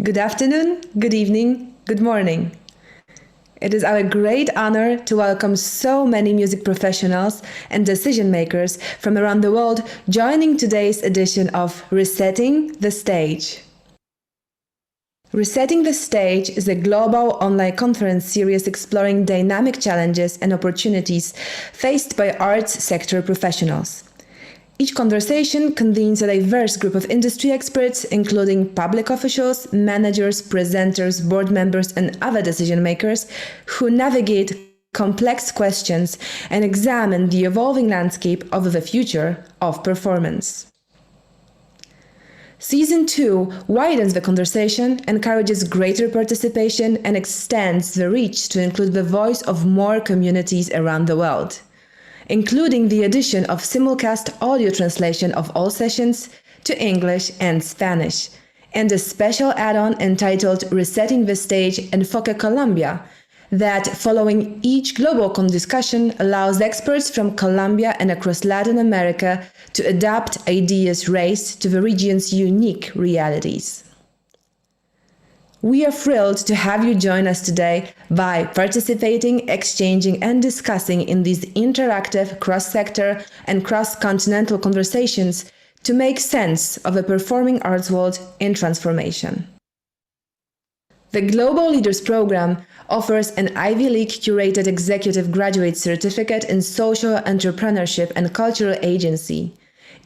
Good afternoon, good evening, good morning. It is our great honor to welcome so many music professionals and decision makers from around the world joining today's edition of Resetting the Stage. Resetting the Stage is a global online conference series exploring dynamic challenges and opportunities faced by arts sector professionals. Each conversation convenes a diverse group of industry experts, including public officials, managers, presenters, board members, and other decision makers who navigate complex questions and examine the evolving landscape of the future of performance. Season 2 widens the conversation, encourages greater participation, and extends the reach to include the voice of more communities around the world, including the addition of simulcast audio translation of all sessions to English and Spanish, and a special add-on entitled Resetting the Stage Enfoque Colombia, that, following each global discussion, allows experts from Colombia and across Latin America to adapt ideas raised to the region's unique realities. We are thrilled to have you join us today by participating, exchanging, and discussing in these interactive cross-sector and cross-continental conversations to make sense of the performing arts world in transformation. The Global Leaders Program offers an Ivy League-curated executive graduate certificate in social entrepreneurship and cultural agency.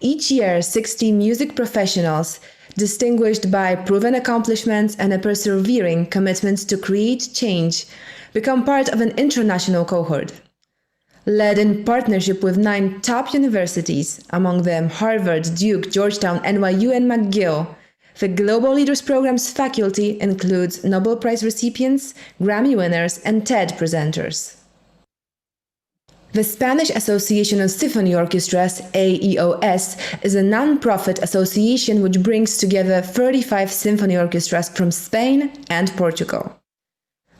Each year, 60 music professionals distinguished by proven accomplishments and a persevering commitment to create change, become part of an international cohort. Led in partnership with 9 top universities, among them Harvard, Duke, Georgetown, NYU, and McGill, the Global Leaders Program's faculty includes Nobel Prize recipients, Grammy winners, and TED presenters. The Spanish Association of Symphony Orchestras, AEOS, is a non-profit association which brings together 35 symphony orchestras from Spain and Portugal.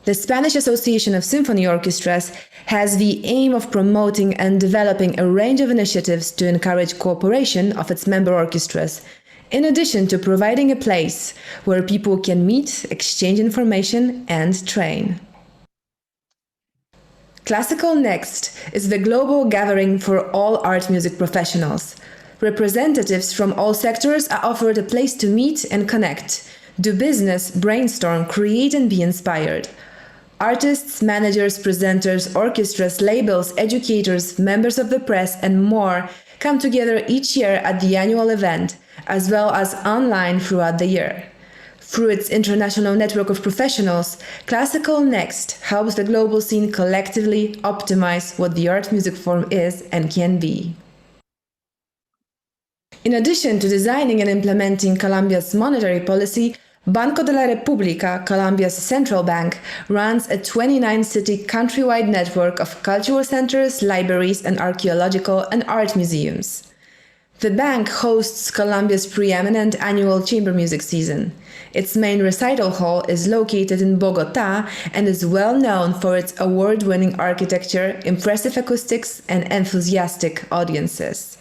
The Spanish Association of Symphony Orchestras has the aim of promoting and developing a range of initiatives to encourage cooperation of its member orchestras, in addition to providing a place where people can meet, exchange information, and train. Classical Next is the global gathering for all art music professionals. Representatives from all sectors are offered a place to meet and connect, do business, brainstorm, create, and be inspired. Artists, managers, presenters, orchestras, labels, educators, members of the press, and more come together each year at the annual event, as well as online throughout the year. Through its international network of professionals, Classical Next helps the global scene collectively optimize what the art music form is and can be. In addition to designing and implementing Colombia's monetary policy, Banco de la República, Colombia's central bank, runs a 29-city countrywide network of cultural centers, libraries, and archaeological and art museums. The bank hosts Colombia's preeminent annual chamber music season. Its main recital hall is located in Bogotá and is well known for its award-winning architecture, impressive acoustics, and enthusiastic audiences.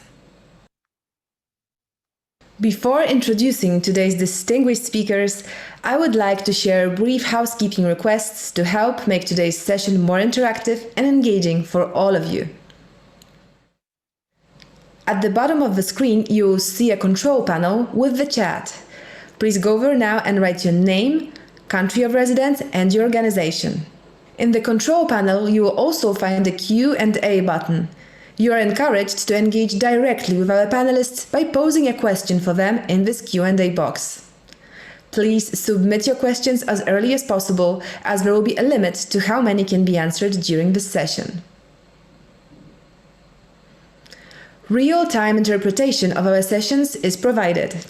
Before introducing today's distinguished speakers, I would like to share brief housekeeping requests to help make today's session more interactive and engaging for all of you. At the bottom of the screen, you will see a control panel with the chat. Please go over now and write your name, country of residence, and your organization. In the control panel, you will also find a Q&A button. You are encouraged to engage directly with our panelists by posing a question for them in this Q&A box. Please submit your questions as early as possible, as there will be a limit to how many can be answered during this session. Real-time interpretation of our sessions is provided.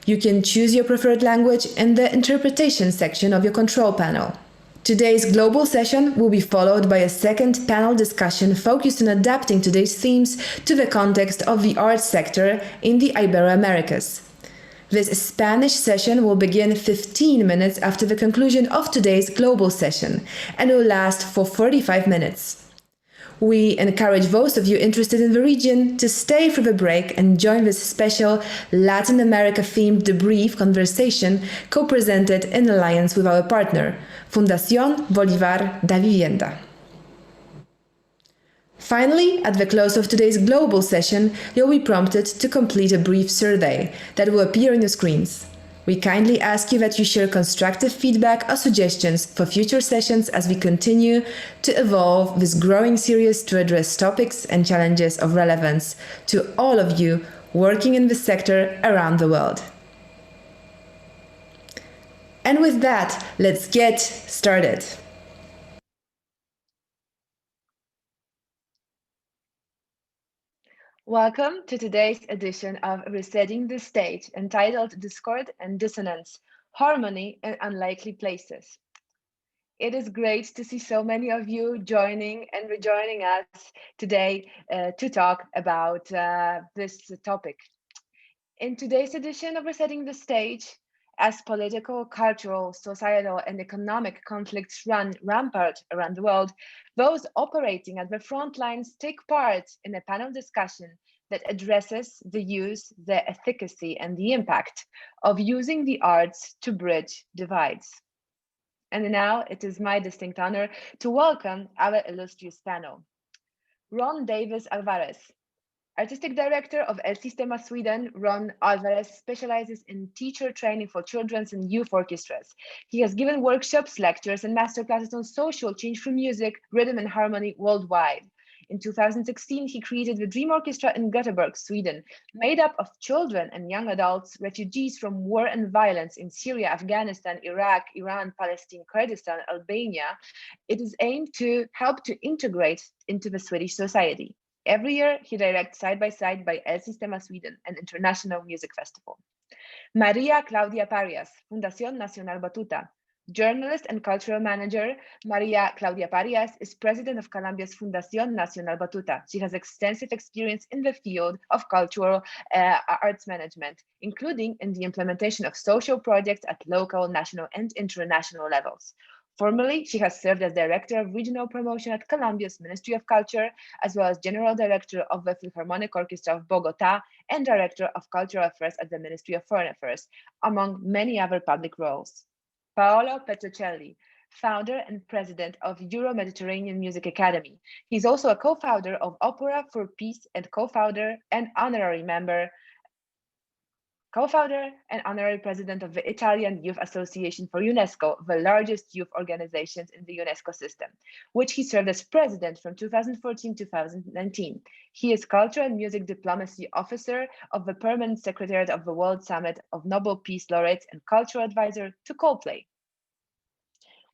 You can choose your preferred language in the interpretation section of your control panel. Today's global session will be followed by a second panel discussion focused on adapting today's themes to the context of the arts sector in the Ibero-Americas. This Spanish session will begin 15 minutes after the conclusion of today's global session and will last for 45 minutes. We encourage those of you interested in the region to stay for the break and join this special Latin America-themed debrief conversation co-presented in alliance with our partner, Fundación Bolívar da Vivienda. Finally, at the close of today's global session, you'll be prompted to complete a brief survey that will appear on your screens. We kindly ask you that you share constructive feedback or suggestions for future sessions as we continue to evolve this growing series to address topics and challenges of relevance to all of you working in the sector around the world. And with that, let's get started. Welcome to today's edition of Resetting the Stage, entitled Discord and Dissonance, Harmony in Unlikely Places. It is great to see so many of you joining and rejoining us today to talk about this topic. In today's edition of Resetting the Stage, as political, cultural, societal, and economic conflicts run rampant around the world, those operating at the front lines take part in a panel discussion that addresses the use, the efficacy, and the impact of using the arts to bridge divides. And now it is my distinct honor to welcome our illustrious panel. Ron Davis Alvarez, Artistic Director of El Sistema Sweden. Ron Alvarez specializes in teacher training for children's and youth orchestras. He has given workshops, lectures, and masterclasses on social change through music, rhythm, and harmony worldwide. In 2016, he created the Dream Orchestra in Gothenburg, Sweden, made up of children and young adults, refugees from war and violence in Syria, Afghanistan, Iraq, Iran, Palestine, Kurdistan, Albania. It is aimed to help to integrate into the Swedish society. Every year, he directs Side by Side by El Sistema Sweden, an international music festival. María Claudia Parias, Fundación Nacional Batuta. Journalist and cultural manager, María Claudia Parias is president of Colombia's Fundación Nacional Batuta. She has extensive experience in the field of cultural arts management, including in the implementation of social projects at local, national, and international levels. Formerly, she has served as Director of Regional Promotion at Colombia's Ministry of Culture, as well as General Director of the Philharmonic Orchestra of Bogotá and Director of Cultural Affairs at the Ministry of Foreign Affairs, among many other public roles. Paolo Petrocelli, founder and president of Euro-Mediterranean Music Academy. He's also a co-founder of Opera for Peace and co-founder and honorary president of the Italian Youth Association for UNESCO, the largest youth organization in the UNESCO system, which he served as president from 2014 to 2019. He is Culture and Music Diplomacy Officer of the Permanent Secretariat of the World Summit of Nobel Peace Laureates and Cultural Advisor to Coldplay.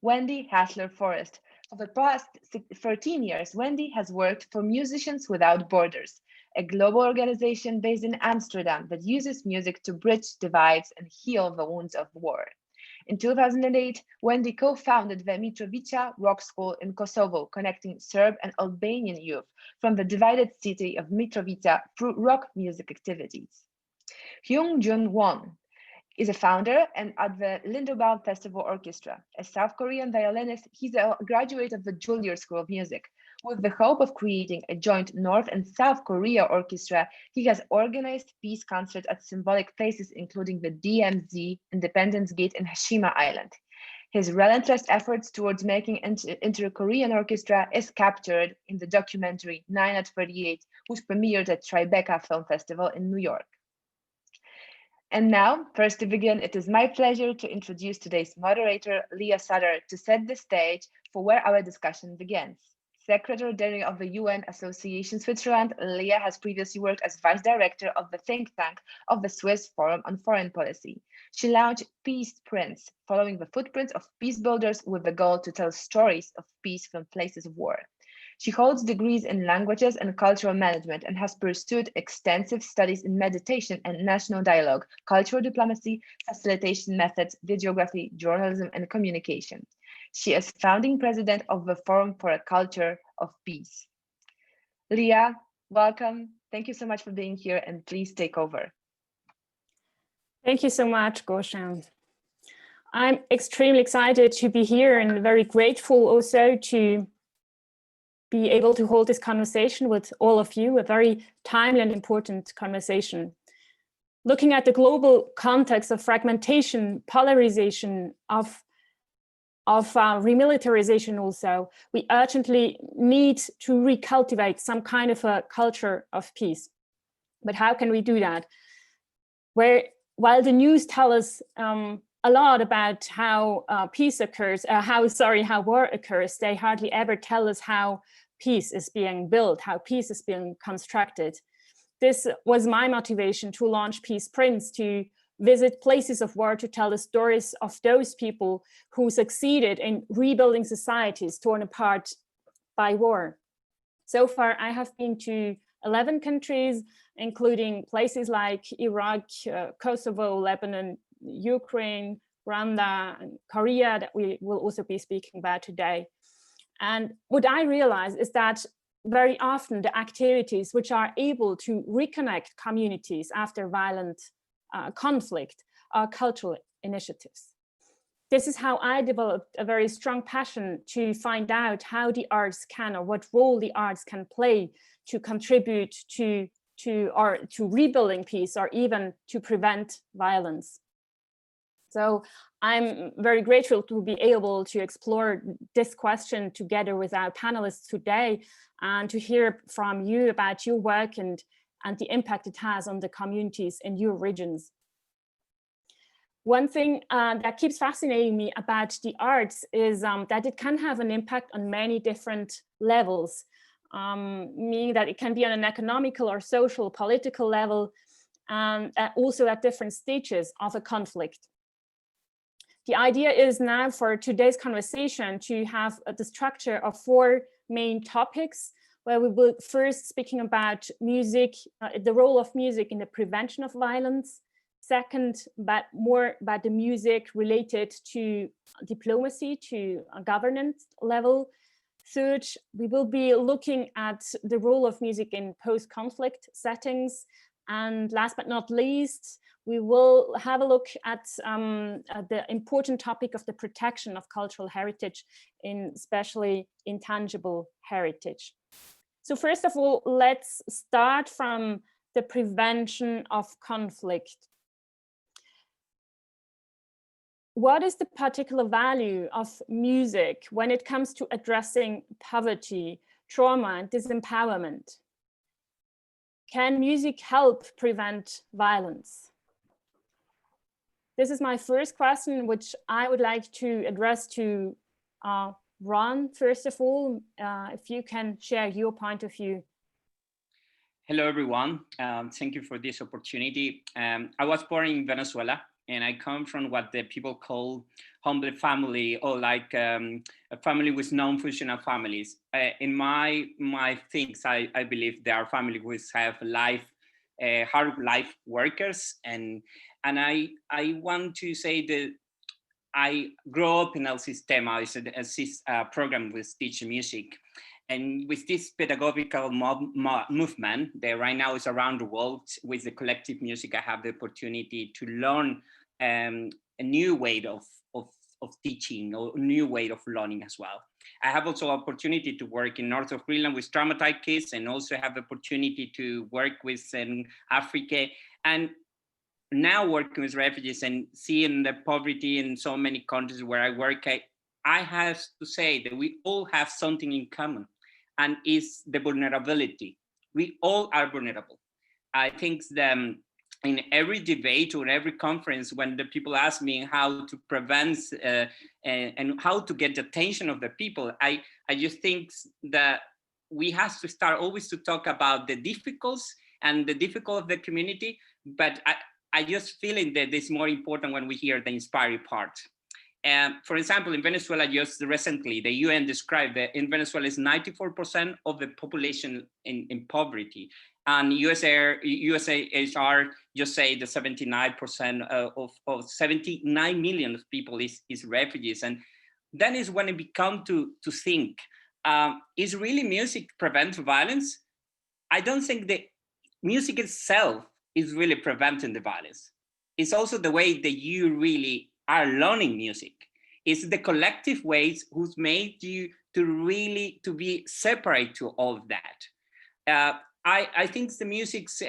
Wendy Hassler-Forrest. For the past 13 years, Wendy has worked for Musicians Without Borders, a global organization based in Amsterdam that uses music to bridge divides and heal the wounds of war. In 2008, Wendy co-founded the Mitrovica Rock School in Kosovo, connecting Serb and Albanian youth from the divided city of Mitrovica through rock music activities. Hyung is a founder and at the Lindenbaum Festival Orchestra. A South Korean violinist, he's a graduate of the Juilliard School of Music. With the hope of creating a joint North and South Korea orchestra, he has organized peace concerts at symbolic places, including the DMZ Independence Gate in Hashima Island. His relentless efforts towards making inter-Korean orchestra is captured in the documentary 9 at 38, which premiered at Tribeca Film Festival in New York. And now, first to begin, it is my pleasure to introduce today's moderator, Lea Suter, to set the stage for where our discussion begins. Secretary General of the UN Association Switzerland, Lea has previously worked as Vice Director of the think tank of the Swiss Forum on Foreign Policy. She launched Peace Prints, following the footprints of peace builders with the goal to tell stories of peace from places of war. She holds degrees in languages and cultural management and has pursued extensive studies in meditation and national dialogue, cultural diplomacy, facilitation methods, videography, journalism, and communication. She is founding president of the Forum for a Culture of Peace. Lea, welcome. Thank you so much for being here, and please take over. Thank you so much, Goshen. I'm extremely excited to be here and very grateful also to be able to hold this conversation with all of you, a very timely and important conversation. Looking at the global context of fragmentation, polarization, of remilitarization also, we urgently need to recultivate some kind of a culture of peace. But how can we do that? While the news tell us a lot about how peace occurs, how war occurs, they hardly ever tell us how peace is being built, how peace is being constructed. This was my motivation to launch Peace Prints, to visit places of war, to tell the stories of those people who succeeded in rebuilding societies torn apart by war. So far, I have been to 11 countries, including places like Iraq, Kosovo, Lebanon, Ukraine, Rwanda, and Korea, that we will also be speaking about today. And what I realize is that very often the activities which are able to reconnect communities after violent conflict are cultural initiatives. This is how I developed a very strong passion to find out how the arts can, or what role the arts can play to contribute to rebuilding peace, or even to prevent violence. So I'm very grateful to be able to explore this question together with our panelists today, and to hear from you about your work and the impact it has on the communities in your regions. One thing that keeps fascinating me about the arts is that it can have an impact on many different levels, meaning that it can be on an economical or social, political level, and also at different stages of a conflict. The idea is now for today's conversation to have the structure of 4 main topics, where we will first speaking about music, the role of music in the prevention of violence. Second, more about the music related to diplomacy, to a governance level. Third, we will be looking at the role of music in post-conflict settings. And last but not least, we will have a look at the important topic of the protection of cultural heritage, especially intangible heritage. So first of all, let's start from the prevention of conflict. What is the particular value of music when it comes to addressing poverty, trauma, and disempowerment? Can music help prevent violence? This is my first question, which I would like to address to Ron, first of all, if you can share your point of view. Hello, everyone. Thank you for this opportunity. I was born in Venezuela, and I come from what the people call humble family, or like a family with non-functional families. In my things, I believe there are families which have hard life workers, and I want to say that I grew up in El Sistema. It's a program with teach music. And with this pedagogical movement that right now is around the world, with the collective music, I have the opportunity to learn a new way of teaching, or a new way of learning as well. I have also opportunity to work in north of Greenland with traumatized kids, and also have the opportunity to work with Africa, and now working with refugees and seeing the poverty in so many countries where I work. I have to say that we all have something in common, and is the vulnerability. We all are vulnerable. I think that in every debate or every conference, when the people ask me how to prevent and how to get the attention of the people, I just think that we have to start always to talk about the difficulties and the difficult of the community, but I just feeling that it's more important when we hear the inspiring part. For example, in Venezuela, just recently, the UN described that in Venezuela is 94% of the population in poverty. And USAHR just say the 79% of 79 million of people is refugees. And then is when it becomes to think, is really music prevent violence? I don't think that music itself is really preventing the violence. It's also the way that you really are learning music. It's the collective ways who's made you to really to be separate to all of that. I think the music's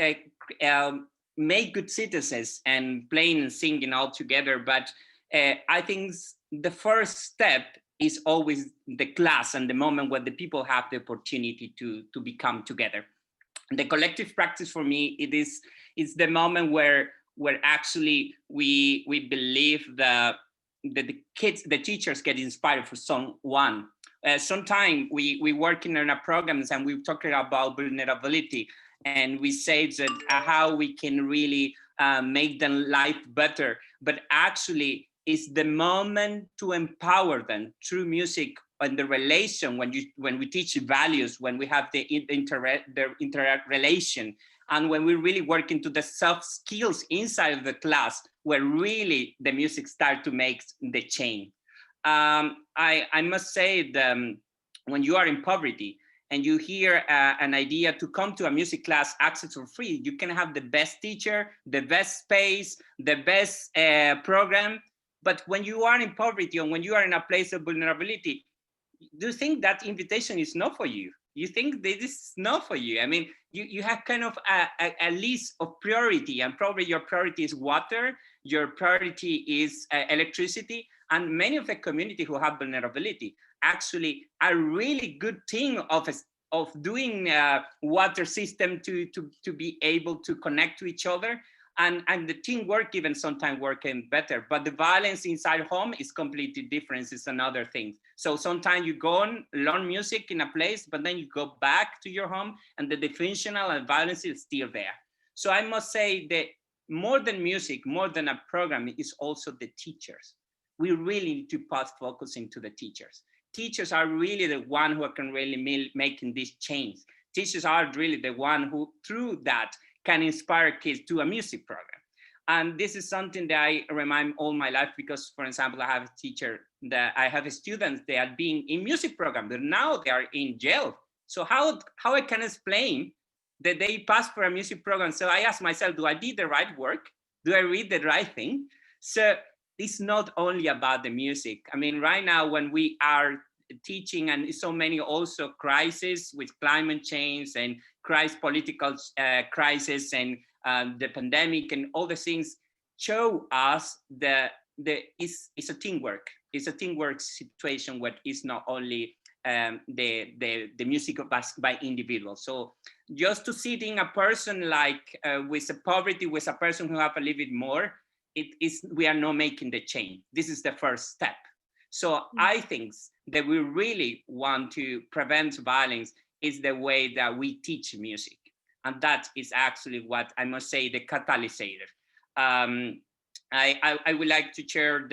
make good citizens and playing and singing all together, but I think the first step is always the class and the moment where the people have the opportunity to become together. And the collective practice for me, it's the moment where actually we believe that the kids, the teachers get inspired for someone. Sometimes we working on a programs and we talking about vulnerability, and we say that how we can really make them life better, but actually it's the moment to empower them through music and the relation, when we teach values, when we have the interact relation, and when we really work into the soft skills inside of the class, where really the music start to make the change. I must say that when you are in poverty and you hear an idea to come to a music class access for free, you can have the best teacher, the best space, the best program. But when you are in poverty and when you are in a place of vulnerability, do you think that invitation is not for you? You think this is not for you? I mean, you have kind of a list of priority, and probably your priority is water, your priority is electricity, and many of the community who have vulnerability actually a really good thing of doing water system to be able to connect to each other. And the teamwork even sometimes working better, but the violence inside home is completely different. It's another thing. So sometimes you go and learn music in a place, but then you go back to your home and the dysfunctional and violence is still there. So I must say that more than music, more than a program, is also the teachers. We really need to put focus into the teachers. Teachers are really the one who can really making this change. Teachers are really the one who, through that, can inspire kids to a music program. And this is something that I remind all my life, because, for example, I have a teacher that I have students that are being in music program, but now they are in jail. So how I can explain that they passed for a music program? So I ask myself, do I did the right work? Do I read the right thing? So it's not only about the music. I mean, right now when we are teaching, and so many also crises with climate change and political crisis and the pandemic and all the things show us that it's a teamwork. It's a teamwork situation where it's not only the music by individuals. So just to sit in a person like with a poverty, with a person who have a little bit more, we are not making the change. This is the first step. So I think that we really want to prevent violence is the way that we teach music. And that is actually what I must say, the catalyst. I would like to share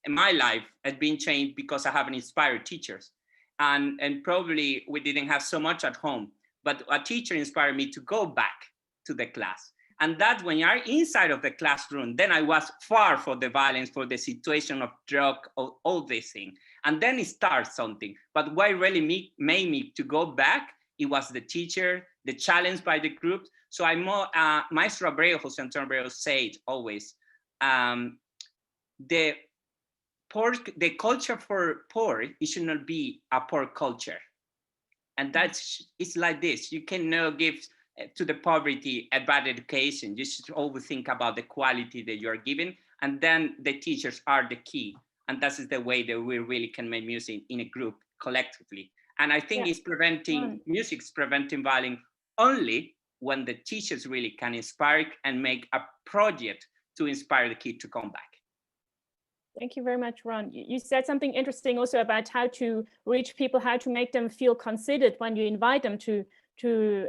my life has been changed because I have inspired teachers. And probably we didn't have so much at home, but a teacher inspired me to go back to the class. And that when you are inside of the classroom, then I was far for the violence, for the situation of drug, all these things. And then it starts something. But what really made me to go back, it was the teacher, the challenge by the group. So I'm more, Maestro Abreu, Jose Antonio Abreu said always, the culture for poor, it should not be a poor culture. And it's like this, you cannot give to the poverty a bad education. You should always think about the quality that you're giving, and then the teachers are the key. And that is the way that we really can make music in a group collectively. And I think it's preventing, music's preventing violence only when the teachers really can inspire and make a project to inspire the kid to come back. Thank you very much, Ron. You said something interesting also about how to reach people, how to make them feel considered when you invite them to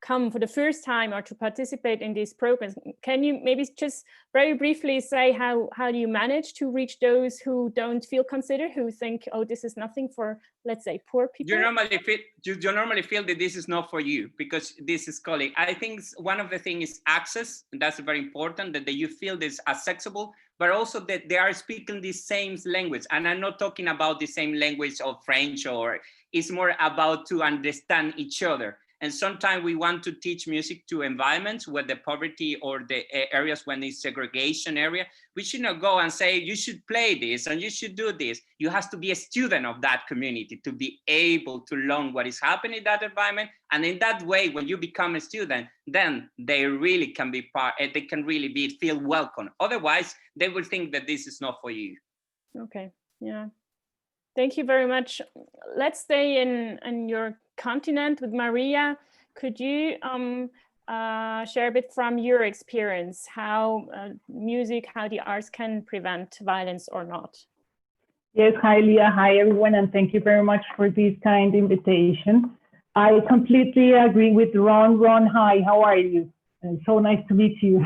come for the first time or to participate in these programs. Can you maybe just very briefly say how do you manage to reach those who don't feel considered, who think, oh, this is nothing for, let's say, poor people? You normally feel that this is not for you because this is calling. I think one of the things is access, and that's very important, that you feel this accessible, but also that they are speaking the same language. And I'm not talking about the same language of French, or it's more about to understand each other. And sometimes we want to teach music to environments where the poverty or the areas when it's segregation area. We should not go and say, you should play this and you should do this. You have to be a student of that community to be able to learn what is happening in that environment. And in that way, when you become a student, then they really can be part, they can really feel welcome. Otherwise, they will think that this is not for you. Okay, yeah. Thank you very much. Let's stay in your continent with Maria. Could you share a bit from your experience how music, how the arts can prevent violence or not? Yes, hi Lea, hi everyone, and thank you very much for this kind invitation. I completely agree with Ron. Ron, hi, how are you? So nice to meet you.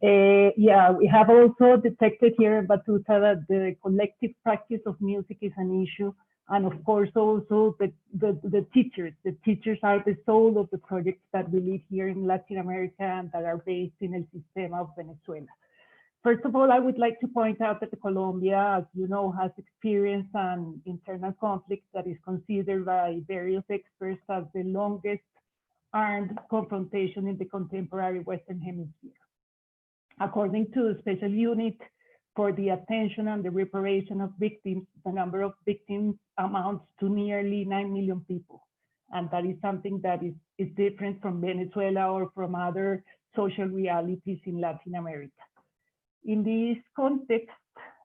Yeah, we have also detected here in Batuta that the collective practice of music is an issue. And of course, also the teachers. The teachers are the soul of the projects that we lead here in Latin America and that are based in El Sistema of Venezuela. First of all, I would like to point out that Colombia, as you know, has experienced an internal conflict that is considered by various experts as the longest armed confrontation in the contemporary Western Hemisphere. According to the Special Unit for the Attention and the Reparation of Victims, the number of victims amounts to nearly 9 million people. And that is something that is different from Venezuela or from other social realities in Latin America. In this context,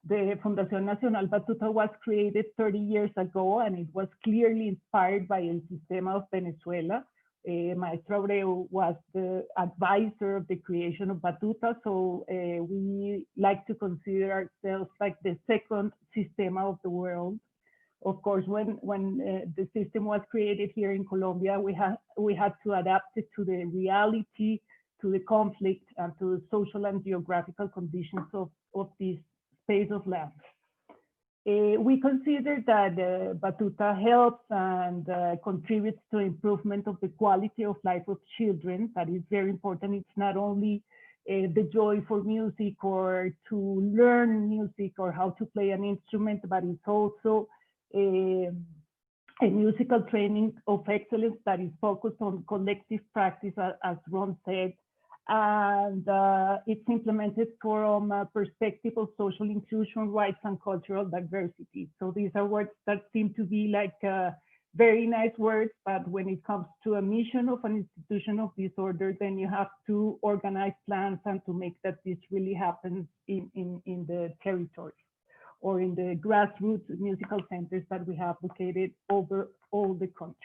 the Fundación Nacional Batuta was created 30 years ago, and it was clearly inspired by El Sistema of Venezuela. Maestro Abreu was the advisor of the creation of Batuta, so we like to consider ourselves like the second Sistema of the world. Of course, when the system was created here in Colombia, we had to adapt it to the reality, to the conflict, and to the social and geographical conditions of this space of land. We consider that Batuta helps and contributes to improvement of the quality of life of children. That is very important. It's not only the joy for music or to learn music or how to play an instrument, but it's also a musical training of excellence that is focused on collective practice, as Ron said, and it's implemented from a perspective of social inclusion, rights, and cultural diversity. So these are words that seem to be like very nice words, but when it comes to a mission of an institution of this order, then you have to organize plans and to make that this really happens in the territory or in the grassroots musical centers that we have located over all the country.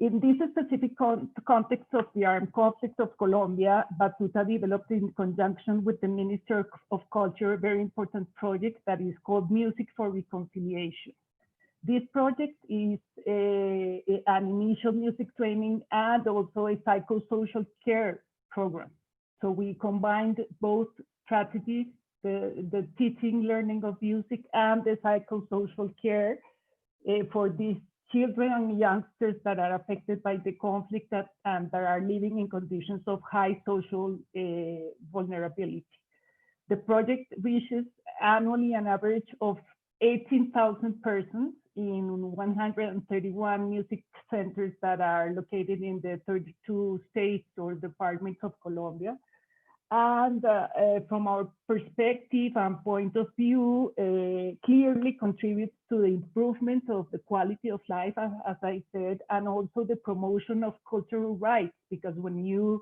In this specific context of the armed conflict of Colombia, Batuta developed in conjunction with the Minister of Culture a very important project that is called Music for Reconciliation. This project is an initial music training and also a psychosocial care program. So we combined both strategies, the teaching, learning of music, and the psychosocial care for these children and youngsters that are affected by the conflict and that are living in conditions of high social vulnerability. The project reaches annually an average of 18,000 persons in 131 music centers that are located in the 32 states or departments of Colombia. And from our perspective and point of view, clearly contributes to the improvement of the quality of life, as I said, and also the promotion of cultural rights, because when you,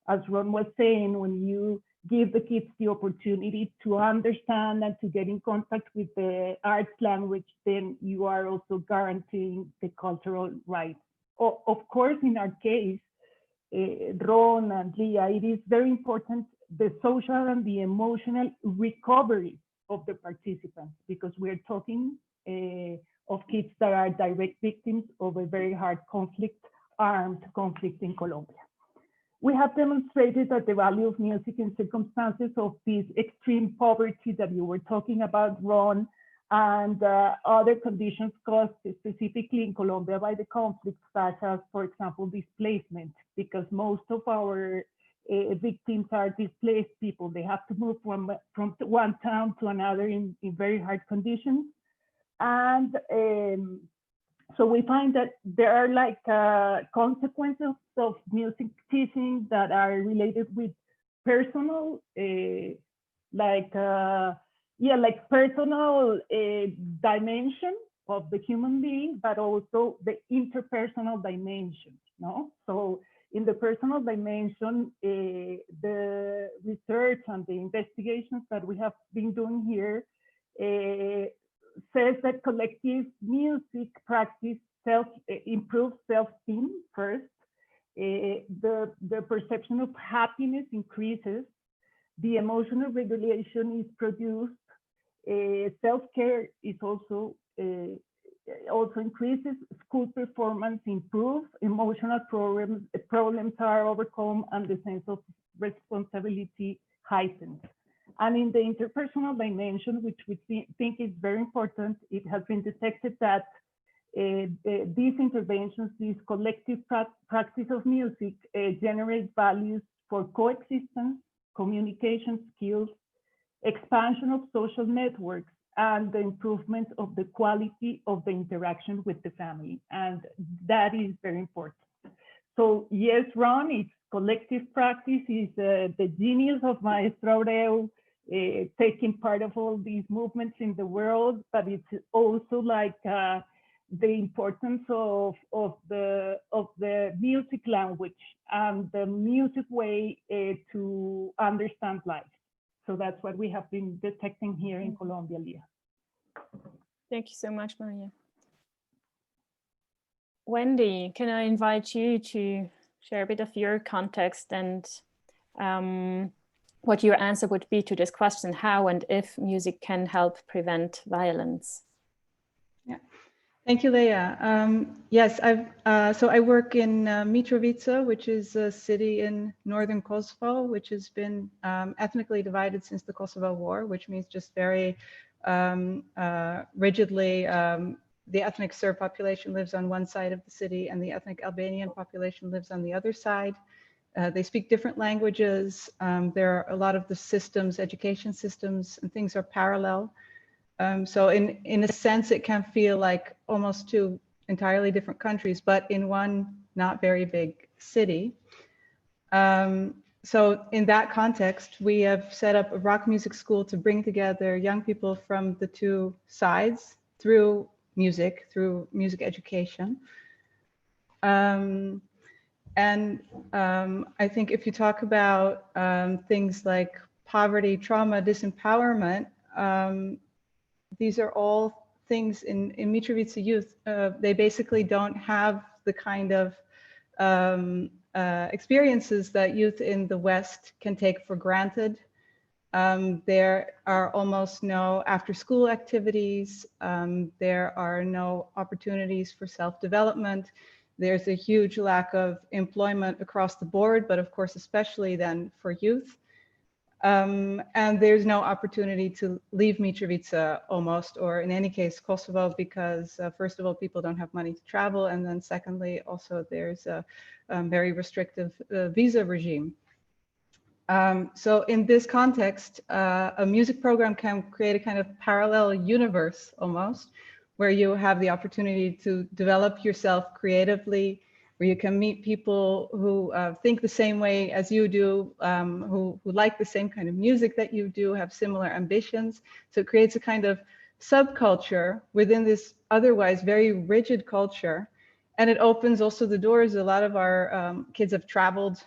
as Ron was saying, when you give the kids the opportunity to understand and to get in contact with the arts language, then you are also guaranteeing the cultural rights. Of course, in our case, Ron and Lea, it is very important the social and the emotional recovery of the participants, because we're talking of kids that are direct victims of a very hard conflict, armed conflict in Colombia. We have demonstrated that the value of music in circumstances of this extreme poverty that you were talking about, Ron, and other conditions caused specifically in Colombia by the conflict, such as, for example, displacement, because most of our victims are displaced people. They have to move from one town to another in very hard conditions. And So we find that there are like consequences of music teaching that are related with personal, personal dimension of the human being, but also the interpersonal dimension, no? So in the personal dimension, the research and the investigations that we have been doing here says that collective music practice improves self-esteem first. The perception of happiness increases. The emotional regulation is produced. Self-care is also increases. School performance improves. Emotional problems are overcome, and the sense of responsibility heightens. And in the interpersonal dimension, which we think is very important, it has been detected that these interventions, these collective practice of music generate values for coexistence, communication skills, expansion of social networks, and the improvement of the quality of the interaction with the family. And that is very important. So yes, Ron, it's collective practice, is the genius of Maestro Abreu, taking part of all these movements in the world, but it's also like the importance of the music language and the music way to understand life. So that's what we have been detecting here in Colombia, Lea. Thank you so much, Maria. Wendy, can I invite you to share a bit of your context and what your answer would be to this question, how and if music can help prevent violence? Yeah, thank you, Lea. Yes, so I work in Mitrovica, which is a city in northern Kosovo, which has been ethnically divided since the Kosovo War, which means just very rigidly, the ethnic Serb population lives on one side of the city and the ethnic Albanian population lives on the other side. They speak different languages. There are a lot of the systems, education systems and things are parallel. So in a sense, it can feel like almost two entirely different countries, but in one not very big city. So in that context, we have set up a rock music school to bring together young people from the two sides through music education. I think if you talk about things like poverty, trauma, disempowerment, these are all things in Mitrovica youth. They basically don't have the kind of experiences that youth in the West can take for granted. There are almost no after-school activities. There are no opportunities for self-development. There's a huge lack of employment across the board, but of course, especially then for youth. And there's no opportunity to leave Mitrovica almost, or in any case, Kosovo, because first of all, people don't have money to travel. And then secondly, also there's a very restrictive visa regime. So in this context, a music program can create a kind of parallel universe almost, where you have the opportunity to develop yourself creatively, where you can meet people who think the same way as you do, who like the same kind of music that you do, have similar ambitions. So it creates a kind of subculture within this otherwise very rigid culture. And it opens also the doors. A lot of our kids have traveled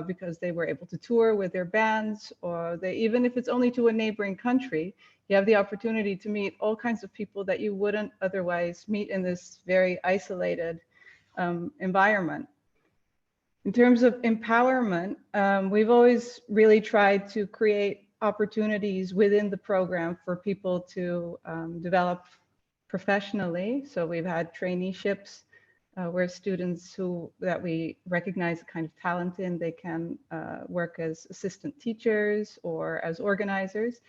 because they were able to tour with their bands, or they, even if it's only to a neighboring country, you have the opportunity to meet all kinds of people that you wouldn't otherwise meet in this very isolated environment. In terms of empowerment, we've always really tried to create opportunities within the program for people to develop professionally. So we've had traineeships where students that we recognize a kind of talent in, they can work as assistant teachers or as organizers.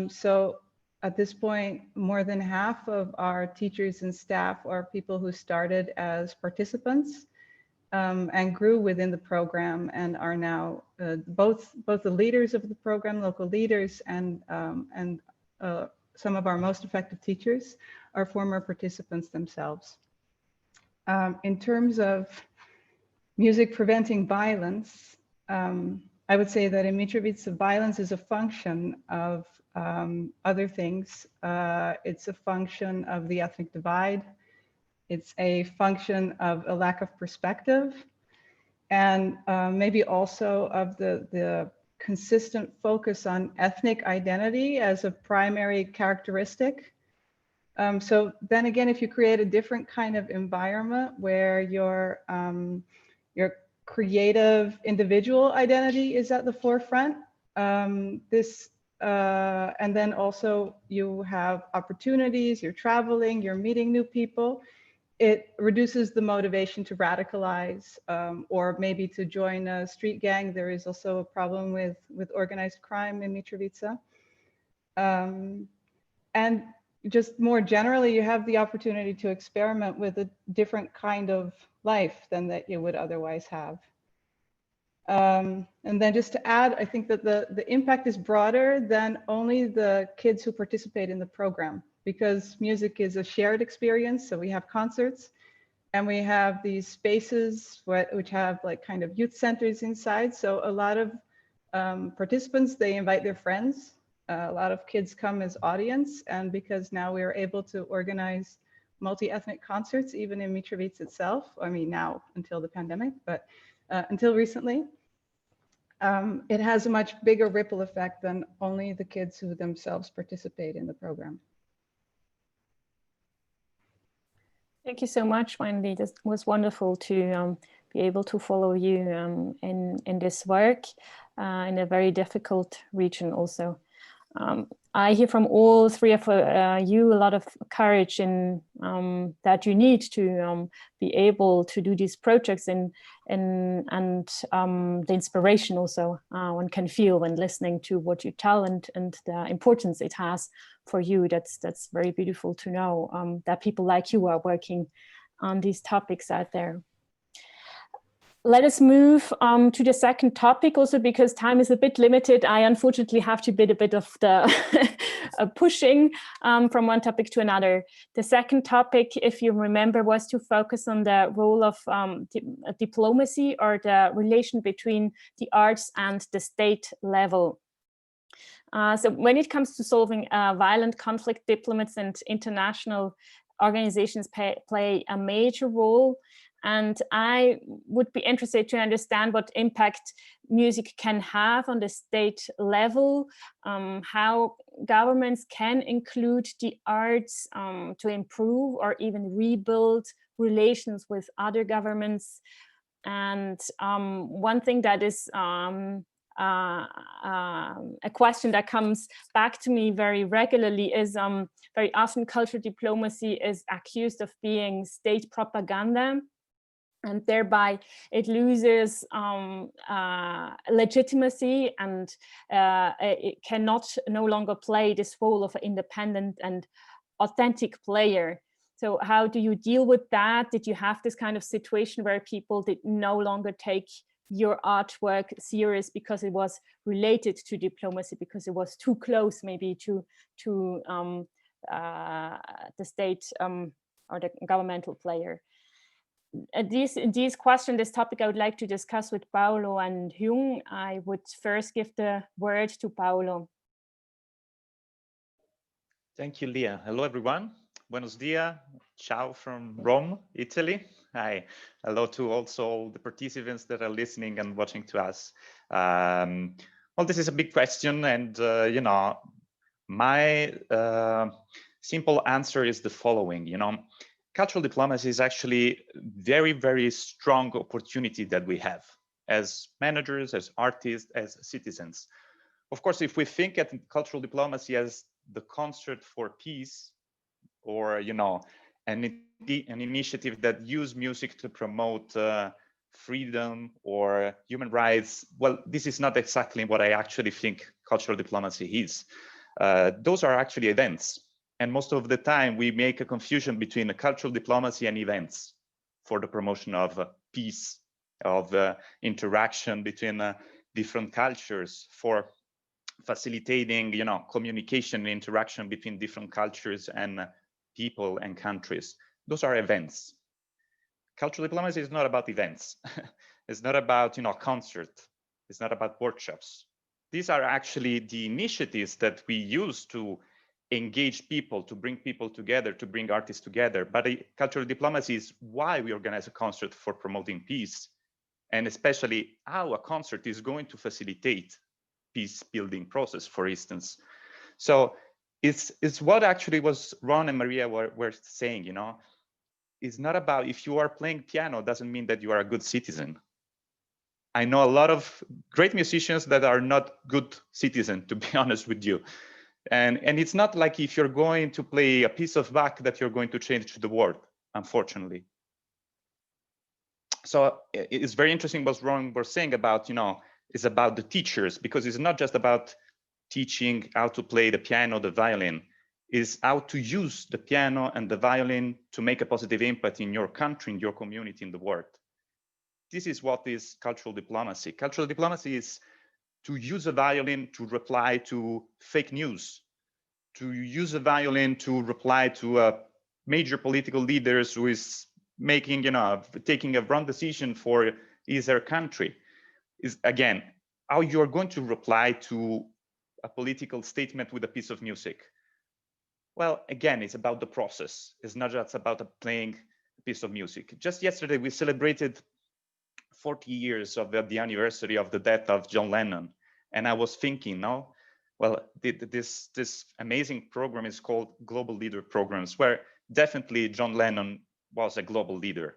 So at this point, more than half of our teachers and staff are people who started as participants and grew within the program and are now both the leaders of the program, local leaders, and some of our most effective teachers are former participants themselves. In terms of music preventing violence, I would say that in Mitrovica, violence is a function of other things. It's a function of the ethnic divide. It's a function of a lack of perspective, and maybe also of the consistent focus on ethnic identity as a primary characteristic. So then again, if you create a different kind of environment where your creative individual identity is at the forefront, and then also you have opportunities, you're traveling, you're meeting new people, it reduces the motivation to radicalize or maybe to join a street gang. There is also a problem with organized crime in Mitrovica. And just more generally, you have the opportunity to experiment with a different kind of life than that you would otherwise have. And then just to add, I think that the impact is broader than only the kids who participate in the program, because music is a shared experience. So we have concerts and we have these spaces which have like kind of youth centers inside. So a lot of participants, they invite their friends. A lot of kids come as audience, and because now we are able to organize multi-ethnic concerts, even in Mitrovica itself. I mean, now until the pandemic, but until recently, it has a much bigger ripple effect than only the kids who themselves participate in the program. Thank you so much, Wendy. This was wonderful to be able to follow you in this work in a very difficult region also. I hear from all three of you a lot of courage in that you need to be able to do these projects and the inspiration also one can feel when listening to what you tell and the importance it has for you. That's very beautiful to know that people like you are working on these topics out there. Let us move to the second topic also, because time is a bit limited. I unfortunately have to bid a bit of the pushing from one topic to another. The second topic, if you remember, was to focus on the role of diplomacy, or the relation between the arts and the state level. So when it comes to solving violent conflict, diplomats and international organizations play a major role. And I would be interested to understand what impact music can have on the state level, how governments can include the arts to improve or even rebuild relations with other governments. And one thing that is a question that comes back to me very regularly is very often cultural diplomacy is accused of being state propaganda. And thereby it loses legitimacy, and it cannot no longer play this role of an independent and authentic player. So how do you deal with that? Did you have this kind of situation where people did no longer take your artwork serious because it was related to diplomacy, because it was too close maybe to the state or the governmental player? This question, this topic, I would like to discuss with Paolo and Hyung. I would first give the word to Paolo. Thank you, Lea. Hello, everyone. Buenos dias. Ciao from Rome, Italy. Hi. Hello to also all the participants that are listening and watching to us. Well, this is a big question, and you know, my simple answer is the following. Cultural diplomacy is actually very, very strong opportunity that we have as managers, as artists, as citizens. Of course, if we think at cultural diplomacy as the concert for peace, or an initiative that use music to promote freedom or human rights, well, this is not exactly what I actually think cultural diplomacy is. Those are actually events. And most of the time, we make a confusion between cultural diplomacy and events for the promotion of peace, of interaction between different cultures, for facilitating, communication and interaction between different cultures and people and countries. Those are events. cultural diplomacy is not about events. It's not about, you know, concert. It's not about workshops. These are actually the initiatives that we use to engage people, to bring people together, to bring artists together. But cultural diplomacy is why we organize a concert for promoting peace, and especially how a concert is going to facilitate peace building process, for instance. So it's what actually was Ron and Maria were saying, you know, it's not about if you are playing piano doesn't mean that you are a good citizen. I know a lot of great musicians that are not good citizens, to be honest with you. And it's not like if you're going to play a piece of Bach that you're going to change the world, unfortunately. So it's very interesting what Ron was saying about, you know, it's about the teachers, because it's not just about teaching how to play the piano, the violin, is how to use the piano and the violin to make a positive impact in your country, in your community, in the world. This is what is cultural diplomacy. Cultural diplomacy is to use a violin to reply to fake news, to use a violin to reply to major political leaders who is making, you know, taking a wrong decision for his or her country. Is again, how you're going to reply to a political statement with a piece of music. Well, again, it's about the process. It's not just about playing a piece of music. Just yesterday, we celebrated 40 years of the anniversary of the death of John Lennon. And I was thinking, no, well, this amazing program is called Global Leader Programs, where definitely John Lennon was a global leader.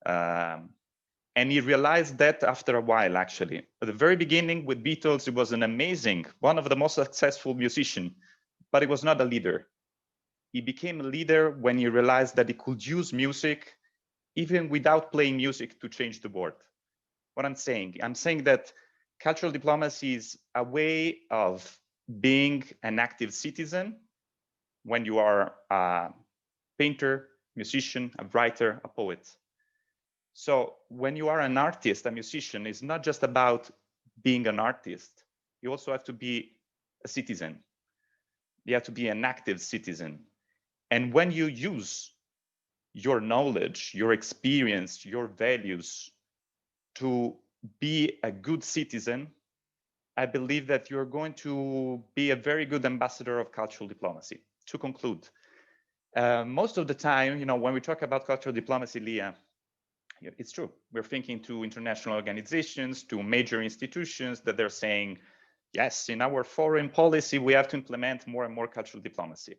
And he realized that after a while, actually. At the very beginning with Beatles, he was an amazing, one of the most successful musicians, but he was not a leader. He became a leader when he realized that he could use music, even without playing music, to change the world. What I'm saying that cultural diplomacy is a way of being an active citizen when you are a painter, musician, a writer, a poet. So when you are an artist, a musician, it's not just about being an artist. You also have to be a citizen. You have to be an active citizen. And when you use your knowledge, your experience, your values to be a good citizen, I believe that you're going to be a very good ambassador of cultural diplomacy. To conclude, most of the time, you know, when we talk about cultural diplomacy, Lea, it's true. We're thinking to international organizations, to major institutions that they're saying, yes, in our foreign policy, we have to implement more and more cultural diplomacy.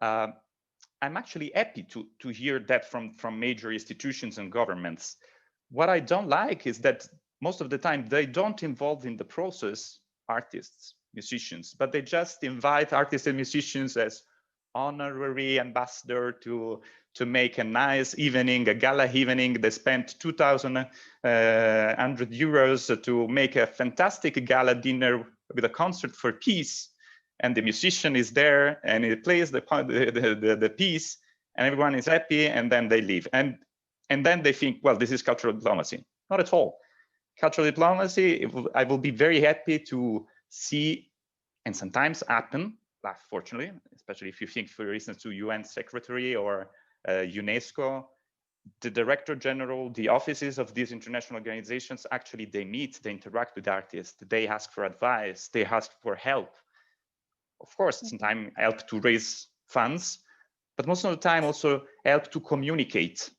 I'm actually happy to hear that from major institutions and governments. What I don't like is that most of the time they don't involve in the process artists, musicians, but they just invite artists and musicians as honorary ambassador to make a nice evening, a gala evening. They spent 2,100 euros to make a fantastic gala dinner with a concert for peace. And the musician is there and he plays the piece and everyone is happy, and then they leave. And then they think, well, this is cultural diplomacy. Not at all. Cultural diplomacy, I will be very happy to see, and sometimes happen, fortunately, especially if you think, for instance, to UN Secretary or UNESCO, the Director General, the offices of these international organizations, actually they meet, they interact with artists, they ask for advice, they ask for help. Of course, sometimes help to raise funds, but most of the time also help to communicate,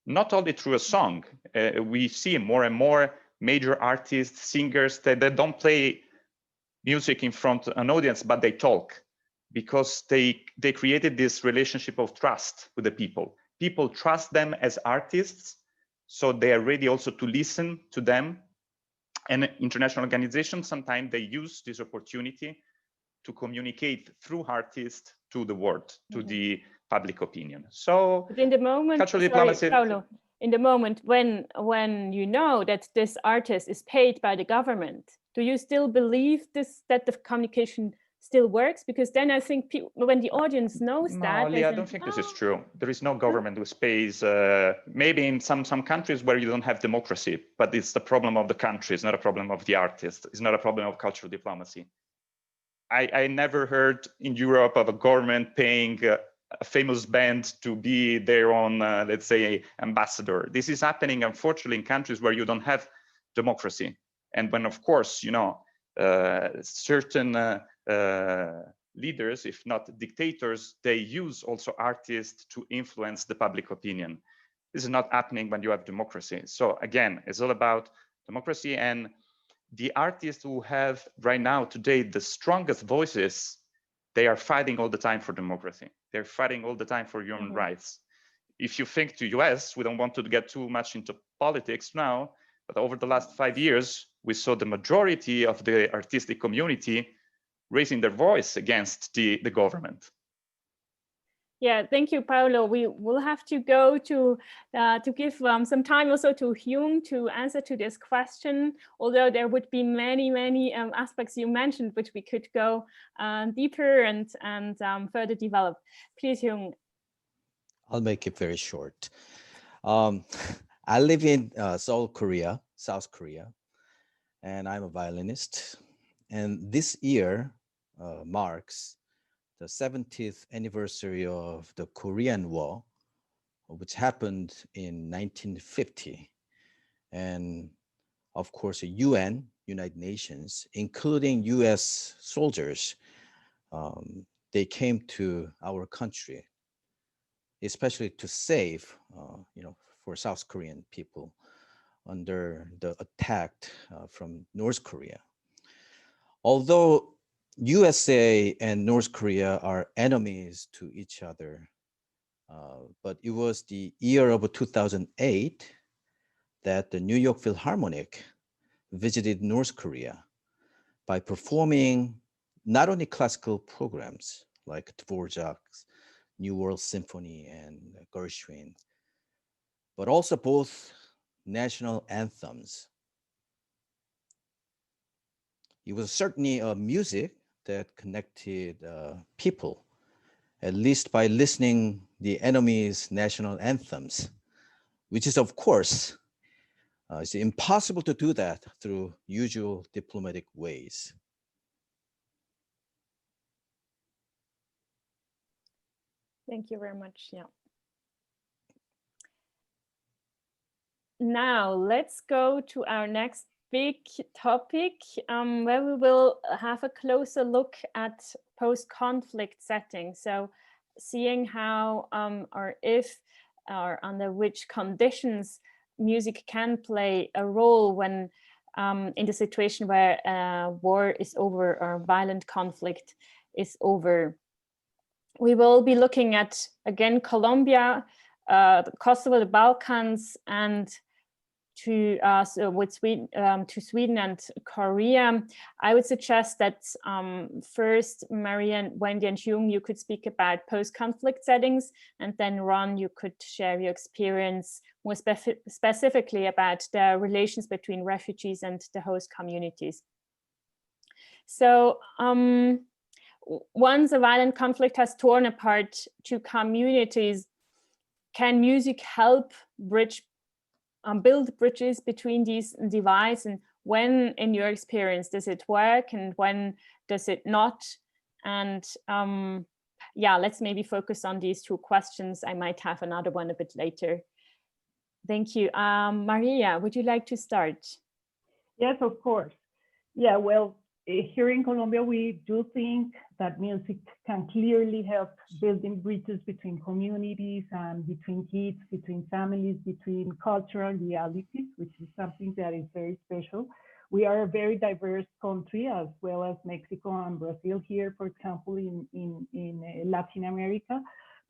not only through a song. We see more and more major artists, singers that they don't play music in front of an audience, but they talk, because they created this relationship of trust with the people. People trust them as artists, so they are ready also to listen to them. And international organizations, sometimes they use this opportunity to communicate through artists to the world, to the public opinion. So but in the moment, cultural diplomacy, Paolo, in the moment when you know that this artist is paid by the government, do you still believe that the communication still works? Because then I think when the audience knows that, Lea, I don't think this is true. There is no government who pays. Maybe in some countries where you don't have democracy, but it's the problem of the country. It's not a problem of the artist. It's not a problem of cultural diplomacy. I never heard in Europe of a government paying a famous band to be their own, let's say, ambassador. This is happening, unfortunately, in countries where you don't have democracy. And when, of course, you know, certain leaders, if not dictators, they use also artists to influence the public opinion. This is not happening when you have democracy. So again, it's all about democracy, and the artists who have right now today the strongest voices, they are fighting all the time for democracy. They're fighting all the time for human rights. If you think to US, we don't want to get too much into politics now, but over the last 5 years, we saw the majority of the artistic community raising their voice against the government. Yeah, thank you, Paolo. We will have to go to give some time also to Hyung to answer to this question, although there would be many aspects you mentioned which we could go deeper and further develop. Please, Hyung. I'll make it very short. I live in Seoul, Korea, South Korea, and I'm a violinist. And this year marks the 70th anniversary of the Korean War, which happened in 1950. And of course, the UN, United Nations, including US soldiers, they came to our country, especially to save, for South Korean people under the attack from North Korea. Although USA and North Korea are enemies to each other, but it was the year of 2008 that the New York Philharmonic visited North Korea by performing not only classical programs like Dvorak's New World Symphony and Gershwin, but also both national anthems. It was certainly music that connected people, at least by listening the enemy's national anthems, which is, of course, it's impossible to do that through usual diplomatic ways. Thank you very much. Yeah. Now let's go to our next big topic, where we will have a closer look at post-conflict settings. So seeing how or if or under which conditions music can play a role when in the situation where war is over or violent conflict is over. We will be looking at, again, Colombia, Kosovo, the Balkans, and to Sweden and Korea. I would suggest that first, Maria and Wendy and Hyung, you could speak about post-conflict settings, and then Ron, you could share your experience more specifically about the relations between refugees and the host communities. So once a violent conflict has torn apart two communities, can music help build bridges between these divides? And when, in your experience, does it work, and when does it not? And yeah, let's maybe focus on these two questions. I might have another one a bit later. Thank you. Maria, would you like to start? Yes, of course. Yeah, well, here in Colombia, we do think that music can clearly help building bridges between communities and between kids, between families, between cultural realities, which is something that is very special. We are a very diverse country, as well as Mexico and Brazil here, for example, in Latin America.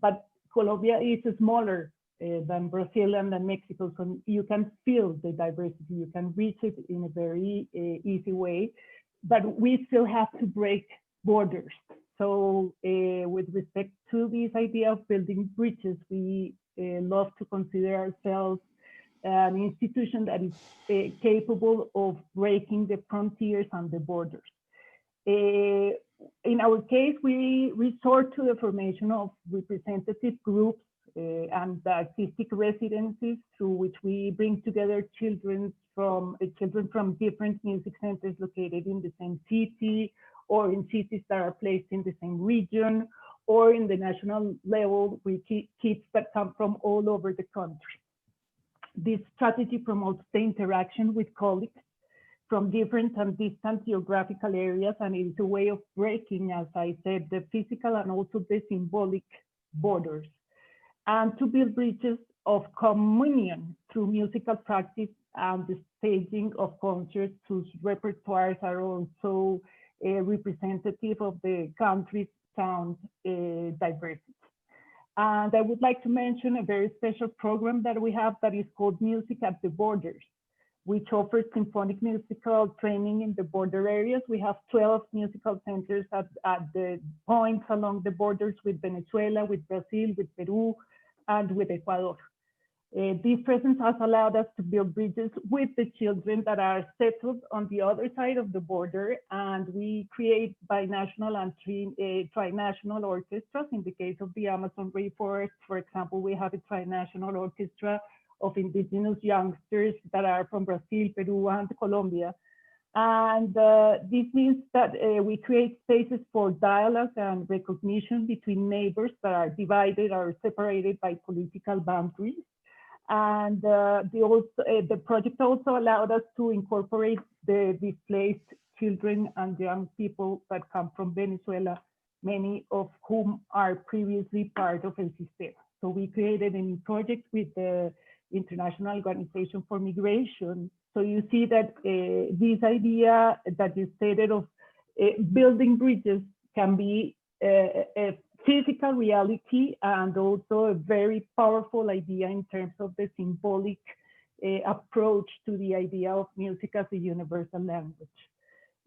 But Colombia is smaller than Brazil and than Mexico, so you can feel the diversity. You can reach it in a very easy way. But we still have to break borders. So with respect to this idea of building bridges, we love to consider ourselves an institution that is capable of breaking the frontiers and the borders. In our case, we resort to the formation of representative groups and artistic residencies through which we bring together children from different music centers located in the same city, or in cities that are placed in the same region, or in the national level with kids that come from all over the country. This strategy promotes the interaction with colleagues from different and distant geographical areas, and it's a way of breaking, as I said, the physical and also the symbolic borders, and to build bridges of communion through musical practice and the staging of concerts whose repertoires are also representative of the country's sound diversity. And I would like to mention a very special program that we have that is called Music at the Borders, which offers symphonic musical training in the border areas. We have 12 musical centers at the points along the borders with Venezuela, with Brazil, with Peru, and with Ecuador. This presence has allowed us to build bridges with the children that are settled on the other side of the border, and we create binational and trinational orchestras. In the case of the Amazon rainforest, for example, we have a trinational orchestra of indigenous youngsters that are from Brazil, Peru, and Colombia. And this means that we create spaces for dialogue and recognition between neighbors that are divided or separated by political boundaries. And the project also allowed us to incorporate the displaced children and young people that come from Venezuela, many of whom are previously part of El Sistema. So we created a new project with the International Organization for Migration. So you see that this idea that you stated of building bridges can be a physical reality and also a very powerful idea in terms of the symbolic approach to the idea of music as a universal language.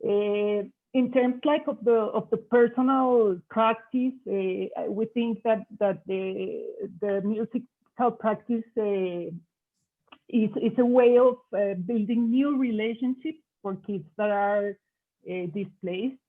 In terms like of the personal practice, we think that the musical practice is a way of building new relationships for kids that are displaced.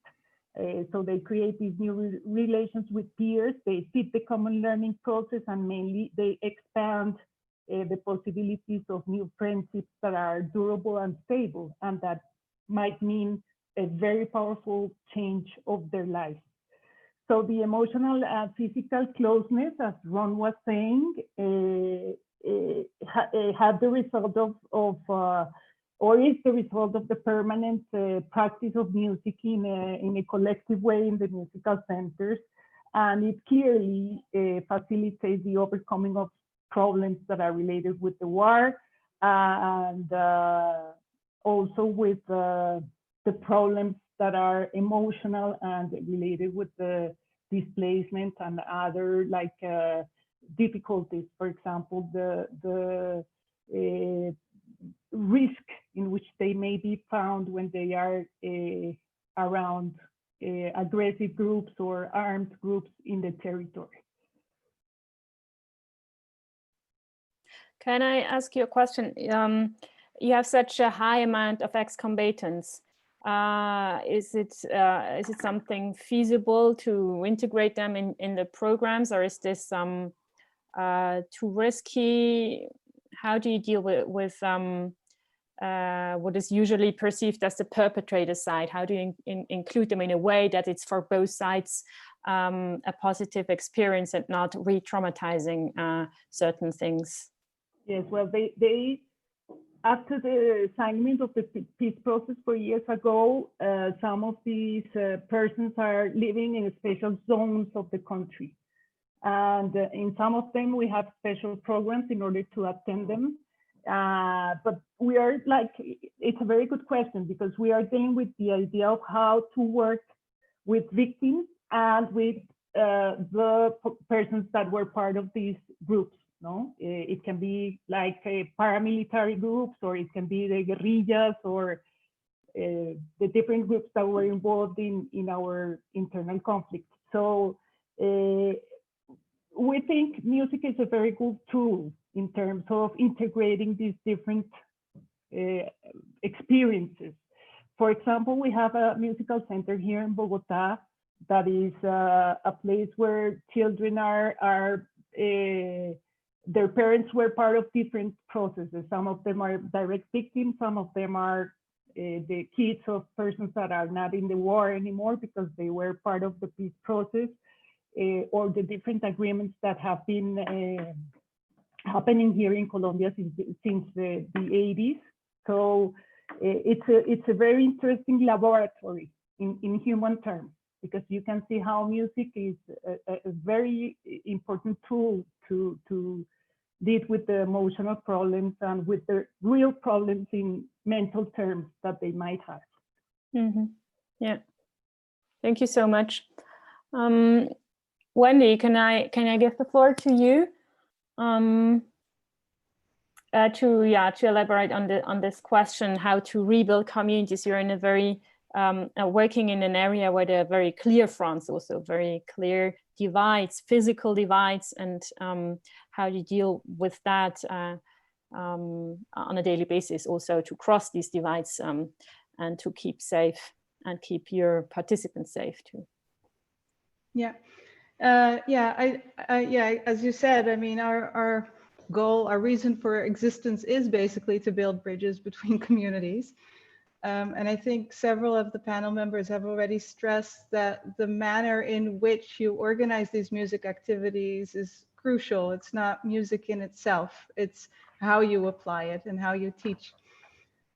So they create these new relations with peers, they fit the common learning process, and mainly they expand the possibilities of new friendships that are durable and stable, and that might mean a very powerful change of their lives. So the emotional and physical closeness, as Ron was saying, had the result or is the result of the permanent practice of music in a collective way in the musical centers. And it clearly facilitates the overcoming of problems that are related with the war and also with the problems that are emotional and related with the displacement and other like difficulties. For example, the risk in which they may be found when they are around aggressive groups or armed groups in the territory. Can I ask you a question? You have such a high amount of ex-combatants. Is it something feasible to integrate them in the programs, or is this too risky? How do you deal with what is usually perceived as the perpetrator side? How do you include them in a way that it's for both sides a positive experience and not re-traumatizing certain things? Yes, well, they after the assignment of the peace process 4 years ago, some of these persons are living in special zones of the country. And in some of them, we have special programs in order to attend them. But we are like, it's a very good question, because we are dealing with the idea of how to work with victims and with the persons that were part of these groups. No, it can be like paramilitary groups, or it can be the guerrillas, or the different groups that were involved in our internal conflict. So we think music is a very good tool in terms of integrating these different experiences. For example, we have a musical center here in Bogota that is a place where children are their parents were part of different processes. Some of them are direct victims, some of them are the kids of persons that are not in the war anymore because they were part of the peace process. or the different agreements that have been happening here in Colombia since the 80s. So it's a very interesting laboratory in human terms, because you can see how music is a very important tool to deal with the emotional problems and with the real problems in mental terms that they might have. Mm-hmm. Yeah, thank you so much. Wendy, can I give the floor to you to elaborate on this question, how to rebuild communities? You're in a very working in an area where there are very clear fronts, also very clear divides, physical divides, and how you deal with that on a daily basis, also to cross these divides and to keep safe and keep your participants safe too. Yeah, as you said, I mean, our goal, our reason for existence is basically to build bridges between communities. And I think several of the panel members have already stressed that the manner in which you organize these music activities is crucial. It's not music in itself, it's how you apply it and how you teach.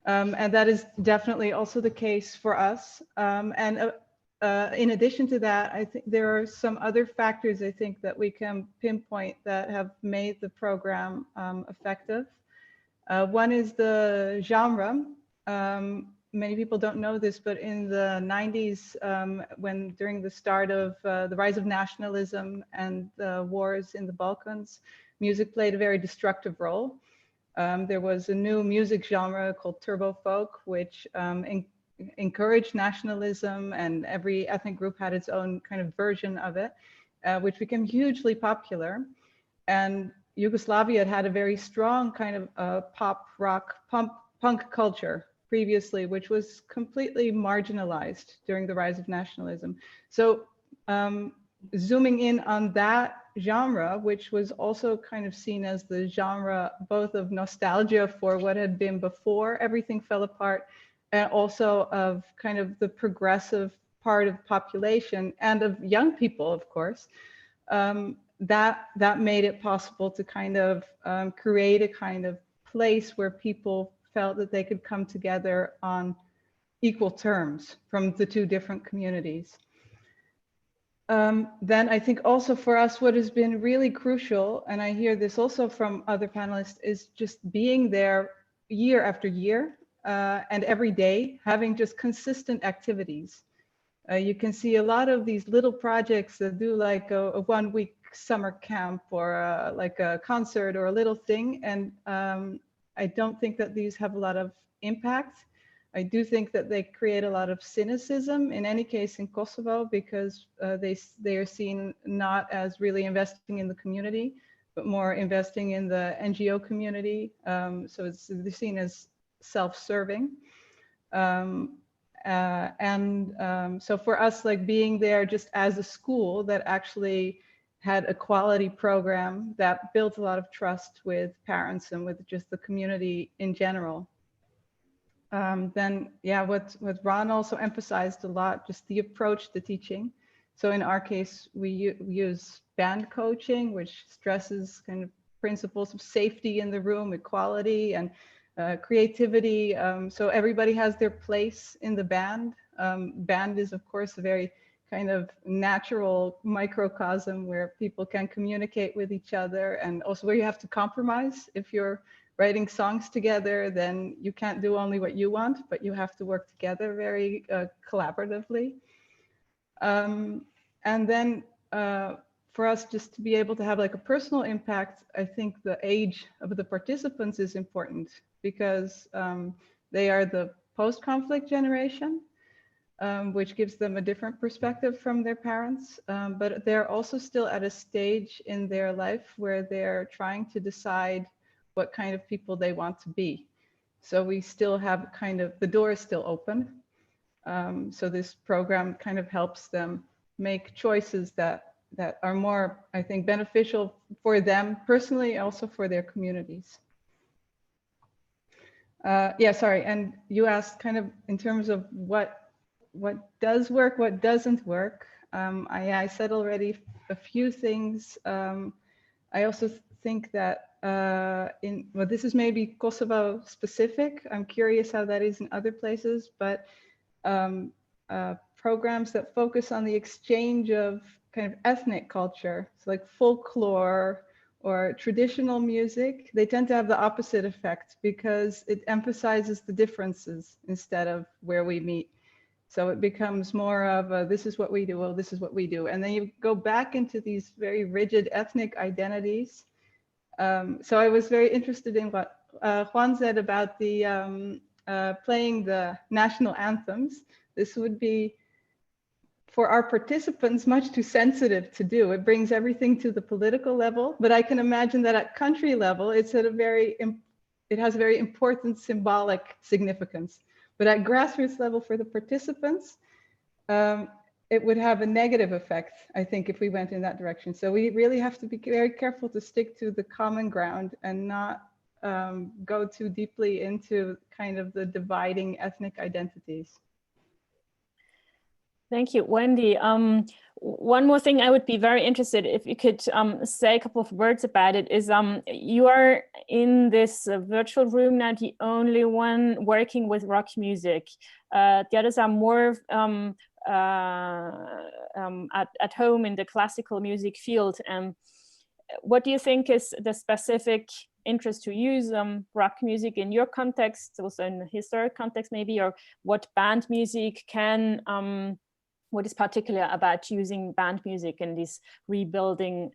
And that is definitely also the case for us. In addition to that, I think there are some other factors I think that we can pinpoint that have made the program effective. One is the genre. Many people don't know this, but in the 90s, during the start of the rise of nationalism and the wars in the Balkans, music played a very destructive role. There was a new music genre called turbo folk, which encouraged nationalism, and every ethnic group had its own kind of version of it, which became hugely popular. And Yugoslavia had a very strong kind of pop, rock, punk culture previously, which was completely marginalized during the rise of nationalism. So zooming in on that genre, which was also kind of seen as the genre both of nostalgia for what had been before everything fell apart, and also of kind of the progressive part of population and of young people, of course, that made it possible to kind of create a kind of place where people felt that they could come together on equal terms from the two different communities. Then I think also for us, what has been really crucial, and I hear this also from other panelists, is just being there year after year and every day, having just consistent activities. You can see a lot of these little projects that do like a 1 week summer camp or like a concert or a little thing. And I don't think that these have a lot of impact. I do think that they create a lot of cynicism in any case in Kosovo, because they are seen not as really investing in the community, but more investing in the NGO community. So they're seen as self-serving. So for us, like being there just as a school that actually had a quality program that built a lot of trust with parents and with just the community in general. Then, yeah, what Ron also emphasized a lot, just the approach to teaching. So in our case, we use band coaching, which stresses kind of principles of safety in the room, equality and creativity. So everybody has their place in the band. Band is, of course, a very kind of natural microcosm where people can communicate with each other, and also where you have to compromise. If you're writing songs together, then you can't do only what you want, but you have to work together very collaboratively. And then for us just to be able to have like a personal impact, I think the age of the participants is important, because they are the post-conflict generation, which gives them a different perspective from their parents, but they're also still at a stage in their life where they're trying to decide what kind of people they want to be. So we still have kind of, the door is still open. So this program kind of helps them make choices that are more, I think, beneficial for them personally, also for their communities. Yeah, sorry, and you asked kind of in terms of what does work, what doesn't work. I said already a few things. I also think that well, this is maybe Kosovo specific. I'm curious how that is in other places, but programs that focus on the exchange of kind of ethnic culture, so like folklore or traditional music, they tend to have the opposite effect because it emphasizes the differences instead of where we meet. So it becomes more of a, this is what we do, well, this is what we do. And then you go back into these very rigid ethnic identities. So I was very interested in what Juan said about the playing the national anthems. This would be, for our participants, much too sensitive to do. It brings everything to the political level, but I can imagine that at country level, it's at a very, it has a very important symbolic significance. But at grassroots level for the participants, it would have a negative effect, I think, if we went in that direction. So we really have to be very careful to stick to the common ground and not go too deeply into kind of the dividing ethnic identities. Thank you, Wendy. One more thing I would be very interested if you could say a couple of words about it is you are in this virtual room now the only one working with rock music. The others are more at home in the classical music field. What do you think is the specific interest to use rock music in your context, also in the historic context maybe, or what band music can what is particular about using band music in this rebuilding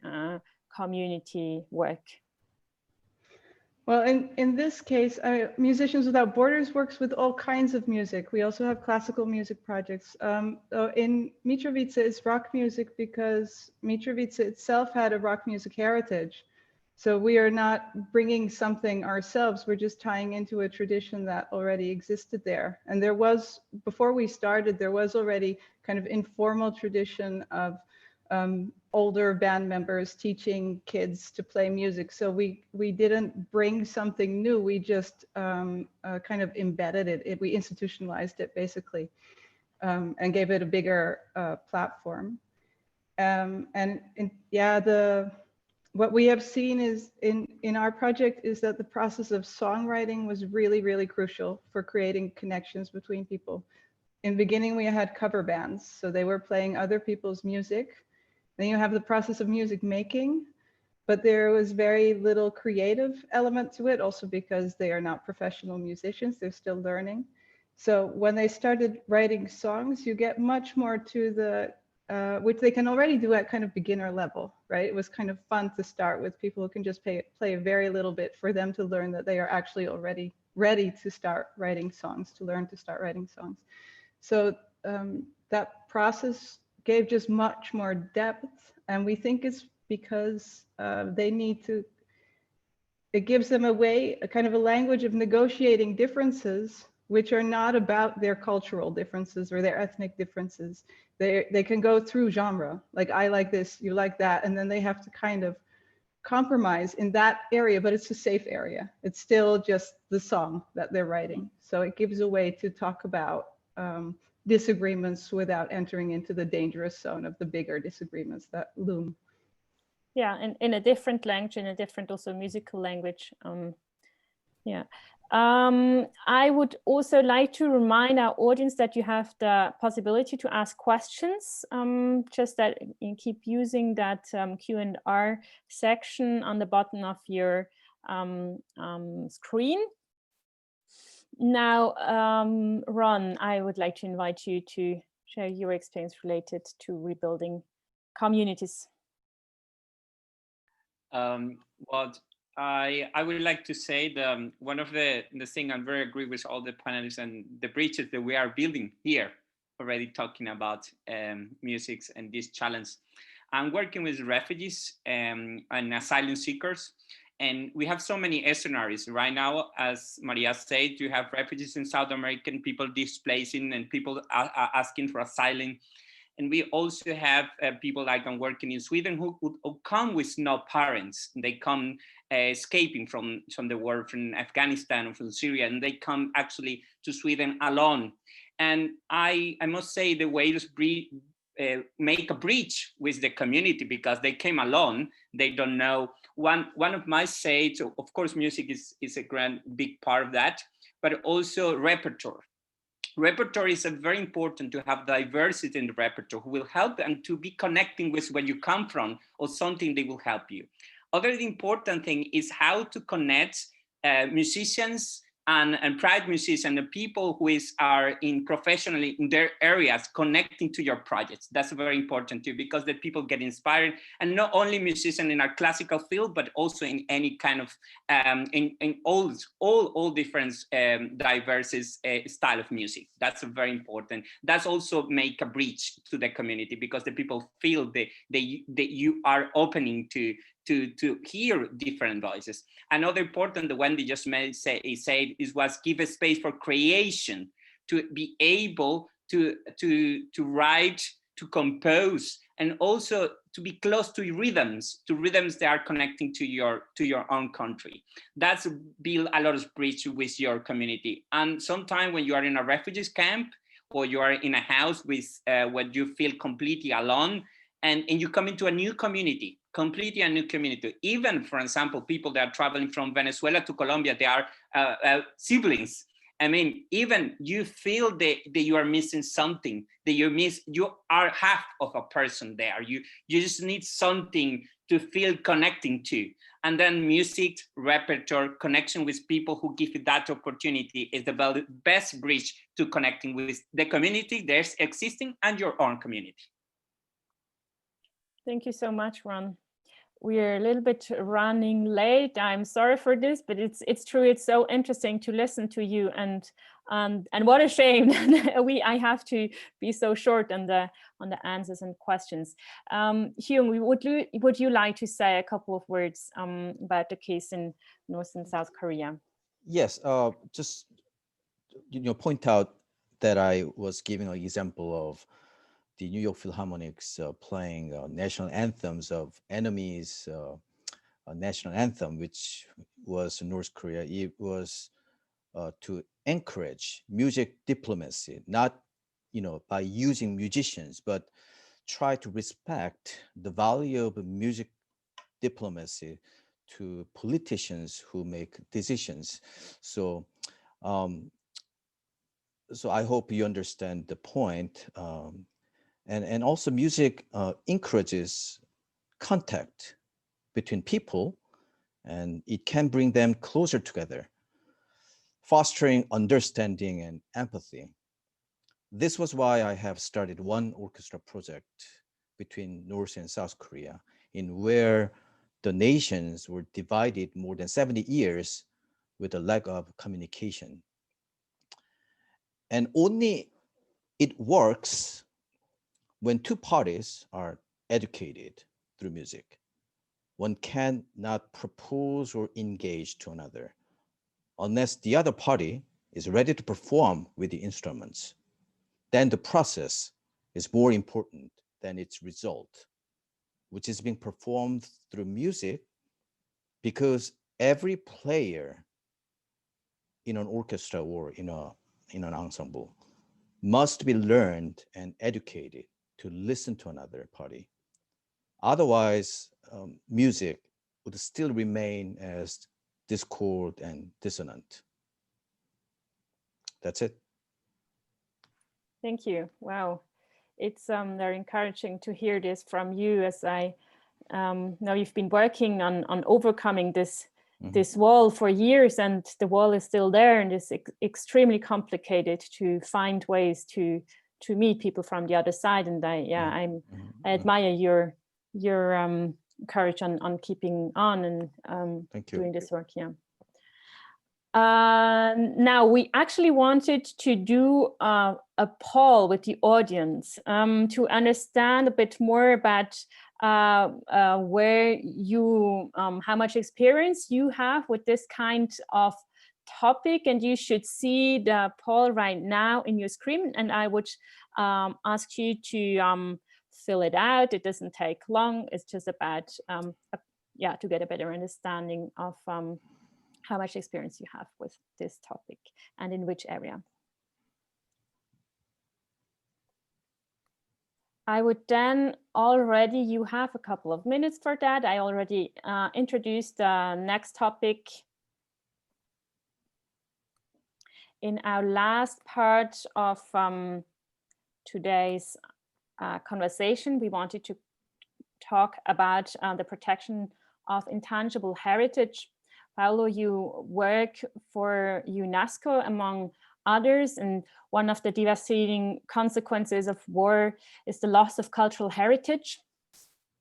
community work? Well, in this case, Musicians Without Borders works with all kinds of music. We also have classical music projects. In Mitrovica, it's rock music because Mitrovica itself had a rock music heritage. So we are not bringing something ourselves, we're just tying into a tradition that already existed there. And there was, before we started, there was already kind of informal tradition of older band members teaching kids to play music. So we didn't bring something new, we just kind of embedded it, we institutionalized it basically, and gave it a bigger platform. What we have seen is in our project is that the process of songwriting was really, really crucial for creating connections between people. In the beginning, we had cover bands, so they were playing other people's music. Then you have the process of music making, but there was very little creative element to it, also because they are not professional musicians, they're still learning. So when they started writing songs, you get much more to the which they can already do at kind of beginner level, right? It was kind of fun to start with people who can just play a very little bit for them to learn that they are actually already ready to start writing songs, to learn to start writing songs. So that process gave just much more depth, and we think it's because they need to, it gives them a way, a kind of a language of negotiating differences which are not about their cultural differences or their ethnic differences. They can go through genre, like I like this, you like that, and then they have to kind of compromise in that area, but it's a safe area. It's still just the song that they're writing. So it gives a way to talk about disagreements without entering into the dangerous zone of the bigger disagreements that loom. Yeah, and in a different language, in a different also musical language. Yeah. I would also like to remind our audience that you have the possibility to ask questions, just that you keep using that Q&R section on the bottom of your screen. Now, Ron, I would like to invite you to share your experience related to rebuilding communities. Well, I would like to say one of the thing I'm very agree with all the panelists and the bridges that we are building here, already talking about music and this challenge. I'm working with refugees and asylum seekers, and we have so many scenarios right now. As Maria said, you have refugees in South American, people displacing and people asking for asylum. And we also have people like I'm working in Sweden who come with no parents. They come escaping from the war from Afghanistan or from Syria, and they come actually to Sweden alone. And I must say the way to make a bridge with the community because they came alone. They don't know. One of my says, of course, music is a big part of that, but also repertoire. Repertoire is very important to have diversity in the repertoire who will help and to be connecting with where you come from or something that will help you. Other important thing is how to connect musicians and private musicians and the people who are professionally in their areas connecting to your projects. That's very important too, because the people get inspired, and not only musicians in our classical field, but also in any kind of in all different diverse style of music. That's very important. That's also make a bridge to the community because the people feel that you are opening to hear different voices. Another important, the Wendy just said was give a space for creation, to be able to write, to compose, and also to be close to rhythms that are connecting to your own country. That's build a lot of bridge with your community. And sometimes when you are in a refugees camp or you are in a house with where you feel completely alone, and you come into a new community, completely a new community. Even, for example, people that are traveling from Venezuela to Colombia, they are siblings. I mean, even you feel that you are missing something, that you are half of a person there. You just need something to feel connecting to. And then music, repertoire, connection with people who give you that opportunity is the best bridge to connecting with the community there's existing and your own community. Thank you so much, Ron. We're a little bit running late. I'm sorry for this, but it's true. It's so interesting to listen to you, and what a shame I have to be so short on the answers and questions. Hyung, would you like to say a couple of words about the case in North and South Korea? Yes, just point out that I was giving an example of the New York Philharmonics playing national anthems of enemies, national anthem, which was North Korea. It was to encourage music diplomacy, not by using musicians, but try to respect the value of music diplomacy to politicians who make decisions. So, so I hope you understand the point. And also music encourages contact between people, and it can bring them closer together, fostering understanding and empathy. This was why I have started one orchestra project between North and South Korea, in where the nations were divided more than 70 years with a lack of communication. And only it works when two parties are educated through music. One cannot propose or engage to another unless the other party is ready to perform with the instruments. Then the process is more important than its result, which is being performed through music, because every player in an orchestra or in an ensemble must be learned and educated to listen to another party. Otherwise, music would still remain as discord and dissonant. That's it. Thank you. Wow. It's very encouraging to hear this from you, as I know you've been working on overcoming this wall for years, and the wall is still there, and it's extremely complicated to find ways to meet people from the other side. And I admire your courage on keeping on and doing this work. Yeah. Now we actually wanted to do a poll with the audience to understand a bit more about where you, how much experience you have with this kind of topic. And you should see the poll right now in your screen, and I would ask you to fill it out. It doesn't take long. It's just about to get a better understanding of how much experience you have with this topic and in which area. I would then already, you have a couple of minutes for that. I already introduced the next topic in our last part of today's conversation. We wanted to talk about the protection of intangible heritage. Paolo, you work for UNESCO among others, and one of the devastating consequences of war is the loss of cultural heritage,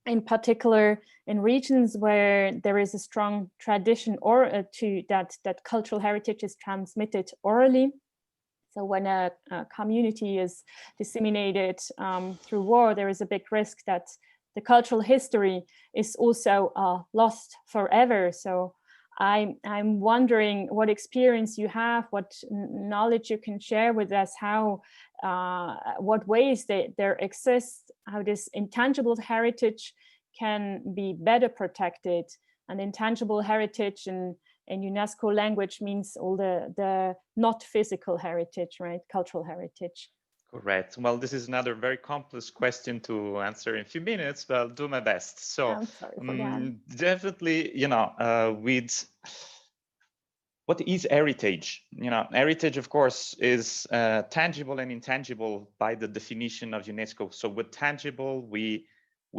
in particular in regions where there is a strong tradition or that cultural heritage is transmitted orally. So when a community is disseminated through war, there is a big risk that the cultural history is also lost forever. So I'm wondering what experience you have, what knowledge you can share with us, how, what ways there exists, how this intangible heritage can be better protected. And intangible heritage in UNESCO language means all the not physical heritage, right? Cultural heritage. Correct. Well, this is another very complex question to answer in a few minutes, but I'll do my best. So I'm sorry for that. definitely, you know, with what is heritage? You know, heritage, of course, is tangible and intangible by the definition of UNESCO. So with tangible, we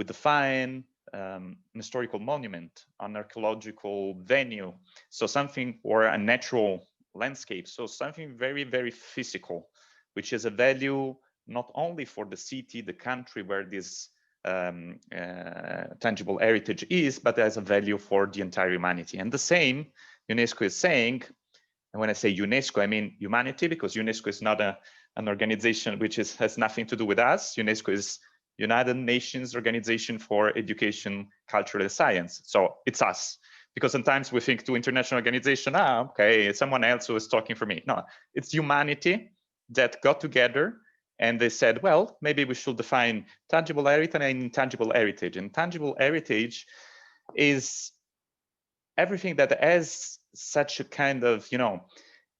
define an historical monument, an archaeological venue, so something, or a natural landscape, so something very, very physical, which is a value not only for the city, the country where this tangible heritage is, but as a value for the entire humanity. And the same UNESCO is saying, and when I say UNESCO, I mean humanity, because UNESCO is not an organization which has nothing to do with us. UNESCO is United Nations Organization for Education, Culture, and Science. So it's us. Because sometimes we think to international organization, okay, it's someone else who is talking for me. No, it's humanity that got together and they said, well, maybe we should define tangible heritage and intangible heritage. And tangible heritage is everything that has such a kind of, you know,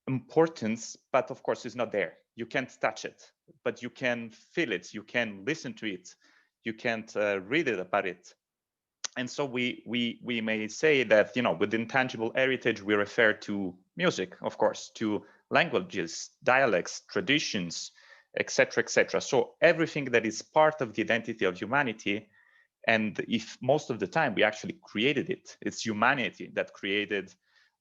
importance, but of course is not there. You can't touch it, but you can feel it, you can listen to it, you can't read it about it. And so we may say that, you know, with intangible heritage, we refer to music, of course, to languages, dialects, traditions, etc., etc. So everything that is part of the identity of humanity, and if most of the time we actually created it, it's humanity that created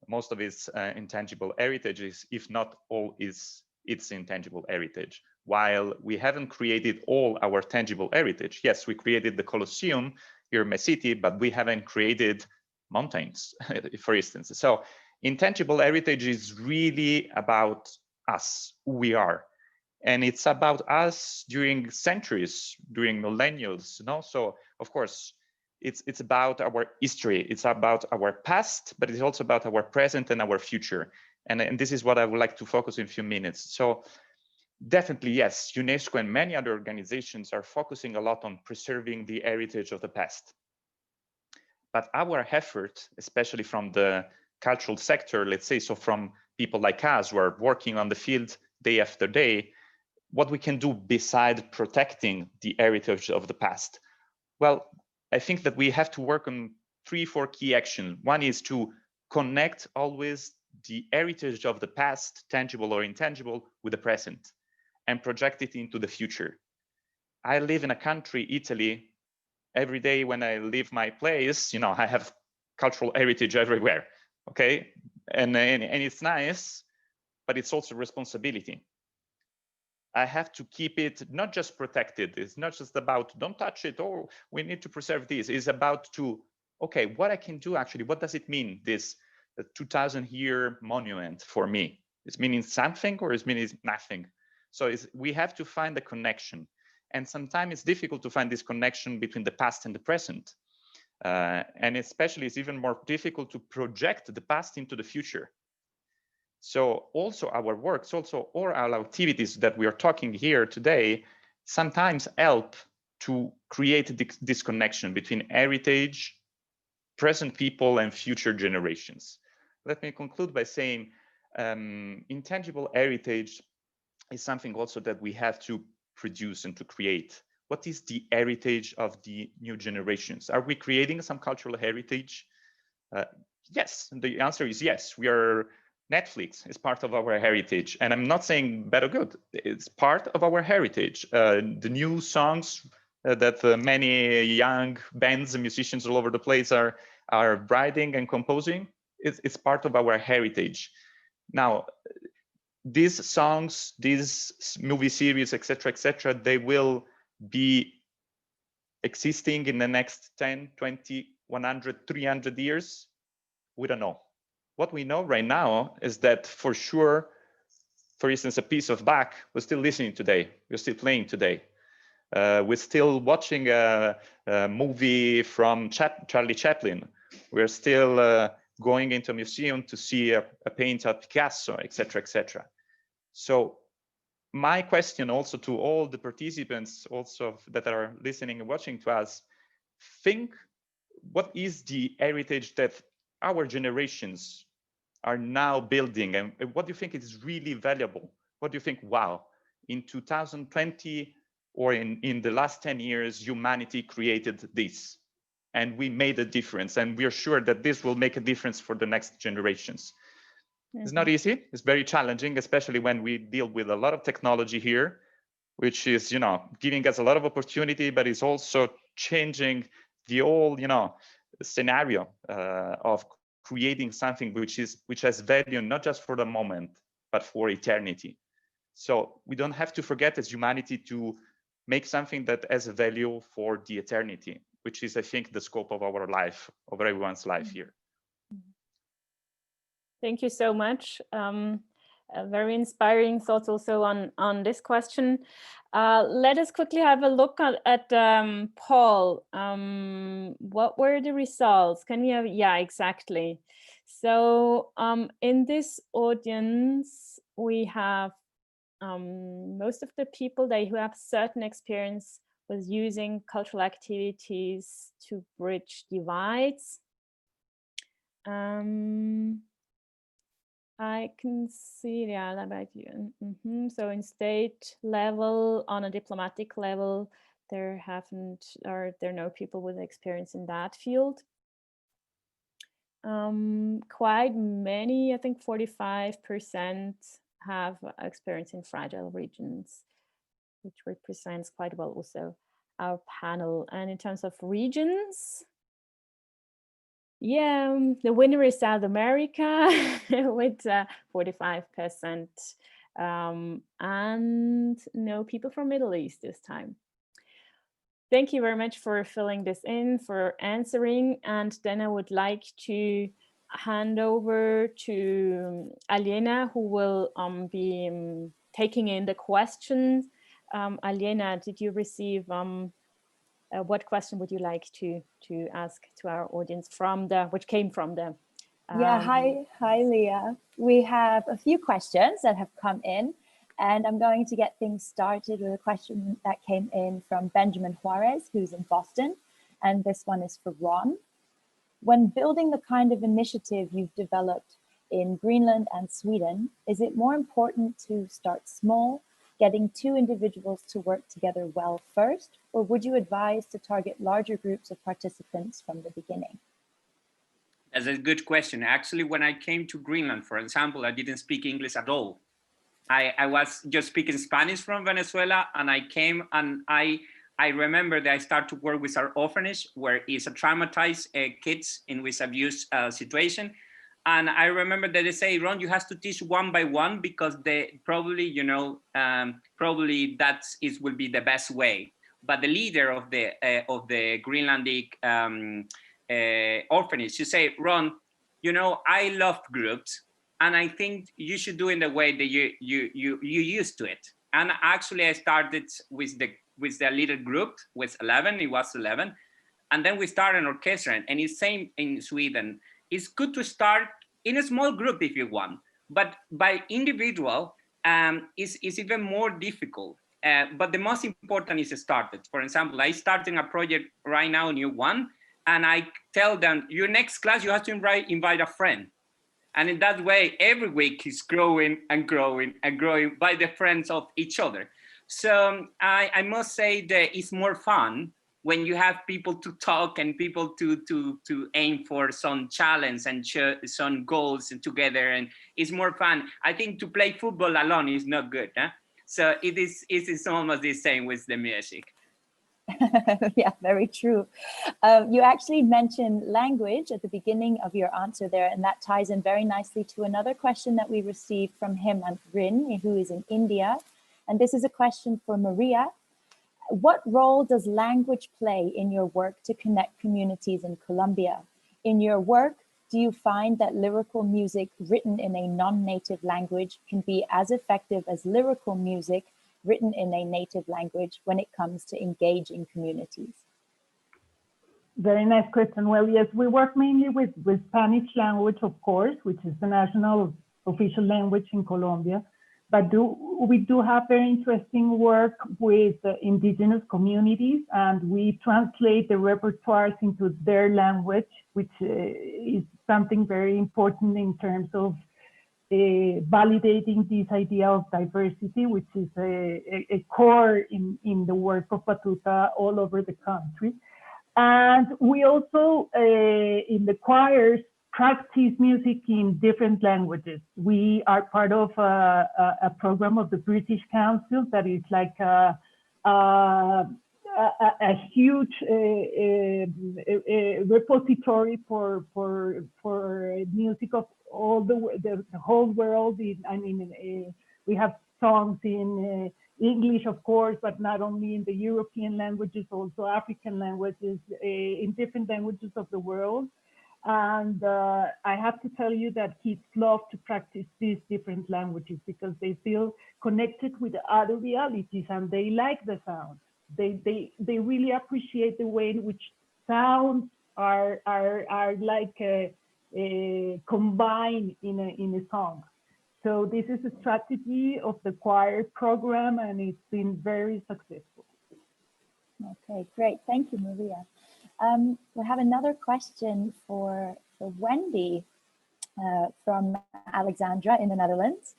most of its intangible heritages, if not all its intangible heritage. While we haven't created all our tangible heritage. Yes, we created the Colosseum here in my city, but we haven't created mountains, for instance. So intangible heritage is really about us, who we are. And it's about us during centuries, during millennia, you know? So of course, it's about our history, it's about our past, but it's also about our present and our future. And this is what I would like to focus in a few minutes. So definitely, yes, UNESCO and many other organizations are focusing a lot on preserving the heritage of the past. But our effort, especially from the cultural sector, let's say, so from people like us who are working on the field day after day, what we can do beside protecting the heritage of the past? Well, I think that we have to work on 3-4 key actions. One is to connect always the heritage of the past, tangible or intangible, with the present and project it into the future. I live in a country, Italy. Every day when I leave my place, you know, I have cultural heritage everywhere, okay? And it's nice, but it's also responsibility. I have to keep it not just protected. It's not just about don't touch it, or we need to preserve this. It's about to, okay, what I can do actually, what does it mean, this 2000-year monument for me? It's meaning something or it's meaning nothing? So we have to find the connection. And sometimes it's difficult to find this connection between the past and the present. And especially it's even more difficult to project the past into the future. So also our works, also all our activities that we are talking here today, sometimes help to create this connection between heritage, present people, and future generations. Let me conclude by saying intangible heritage is something also that we have to produce and to create. what is the heritage of the new generations? Are we creating some cultural heritage? Yes, the answer is yes. Netflix is part of our heritage, and I'm not saying bad or good. It's part of our heritage. The new songs that many young bands and musicians all over the place are writing and composing, it's part of our heritage. Now, these songs, these movie series, etc., they will be existing in the next 10, 20, 100, 300 years. We don't know. What we know right now is that for sure, for instance, a piece of Bach, we're still listening today. We're still playing today. We're still watching a movie from Charlie Chaplin. We're still going into a museum to see a painting of Picasso, etc. So my question also to all the participants also that are listening and watching to us, think what is the heritage that our generations are now building, and what do you think is really valuable? What do you think, wow, in 2020 or in the last 10 years, humanity created this and we made a difference, and we are sure that this will make a difference for the next generations. It's not easy, it's very challenging, especially when we deal with a lot of technology here, which is, giving us a lot of opportunity, but it's also changing the whole, scenario of creating something which has value not just for the moment, but for eternity. So we don't have to forget as humanity to make something that has a value for the eternity, which is, I think, the scope of our life, of everyone's life here. Thank you so much. Very inspiring thoughts also on this question. Let us quickly have a look at Paul. What were the results? Can we have, yeah, exactly. So in this audience, we have most of the people who have certain experience with using cultural activities to bridge divides. I can see, yeah, about you. So in state level, on a diplomatic level, there are no people with experience in that field. Quite many, I think 45% have experience in fragile regions, which represents quite well also our panel. And in terms of regions, yeah, the winner is South America with 45%, and no people from Middle East this time. Thank you very much for filling this in, for answering. And then I would like to hand over to Aliena, who will be taking in the questions. Aliena, did you receive what question would you like to ask to our audience which came from the yeah, hi Lea. We have a few questions that have come in, and I'm going to get things started with a question that came in from Benjamin Juarez, who's in Boston, and this one is for Ron. When building the kind of initiative you've developed in Greenland and Sweden, is it more important to start small, getting two individuals to work together well first, or would you advise to target larger groups of participants from the beginning? That's a good question. Actually, when I came to Greenland, for example, I didn't speak English at all. I was just speaking Spanish from Venezuela, and I came and I remember that I started to work with our orphanage, where it's a traumatized kids in with abuse situation. And I remember that they say, Ron, you have to teach one by one, because they probably, probably will be the best way. But the leader of the Greenlandic orphanage, you say, Ron, I love groups, and I think you should do in the way that you used to it. And actually, I started with the little group with 11. It was 11, and then we started an orchestra. And it's same in Sweden. It's good to start in a small group if you want, but by individual, is even more difficult. But the most important is started. For example, I starting a project right now, a new one, and I tell them, your next class, you have to invite a friend. And in that way, every week is growing and growing and growing by the friends of each other. So I must say that it's more fun when you have people to talk and people to aim for some challenge and some goals together, and it's more fun. I think to play football alone is not good, huh? So it is almost the same with the music. Yeah, very true. You actually mentioned language at the beginning of your answer there, and that ties in very nicely to another question that we received from Hemant Rin, who is in India. And this is a question for Maria. What role does language play in your work to connect communities in Colombia? In your work, do you find that lyrical music written in a non-native language can be as effective as lyrical music written in a native language when it comes to engaging communities? Very nice question. Well, yes, we work mainly with Spanish language, of course, which is the national official language in Colombia. But we do have very interesting work with indigenous communities, and we translate the repertoires into their language, which is something very important in terms of validating this idea of diversity, which is a core in the work of Batuta all over the country. And we also, in the choirs, practice music in different languages. We are part of a program of the British Council that is like a huge repository for music of all the whole world. We have songs in English, of course, but not only in the European languages, also African languages, in different languages of the world. And I have to tell you that kids love to practice these different languages because they feel connected with other realities and they like the sound. They really appreciate the way in which sounds are like combined in a song. So this is a strategy of the choir program, and it's been very successful. Okay, great. Thank you, Maria. We have another question for Wendy from Alexandra in the Netherlands.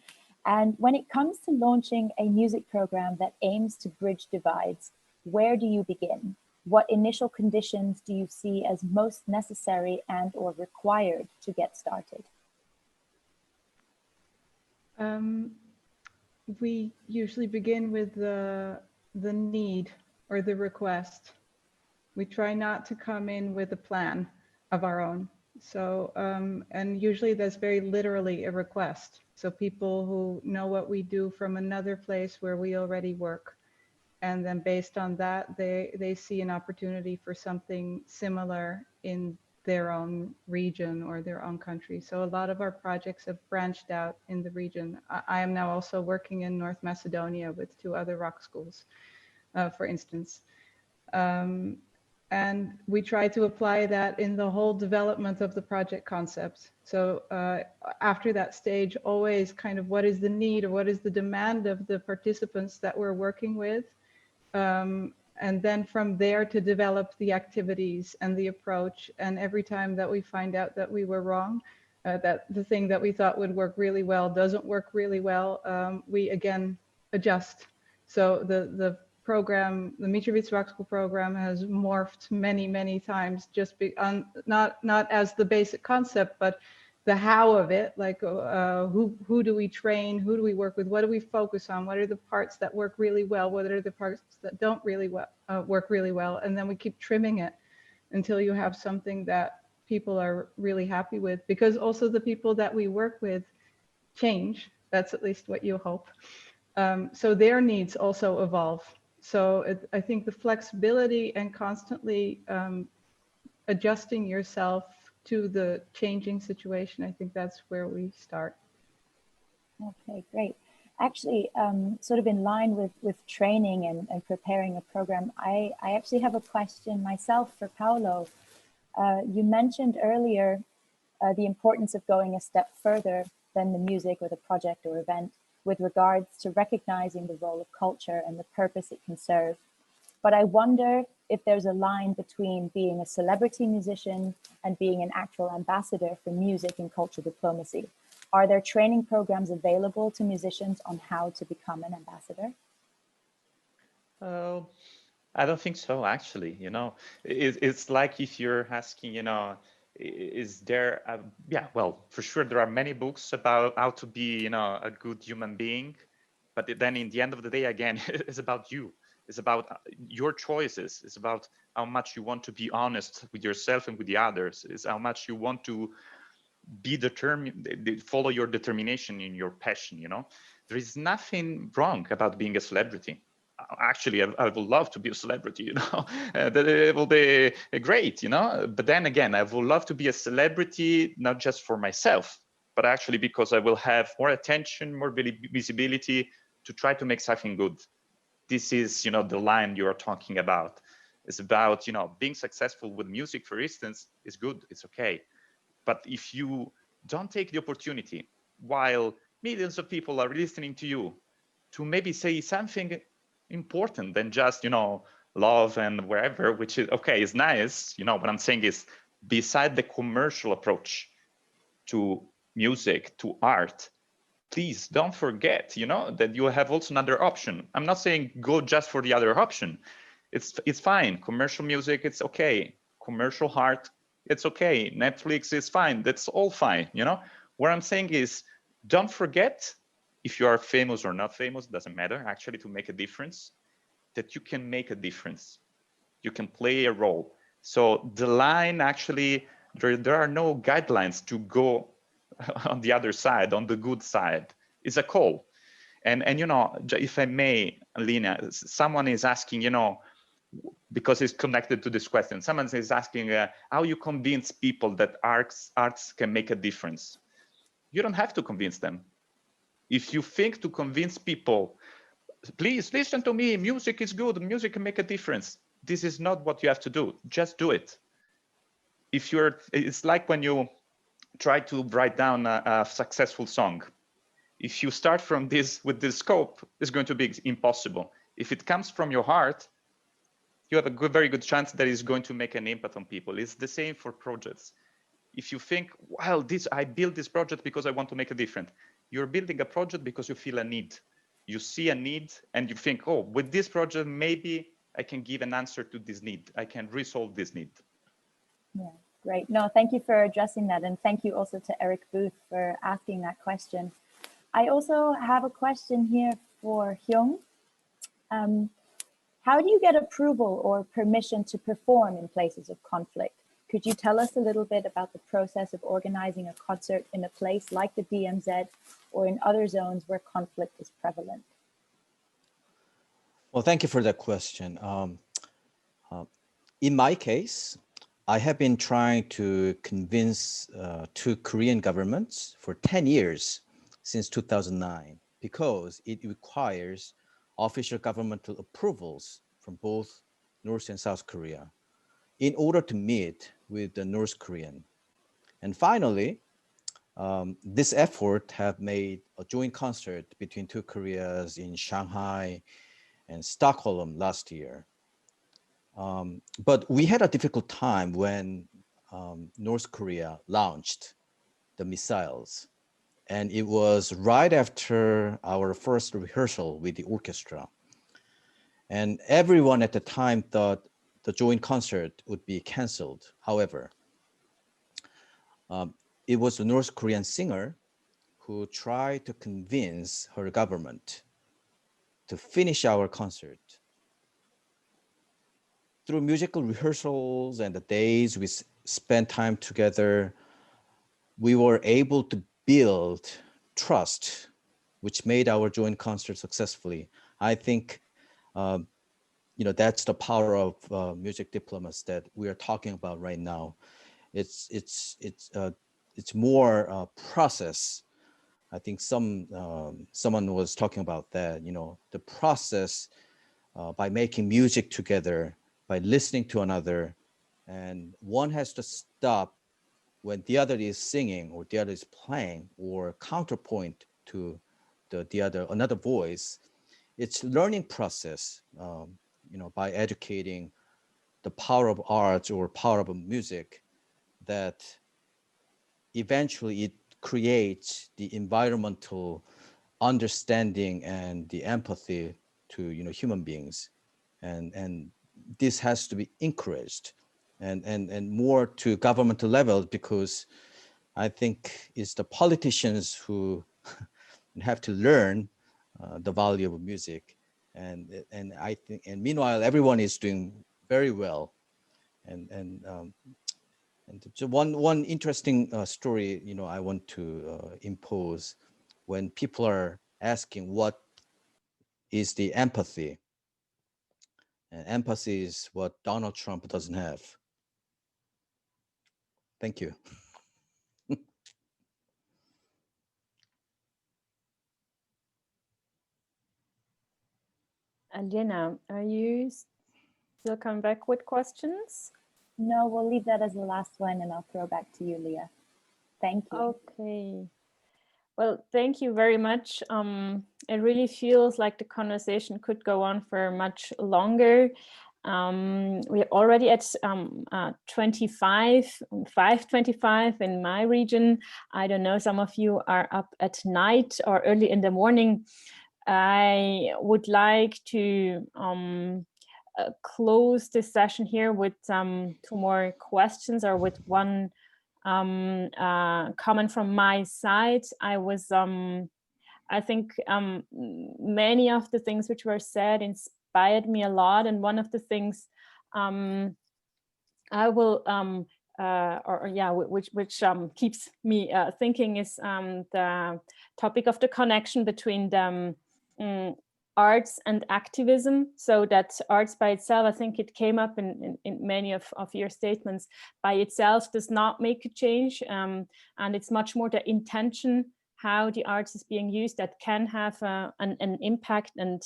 And when it comes to launching a music program that aims to bridge divides, where do you begin? What initial conditions do you see as most necessary and or required to get started? We usually begin with the need or the request. We try not to come in with a plan of our own. So, and usually that's very literally a request. So people who know what we do from another place where we already work. And then based on that, they see an opportunity for something similar in their own region or their own country. So a lot of our projects have branched out in the region. I am now also working in North Macedonia with 2 other rock schools, for instance. And we try to apply that in the whole development of the project concept. So after that stage, always kind of what is the need or what is the demand of the participants that we're working with? And then from there to develop the activities and the approach. And every time that we find out that we were wrong, that the thing that we thought would work really well doesn't work really well, we again adjust. So the program, the Mitrovic Rock School program, has morphed many times, just not as the basic concept, but the how of it, like who do we train, who do we work with, what do we focus on, what are the parts that work really well, what are the parts that don't really work really well, and then we keep trimming it until you have something that people are really happy with, because also the people that we work with change. That's at least what you hope. So their needs also evolve. So I think the flexibility and constantly adjusting yourself to the changing situation, I think that's where we start. Okay, great. Actually, sort of in line with training and preparing a program, I actually have a question myself for Paolo. You mentioned earlier the importance of going a step further than the music or the project or event with regards to recognizing the role of culture and the purpose it can serve. But I wonder if there's a line between being a celebrity musician and being an actual ambassador for music and cultural diplomacy. Are there training programs available to musicians on how to become an ambassador? I don't think so, actually. It's like if you're asking, is there yeah, well, for sure there are many books about how to be, a good human being, but then in the end of the day, again, it's about you. It's about your choices. It's about how much you want to be honest with yourself and with the others. It's how much you want to be determined, follow your determination in your passion. There is nothing wrong about being a celebrity. Actually, I would love to be a celebrity. That it will be great. But then again, I would love to be a celebrity not just for myself, but actually because I will have more attention, more visibility to try to make something good. This is, the line you are talking about. It's about, being successful with music, for instance, is good. It's okay. But if you don't take the opportunity while millions of people are listening to you to maybe say something important than just, love and wherever, which is okay, is nice. What I'm saying is, beside the commercial approach to music, to art, please don't forget, that you have also another option. I'm not saying go just for the other option. It's fine. Commercial music, it's okay. Commercial art, it's okay. Netflix is fine. That's all fine. What I'm saying is, don't forget, if you are famous or not famous, doesn't matter actually, to make a difference, that you can make a difference. You can play a role. So the line, actually, there are no guidelines to go on the other side, on the good side. It's a call. And if I may, Lina, someone is asking, because it's connected to this question, someone is asking how you convince people that arts can make a difference. You don't have to convince them. If you think to convince people, please listen to me, music is good, music can make a difference, this is not what you have to do. Just do it. It's like when you try to write down a successful song. If you start from this with this scope, it's going to be impossible. If it comes from your heart, you have a very good chance that it's going to make an impact on people. It's the same for projects. If you think, well, I built this project because I want to make a difference, you're building a project because you feel a need. You see a need and you think, oh, with this project, maybe I can give an answer to this need. I can resolve this need. Yeah, great. No, thank you for addressing that. And thank you also to Eric Booth for asking that question. I also have a question here for Hyung. How do you get approval or permission to perform in places of conflict? Could you tell us a little bit about the process of organizing a concert in a place like the DMZ or in other zones where conflict is prevalent? Well, thank you for that question. In my case, I have been trying to convince two Korean governments for 10 years since 2009, because it requires official governmental approvals from both North and South Korea in order to meet with the North Korean. And finally, this effort have made a joint concert between two Koreas in Shanghai and Stockholm last year. But we had a difficult time when North Korea launched the missiles. And it was right after our first rehearsal with the orchestra. And everyone at the time thought the joint concert would be canceled. However, it was the North Korean singer who tried to convince her government to finish our concert. Through musical rehearsals and the days we spent time together, we were able to build trust, which made our joint concert successfully. I think, that's the power of music diplomacy that we are talking about right now. It's more process. I think someone was talking about that. The process by making music together, by listening to another, and one has to stop when the other is singing or the other is playing or counterpoint to another voice. It's learning process, by educating the power of art or power of music, that eventually it creates the environmental understanding and the empathy to human beings. and this has to be encouraged and more to governmental level, because I think it's the politicians who have to learn the value of music, and I think, and meanwhile everyone is doing very well, and so one interesting story, you know, I want to impose when people are asking what is the empathy, and empathy is what Donald Trump doesn't have. Thank you. Elena, are you still coming back with questions? No, we'll leave that as the last one, and I'll throw back to you, Lea. Thank you. Okay. Well, thank you very much. It really feels like the conversation could go on for much longer. We're already at 5:25 in my region. I don't know, some of you are up at night or early in the morning. I would like to close this session here with 2 more questions, or with one comment from my side. I think many of the things which were said inspired me a lot, and one of the things I will which keeps me thinking is the topic of the connection between the arts and activism. So that arts by itself, I think it came up in many of your statements, by itself does not make a change, and it's much more the intention, how the arts is being used, that can have an impact, and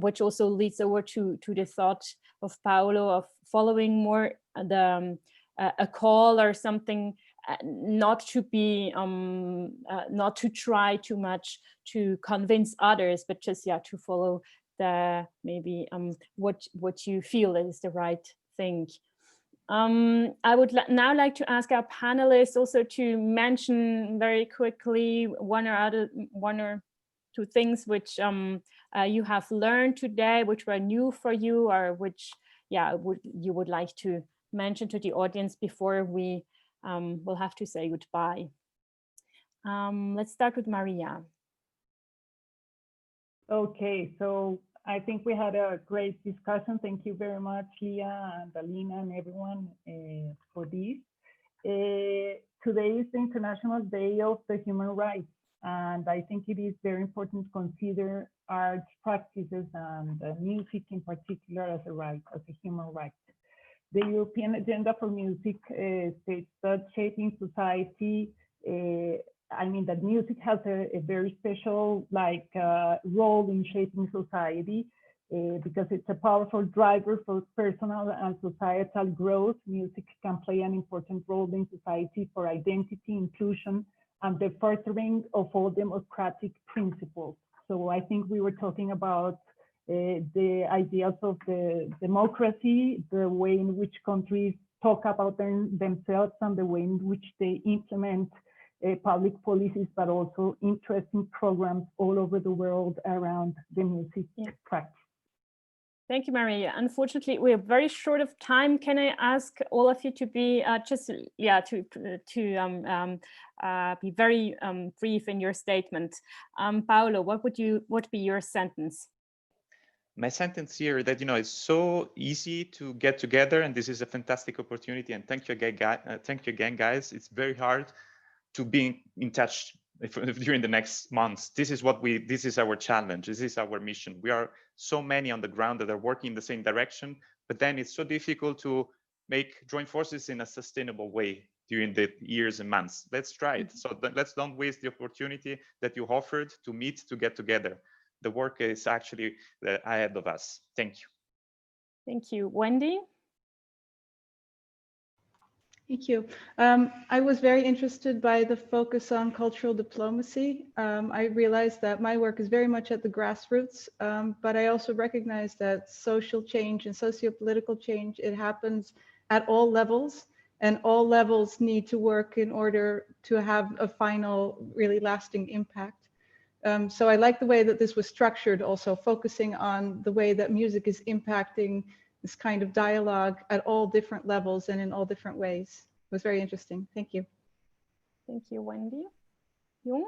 which also leads over to the thought of Paolo of following more a call or something, not to be not to try too much to convince others, but just to follow the maybe what you feel is the right thing. I would now like to ask our panelists also to mention very quickly one or two things which you have learned today, which were new for you, or which you would like to mention to the audience before we will have to say goodbye. Let's start with Maria. Okay, so I think we had a great discussion. Thank you very much, Lea and Alina and everyone for this. Today is the International Day of the Human Rights, and I think it is very important to consider arts practices and music in particular as a right, as a human right. The European Agenda for Music states that shaping society, that music has a very special role in shaping society because it's a powerful driver for personal and societal growth. Music can play an important role in society for identity, inclusion, and the furthering of all democratic principles. So I think we were talking about the ideas of the democracy, the way in which countries talk about themselves, and the way in which they implement public policies, but also interesting programs all over the world around the music practice. Thank you, Maria. Unfortunately, we are very short of time. Can I ask all of you to be be very brief in your statement? Paolo, what would be your sentence? My sentence here that, it's so easy to get together, and this is a fantastic opportunity. And thank you again, guys. It's very hard to be in touch during the next months. This is our challenge. This is our mission. We are so many on the ground that are working in the same direction, but then it's so difficult to join forces in a sustainable way during the years and months. Let's try it. So let's don't waste the opportunity that you offered to meet, to get together. The work is actually ahead of us. Thank you. Thank you. Wendy? Thank you. I was very interested by the focus on cultural diplomacy. I realized that my work is very much at the grassroots, but I also recognize that social change and socio-political change, it happens at all levels, and all levels need to work in order to have a final, really lasting impact. So I like the way that this was structured, also focusing on the way that music is impacting this kind of dialogue at all different levels and in all different ways. It was very interesting. Thank you. Thank you, Wendy. Hyung?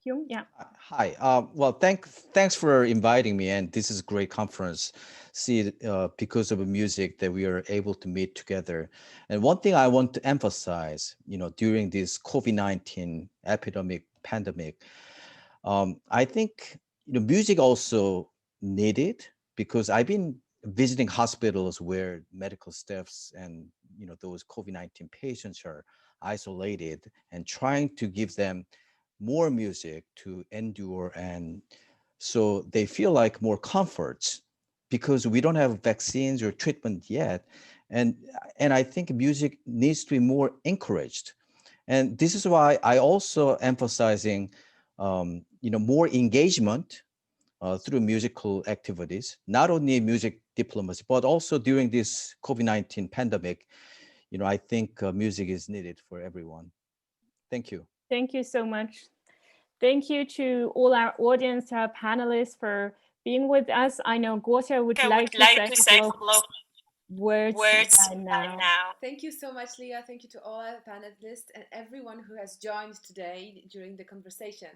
Hyung, yeah. Hi. Well, thanks for inviting me, and this is a great conference. See, because of the music that we are able to meet together. And one thing I want to emphasize, during this COVID-19 pandemic, I think music also needed, because I've been visiting hospitals where medical staffs and those COVID-19 patients are isolated, and trying to give them more music to endure, and so they feel like more comforts, because we don't have vaccines or treatment yet. And I think music needs to be more encouraged. And this is why I also emphasizing more engagement through musical activities, not only music diplomacy, but also during this COVID-19 pandemic. I think music is needed for everyone. Thank you. Thank you so much. Thank you to all our audience, our panelists, for being with us. I know Gosia would like to say a couple of words right now. Thank you so much, Lea. Thank you to all our panelists and everyone who has joined today during the conversation.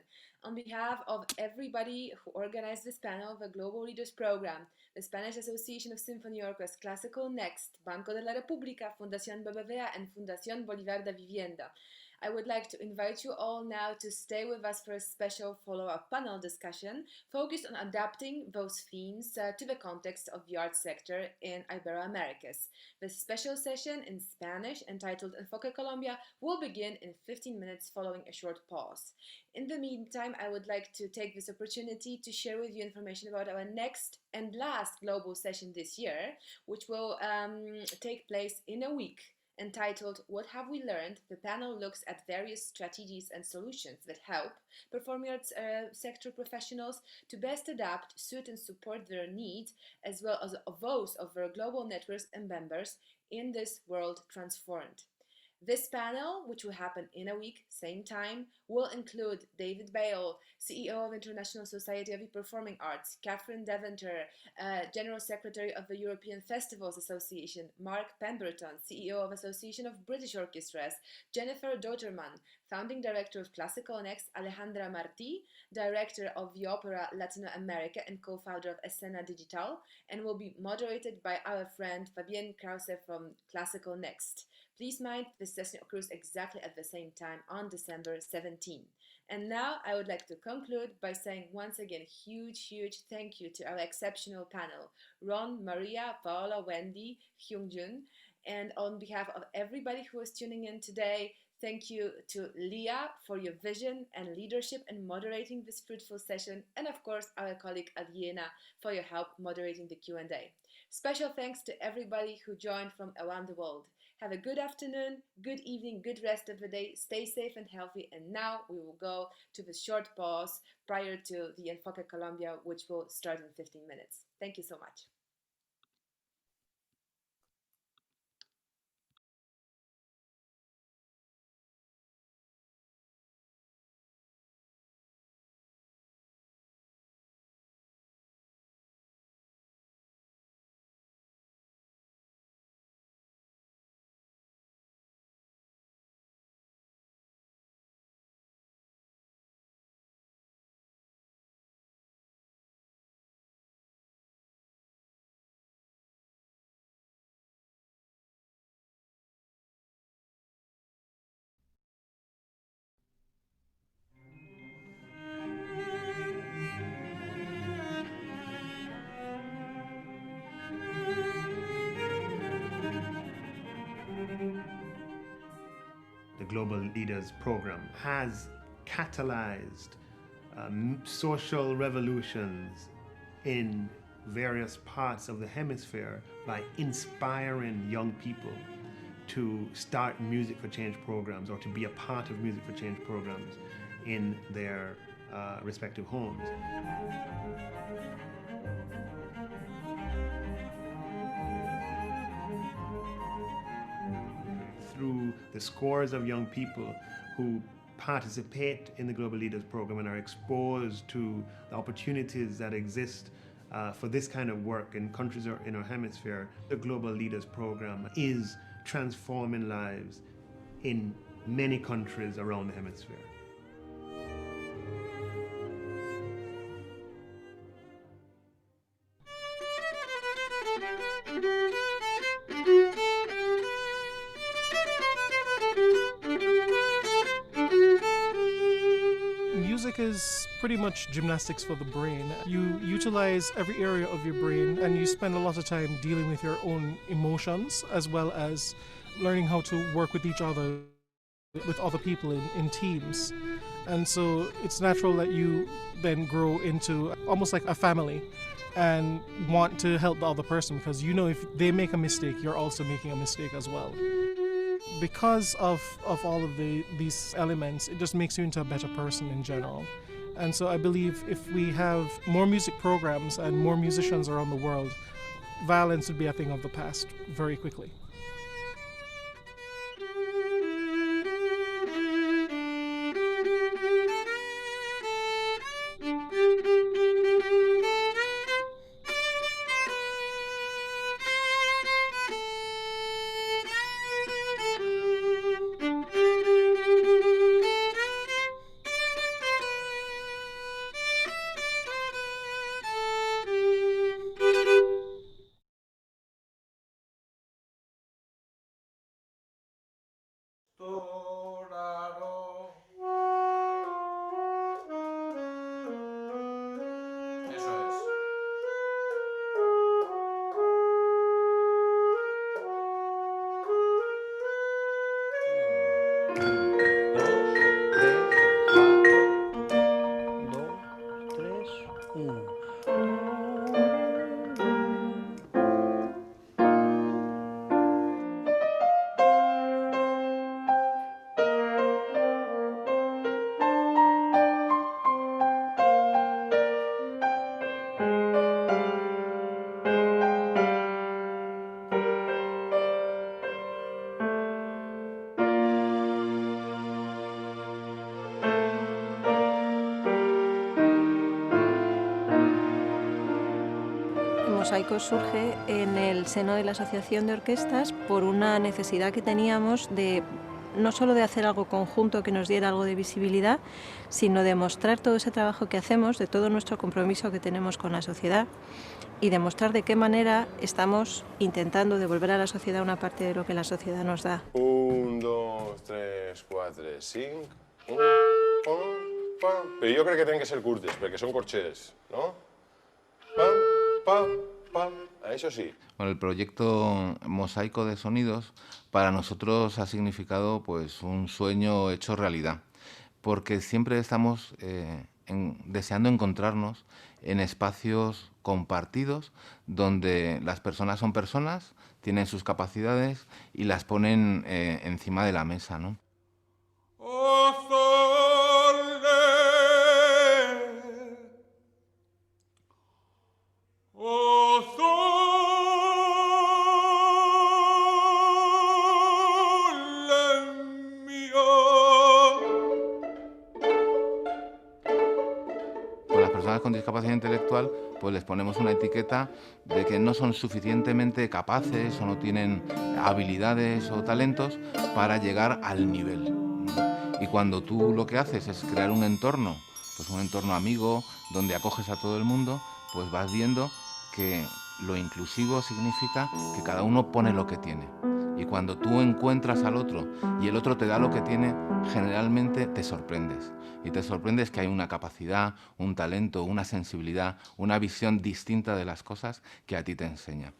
On behalf of everybody who organized this panel, the Global Leaders Program, the Spanish Association of Symphony Orchestras, Classical Next, Banco de la República, Fundación BBVA, and Fundación Bolívar da Vivienda, I would like to invite you all now to stay with us for a special follow-up panel discussion focused on adapting those themes to the context of the arts sector in Ibero-Americas. The special session in Spanish, entitled Enfoque Colombia, will begin in 15 minutes following a short pause. In the meantime, I would like to take this opportunity to share with you information about our next and last global session this year, which will take place in a week. Entitled What Have We Learned? The panel looks at various strategies and solutions that help performing arts sector professionals to best adapt, suit and support their needs, as well as those of their global networks and members in this world transformed. This panel, which will happen in a week, same time, will include David Bale, CEO of International Society of Performing Arts, Catherine Deventer, General Secretary of the European Festivals Association, Mark Pemberton, CEO of Association of British Orchestras, Jennifer Doterman, Founding Director of Classical Next, Alejandra Martí, Director of the Opera Latin America and co-founder of Escena Digital, and will be moderated by our friend Fabienne Krause from Classical Next. Please mind, this session occurs exactly at the same time on December 17. And now I would like to conclude by saying once again huge thank you to our exceptional panel, Ron, Maria, Paolo, Wendy, Hyung, Joon, and on behalf of everybody who is tuning in today, thank you to Lea for your vision and leadership in moderating this fruitful session, and of course our colleague Adriana for your help moderating the Q&A. Special thanks to everybody who joined from around the world. Have a good afternoon, good evening, good rest of the day, stay safe and healthy, and now we will go to the short pause prior to the Enfoque Colombia, which will start in 15 minutes. Thank you so much. The Global Leaders Program has catalyzed social revolutions in various parts of the hemisphere by inspiring young people to start Music for Change programs or to be a part of Music for Change programs in their respective homes. Through the scores of young people who participate in the Global Leaders Program and are exposed to the opportunities that exist for this kind of work in countries in our hemisphere. The Global Leaders Program is transforming lives in many countries around the hemisphere. Music is pretty much gymnastics for the brain. You utilize every area of your brain and you spend a lot of time dealing with your own emotions as well as learning how to work with each other, with other people in teams. And so it's natural that you then grow into almost like a family and want to help the other person because you know if they make a mistake, you're also making a mistake as well. Because of all of these elements, it just makes you into a better person in general. And so I believe if we have more music programs and more musicians around the world, violence would be a thing of the past very quickly. Mosaico surge en el seno de la Asociación de Orquestas por una necesidad que teníamos de no solo de hacer algo conjunto que nos diera algo de visibilidad, sino de mostrar todo ese trabajo que hacemos, de todo nuestro compromiso que tenemos con la sociedad y demostrar de qué manera estamos intentando devolver a la sociedad una parte de lo que la sociedad nos da. 1, 2, 3, 4, 5... Però jo crec que tenen que ser curtes, perquè són corchetes, ¿no? Pam, pam, pam. Eso sí. Bueno, el proyecto Mosaico de Sonidos para nosotros ha significado pues un sueño hecho realidad, porque siempre estamos deseando encontrarnos en espacios compartidos donde las personas son personas, tienen sus capacidades y las ponen encima de la mesa, ¿no? Con discapacidad intelectual, pues les ponemos una etiqueta de que no son suficientemente capaces o no tienen habilidades o talentos para llegar al nivel. Y cuando tú lo que haces es crear un entorno, pues un entorno amigo, donde acoges a todo el mundo, pues vas viendo que lo inclusivo significa que cada uno pone lo que tiene. Y cuando tú encuentras al otro y el otro te da lo que tiene, generalmente te sorprendes. Y te sorprendes que hay una capacidad, un talento, una sensibilidad, una visión distinta de las cosas que a ti te enseña.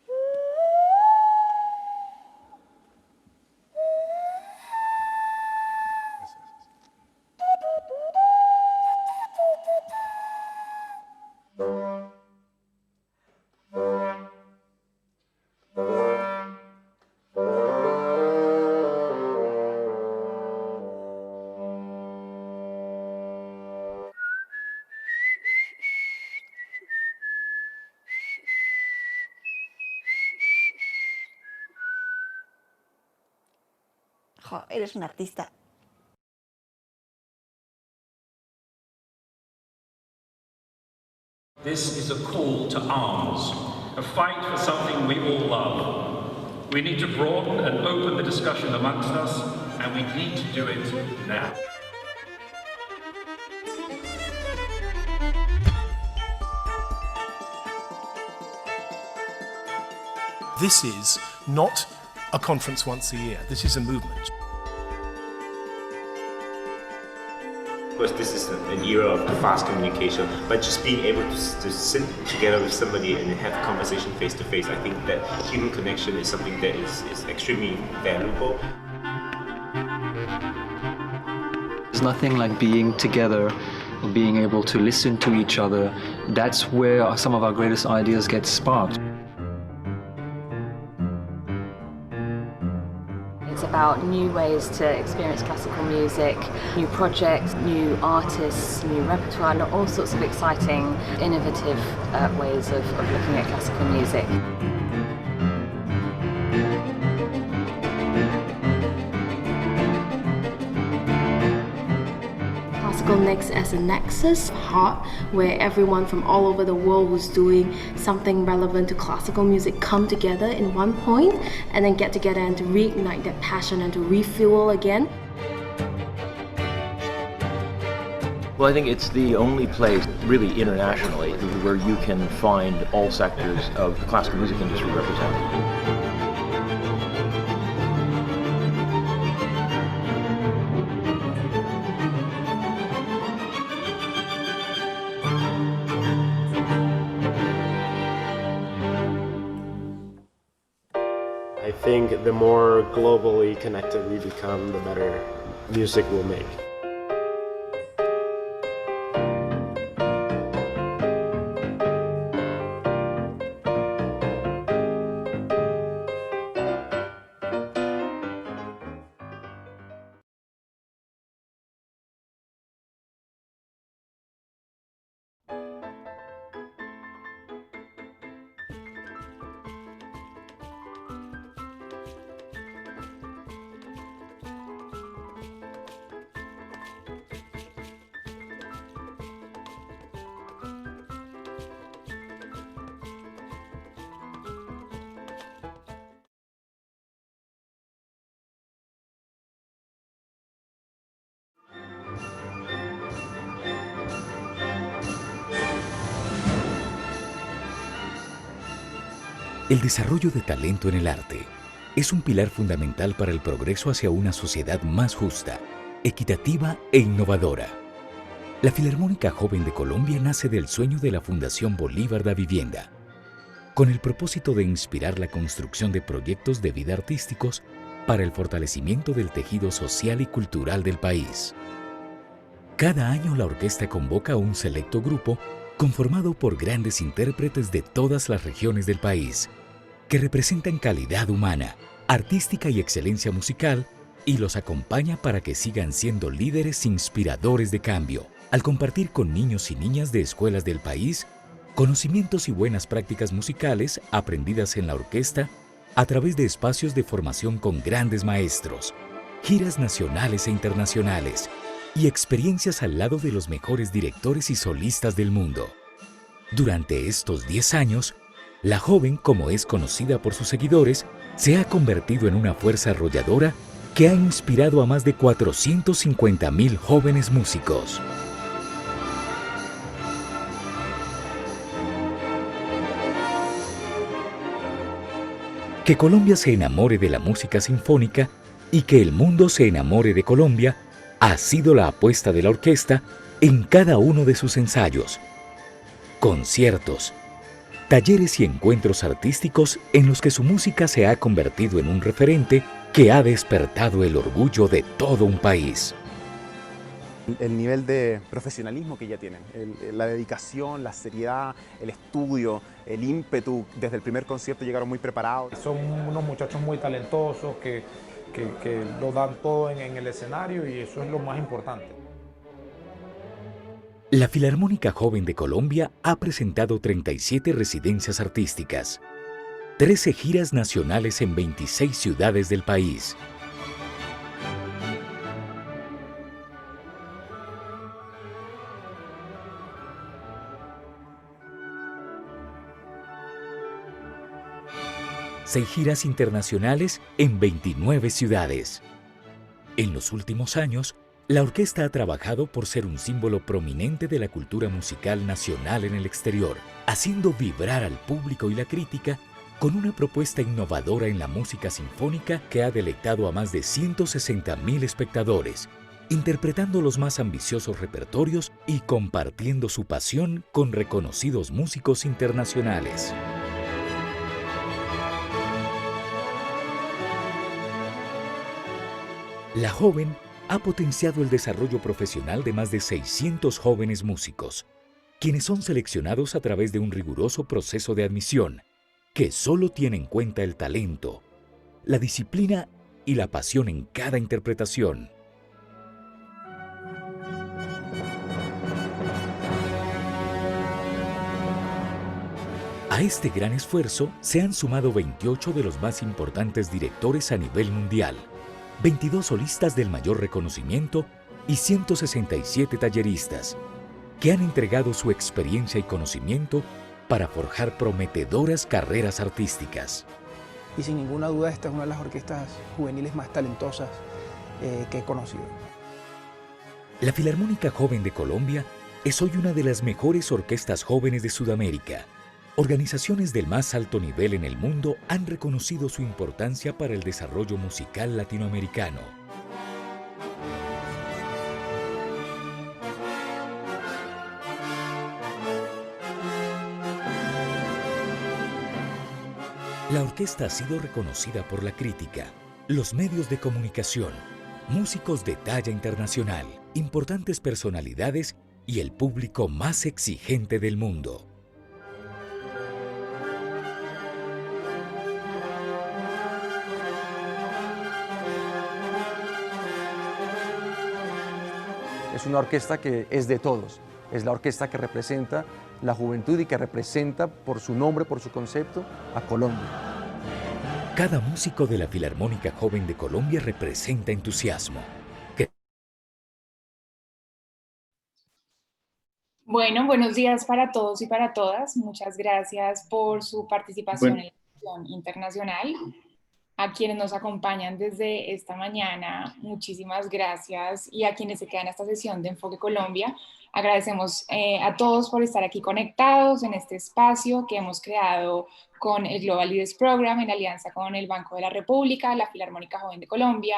Jo, eres un artista. this is a call to arms, a fight for something we all love. We need to broaden and open the discussion amongst us, and we need to do it now. This is not a conference once a year. This is a movement. Of course, this is an era of fast communication, but just being able to sit together with somebody and have a conversation face to face, I think that human connection is something that is extremely valuable. There's nothing like being together or being able to listen to each other. That's where some of our greatest ideas get sparked. It's about new ways to experience classical music, new projects, new artists, new repertoire, and all sorts of exciting, innovative ways of looking at classical music. Classical Next as a nexus, heart, where everyone from all over the world who's doing something relevant to classical music come together in one point and then get together and to reignite that passion and to refuel again. Well, I think it's the only place, really internationally, where you can find all sectors of the classical music industry represented. I think the more globally connected we become, the better music we'll make. El desarrollo de talento en el arte es un pilar fundamental para el progreso hacia una sociedad más justa, equitativa e innovadora. La Filarmónica Joven de Colombia nace del sueño de la Fundación Bolívar da Vivienda, con el propósito de inspirar la construcción de proyectos de vida artísticos para el fortalecimiento del tejido social y cultural del país. Cada año la orquesta convoca a un selecto grupo conformado por grandes intérpretes de todas las regiones del país, que representan calidad humana, artística y excelencia musical, y los acompaña para que sigan siendo líderes inspiradores de cambio, al compartir con niños y niñas de escuelas del país conocimientos y buenas prácticas musicales aprendidas en la orquesta a través de espacios de formación con grandes maestros, giras nacionales e internacionales, y experiencias al lado de los mejores directores y solistas del mundo. Durante estos 10 años, la joven, como es conocida por sus seguidores, se ha convertido en una fuerza arrolladora que ha inspirado a más de 450.000 jóvenes músicos. Que Colombia se enamore de la música sinfónica y que el mundo se enamore de Colombia ha sido la apuesta de la orquesta en cada uno de sus ensayos, conciertos, talleres y encuentros artísticos en los que su música se ha convertido en un referente que ha despertado el orgullo de todo un país. El nivel de profesionalismo que ya tienen, la dedicación, la seriedad, el estudio, el ímpetu, desde el primer concierto llegaron muy preparados. Son unos muchachos muy talentosos que lo dan todo en el escenario y eso es lo más importante. La Filarmónica Joven de Colombia ha presentado 37 residencias artísticas, 13 giras nacionales en 26 ciudades del país. 6 giras internacionales en 29 ciudades. En los últimos años, la orquesta ha trabajado por ser un símbolo prominente de la cultura musical nacional en el exterior, haciendo vibrar al público y la crítica con una propuesta innovadora en la música sinfónica que ha deleitado a más de 160.000 espectadores, interpretando los más ambiciosos repertorios y compartiendo su pasión con reconocidos músicos internacionales. La joven ha potenciado el desarrollo profesional de más de 600 jóvenes músicos, quienes son seleccionados a través de un riguroso proceso de admisión que solo tiene en cuenta el talento, la disciplina y la pasión en cada interpretación. A este gran esfuerzo se han sumado 28 de los más importantes directores a nivel mundial, 22 solistas del mayor reconocimiento y 167 talleristas, que han entregado su experiencia y conocimiento para forjar prometedoras carreras artísticas. Y sin ninguna duda esta es una de las orquestas juveniles más talentosas que he conocido. La Filarmónica Joven de Colombia es hoy una de las mejores orquestas jóvenes de Sudamérica. Organizaciones del más alto nivel en el mundo han reconocido su importancia para el desarrollo musical latinoamericano. La orquesta ha sido reconocida por la crítica, los medios de comunicación, músicos de talla internacional, importantes personalidades y el público más exigente del mundo. Es una orquesta que es de todos, es la orquesta que representa la juventud y que representa por su nombre, por su concepto, a Colombia. Cada músico de la Filarmónica Joven de Colombia representa entusiasmo. Bueno, buenos días para todos y para todas. Muchas gracias por su participación en la sesión internacional. A quienes nos acompañan desde esta mañana, muchísimas gracias. Y a quienes se quedan a esta sesión de Enfoque Colombia, agradecemos a todos por estar aquí conectados en este espacio que hemos creado con el Global Leaders Program en alianza con el Banco de la República, la Filarmónica Joven de Colombia,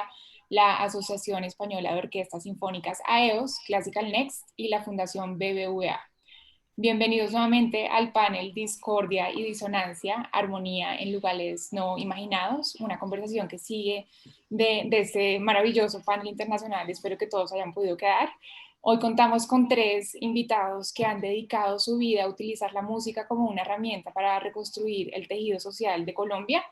la Asociación Española de Orquestas Sinfónicas AEOS, Classical Next y la Fundación BBVA. Bienvenidos nuevamente al panel Discordia y Disonancia, Armonía en Lugares No Imaginados, una conversación que sigue de este maravilloso panel internacional. Espero que todos hayan podido quedar. Hoy contamos con 3 invitados que han dedicado su vida a utilizar la música como una herramienta para reconstruir el tejido social de Colombia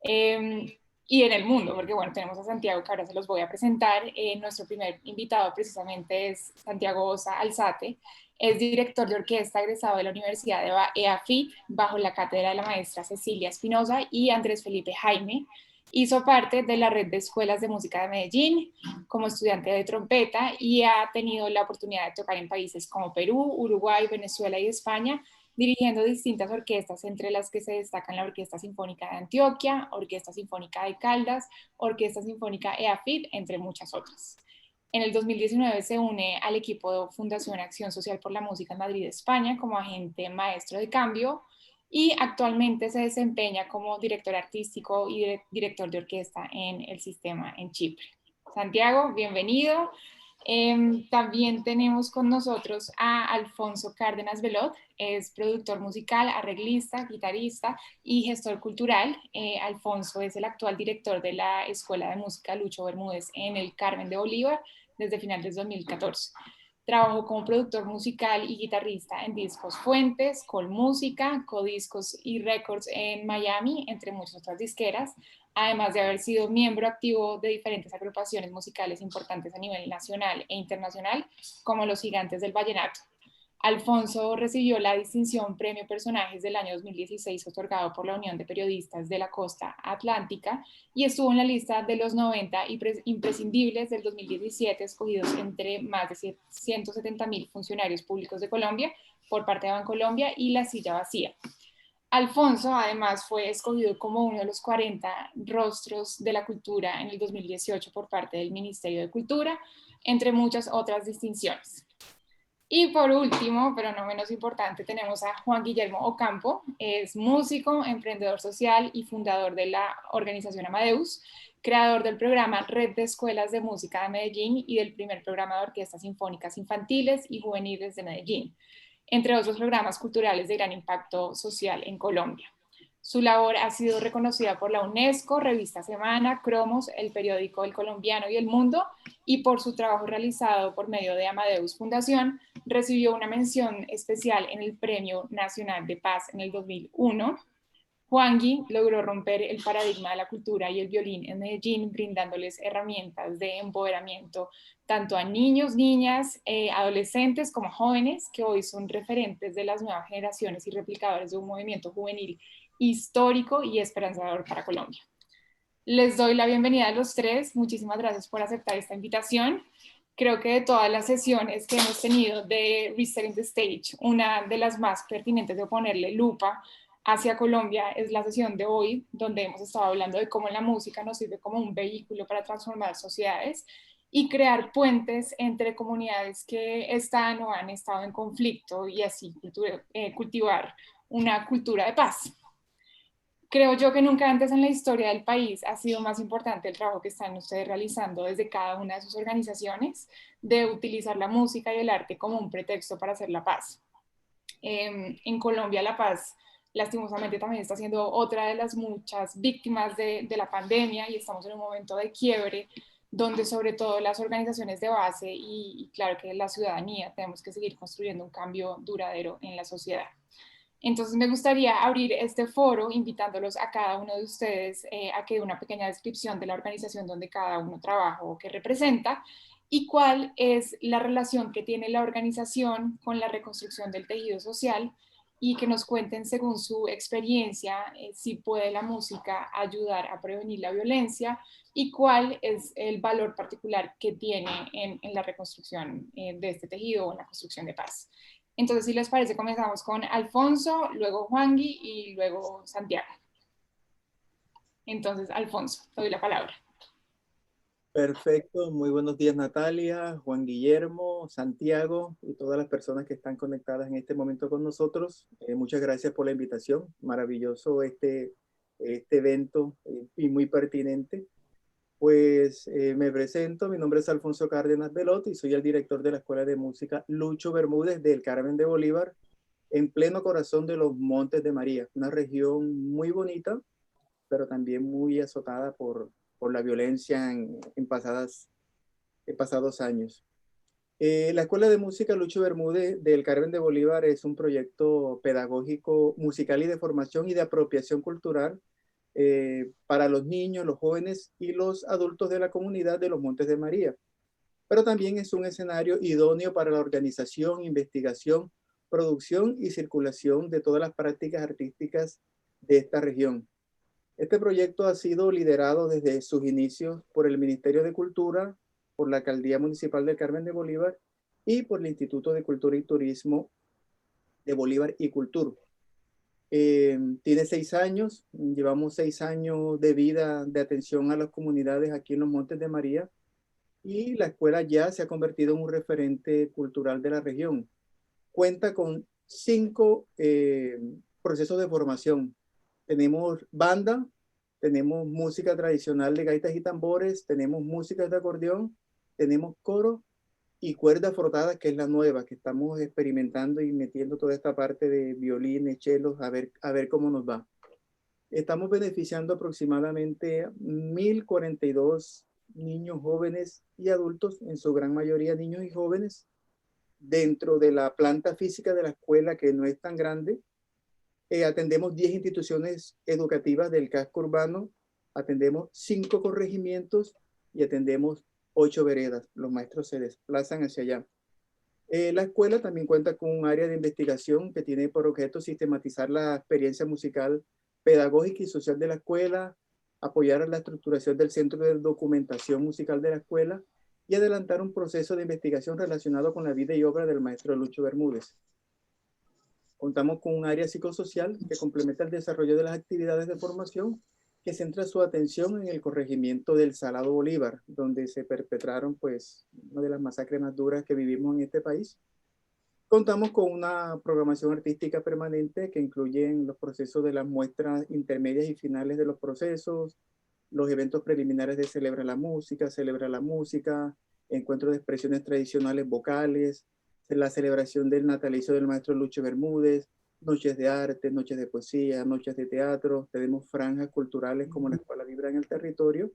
y en el mundo, porque bueno, tenemos a Santiago que ahora se los voy a presentar. Nuestro primer invitado precisamente es Santiago Osa Alzate. Es director de orquesta egresado de la Universidad de EAFIT bajo la cátedra de la maestra Cecilia Espinosa y Andrés Felipe Jaime. Hizo parte de la red de escuelas de música de Medellín como estudiante de trompeta y ha tenido la oportunidad de tocar en países como Perú, Uruguay, Venezuela y España, dirigiendo distintas orquestas, entre las que se destacan la Orquesta Sinfónica de Antioquia, Orquesta Sinfónica de Caldas, Orquesta Sinfónica EAFIT, entre muchas otras. En el 2019 se une al equipo de Fundación Acción Social por la Música en Madrid, España, como agente maestro de cambio y actualmente se desempeña como director artístico y director de orquesta en el Sistema en Chipre. Santiago, bienvenido. También tenemos con nosotros a Alfonso Cárdenas Velot, es productor musical, arreglista, guitarrista y gestor cultural. Alfonso es el actual director de la Escuela de Música Lucho Bermúdez en el Carmen de Bolívar desde finales de 2014. Trabajó como productor musical y guitarrista en Discos Fuentes, Col Música, Codiscos y Records en Miami, entre muchas otras disqueras, además de haber sido miembro activo de diferentes agrupaciones musicales importantes a nivel nacional e internacional, como los Gigantes del Vallenato. Alfonso recibió la distinción Premio Personajes del año 2016 otorgado por la Unión de Periodistas de la Costa Atlántica y estuvo en la lista de los 90 imprescindibles del 2017 escogidos entre más de 170.000 funcionarios públicos de Colombia por parte de Bancolombia y La Silla Vacía. Alfonso además fue escogido como uno de los 40 rostros de la cultura en el 2018 por parte del Ministerio de Cultura, entre muchas otras distinciones. Y por último, pero no menos importante, tenemos a Juan Guillermo Ocampo. Es músico, emprendedor social y fundador de la organización Amadeus, creador del programa Red de Escuelas de Música de Medellín y del primer programa de orquestas sinfónicas infantiles y juveniles de Medellín, entre otros programas culturales de gran impacto social en Colombia. Su labor ha sido reconocida por la UNESCO, Revista Semana, Cromos, el periódico El Colombiano y El Mundo, y por su trabajo realizado por medio de Amadeus Fundación, recibió una mención especial en el Premio Nacional de Paz en el 2001. Juangui logró romper el paradigma de la cultura y el violín en Medellín, brindándoles herramientas de empoderamiento tanto a niños, niñas, adolescentes como jóvenes, que hoy son referentes de las nuevas generaciones y replicadores de un movimiento juvenil histórico y esperanzador para Colombia. Les doy la bienvenida a los tres. Muchísimas gracias por aceptar esta invitación. Creo que de todas las sesiones que hemos tenido de Resetting the Stage, una de las más pertinentes de ponerle lupa hacia Colombia es la sesión de hoy, donde hemos estado hablando de cómo la música nos sirve como un vehículo para transformar sociedades y crear puentes entre comunidades que están o han estado en conflicto y así cultivar una cultura de paz. Creo yo que nunca antes en la historia del país ha sido más importante el trabajo que están ustedes realizando desde cada una de sus organizaciones, de utilizar la música y el arte como un pretexto para hacer la paz. En Colombia la paz lastimosamente también está siendo otra de las muchas víctimas de la pandemia y estamos en un momento de quiebre donde sobre todo las organizaciones de base y claro que la ciudadanía tenemos que seguir construyendo un cambio duradero en la sociedad. Entonces me gustaría abrir este foro invitándolos a cada uno de ustedes a que dé una pequeña descripción de la organización donde cada uno trabaja o que representa y cuál es la relación que tiene la organización con la reconstrucción del tejido social y que nos cuenten según su experiencia si puede la música ayudar a prevenir la violencia y cuál es el valor particular que tiene en la reconstrucción de este tejido o en la construcción de paz. Entonces, si les parece, comenzamos con Alfonso, luego Juangui y luego Santiago. Entonces, Alfonso, te doy la palabra. Perfecto, muy buenos días Natalia, Juan Guillermo, Santiago y todas las personas que están conectadas en este momento con nosotros. Muchas gracias por la invitación, maravilloso este evento y muy pertinente. Pues me presento, mi nombre es Alfonso Cárdenas Velotti y soy el director de la Escuela de Música Lucho Bermúdez del Carmen de Bolívar, en pleno corazón de los Montes de María, una región muy bonita, pero también muy azotada por la violencia en pasados años. La Escuela de Música Lucho Bermúdez del Carmen de Bolívar es un proyecto pedagógico, musical y de formación y de apropiación cultural para los niños, los jóvenes y los adultos de la comunidad de los Montes de María. Pero también es un escenario idóneo para la organización, investigación, producción y circulación de todas las prácticas artísticas de esta región. Este proyecto ha sido liderado desde sus inicios por el Ministerio de Cultura, por la Alcaldía Municipal del Carmen de Bolívar y por el Instituto de Cultura y Turismo de Bolívar y Cultura. Tiene 6 años, llevamos 6 años de vida de atención a las comunidades aquí en los Montes de María y la escuela ya se ha convertido en un referente cultural de la región. Cuenta con 5 procesos de formación. Tenemos banda, tenemos música tradicional de gaitas y tambores, tenemos música de acordeón, tenemos coro y cuerdas frotadas, que es la nueva, que estamos experimentando y metiendo toda esta parte de violines, chelos, a ver cómo nos va. Estamos beneficiando aproximadamente 1.042 niños, jóvenes y adultos, en su gran mayoría niños y jóvenes, dentro de la planta física de la escuela, que no es tan grande. Atendemos 10 instituciones educativas del casco urbano, atendemos 5 corregimientos y atendemos 8 veredas. Los maestros se desplazan hacia allá. La escuela también cuenta con un área de investigación que tiene por objeto sistematizar la experiencia musical, pedagógica y social de la escuela, apoyar la estructuración del centro de documentación musical de la escuela y adelantar un proceso de investigación relacionado con la vida y obra del maestro Lucho Bermúdez. Contamos con un área psicosocial que complementa el desarrollo de las actividades de formación, que centra su atención en el corregimiento del Salado Bolívar, donde se perpetraron pues una de las masacres más duras que vivimos en este país. Contamos con una programación artística permanente que incluye los procesos de las muestras intermedias y finales de los procesos, los eventos preliminares de Celebra la Música, encuentros de expresiones tradicionales vocales, la celebración del natalicio del maestro Lucho Bermúdez, noches de arte, noches de poesía, noches de teatro, tenemos franjas culturales como la Escuela Vibra en el Territorio,